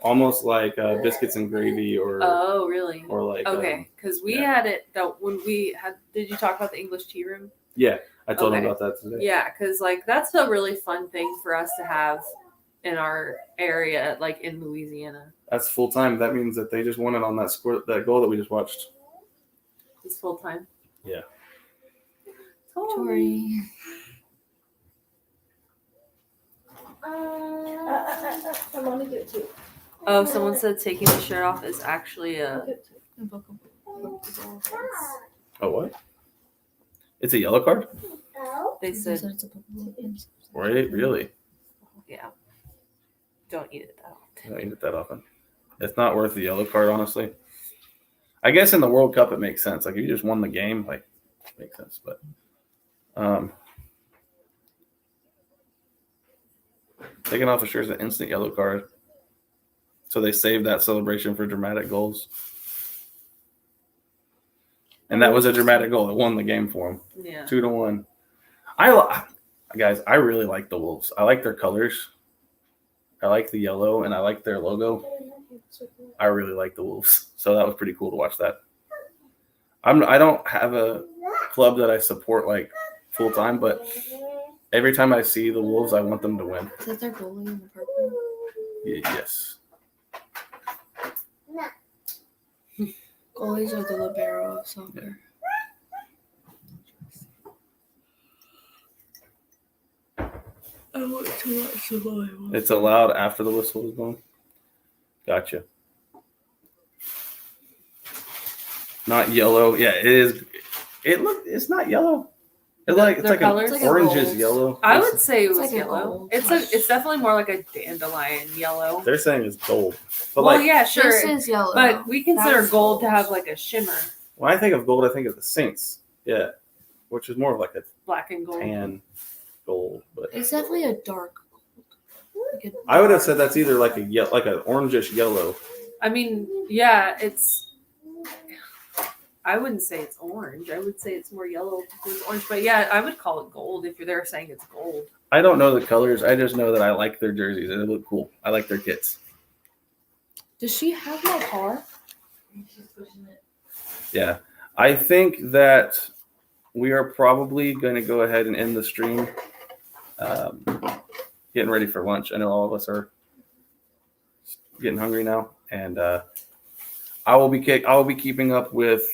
almost like biscuits and gravy or Oh, really? like Okay, because we yeah. had it that when we had. Did you talk about the English tea room? yeah. I told him Okay. about that today. Yeah, because like that's a really fun thing for us to have in our area, like in Louisiana. That's full time. That means that they just won it on that goal that we just watched. It's full time. Yeah. Tori. I want to do it too. Oh, someone said taking the shirt off is actually a. Oh, what? It's a yellow card? They said, it's a Pokemon. Right? Really? yeah. Don't eat it though. I don't eat it that often. It's not worth the yellow card, honestly. I guess in the World Cup it makes sense. Like if you just won the game, like it makes sense. But taking off a shirt is an instant yellow card. So they saved that celebration for dramatic goals. And that was a dramatic goal. It won the game for them. Yeah. 2-1. Guys, I really like the Wolves. I like their colors. I like the yellow, and I like their logo. I really like the Wolves. So that was pretty cool to watch that. I don't have a club that I support like full time, but every time I see the Wolves, I want them to win. Is that their goalie in the purple? Yes. Goalies are the libero of soccer. I want to watch the volleyball. It's allowed after the whistle is blown. Gotcha. Not yellow. Yeah, it is. It's not yellow. It's like Their an colors? It's like a orange gold. is yellow. I would say it It's was like a yellow. gold. It's definitely more like a dandelion yellow. They're saying it's gold. But Well, like yeah, sure. This is yellow. But we consider was gold to gold. have like a shimmer, when I think of gold, I think of the Saints. Yeah. Which is more of like a black and gold. tan gold. But It's definitely a dark gold. Like a I would have dark- said that's either like an orangish yellow. I mean, yeah, I wouldn't say it's orange. I would say it's more yellow than orange. But yeah, I would call it gold if they're saying it's gold. I don't know the colors. I just know that I like their jerseys. They look cool. I like their kits. Does she have my car? Yeah. I think that we are probably going to go ahead and end the stream. Getting ready for lunch. I know all of us are getting hungry now, and I will be keeping up with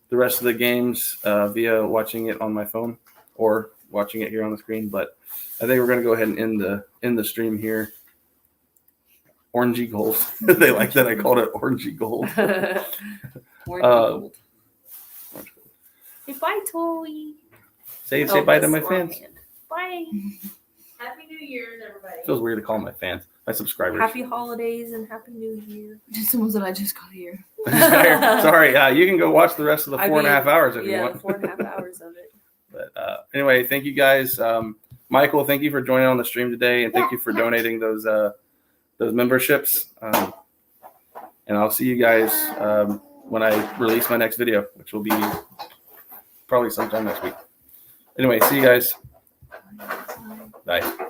the rest of the games via watching it on my phone or watching it here on the screen. But I think we're going to go ahead and end the stream here. Orangey gold. They like that I called it orangey gold. Orange and gold. Orange gold. Say bye, Toy. Say bye to my fans. Bye. Happy New Year's, everybody. Feels weird to call them my fans, my subscribers. Happy holidays and happy New Year. Just the ones that I just got here. Sorry, you can go watch the rest of the 4.5 hours if you Yeah, want. 4.5 hours of it. But anyway, thank you guys. Michael, thank you for joining on the stream today, and thank you for donating those memberships. And I'll see you guys when I release my next video, which will be probably sometime next week. Anyway, see you guys. Bye.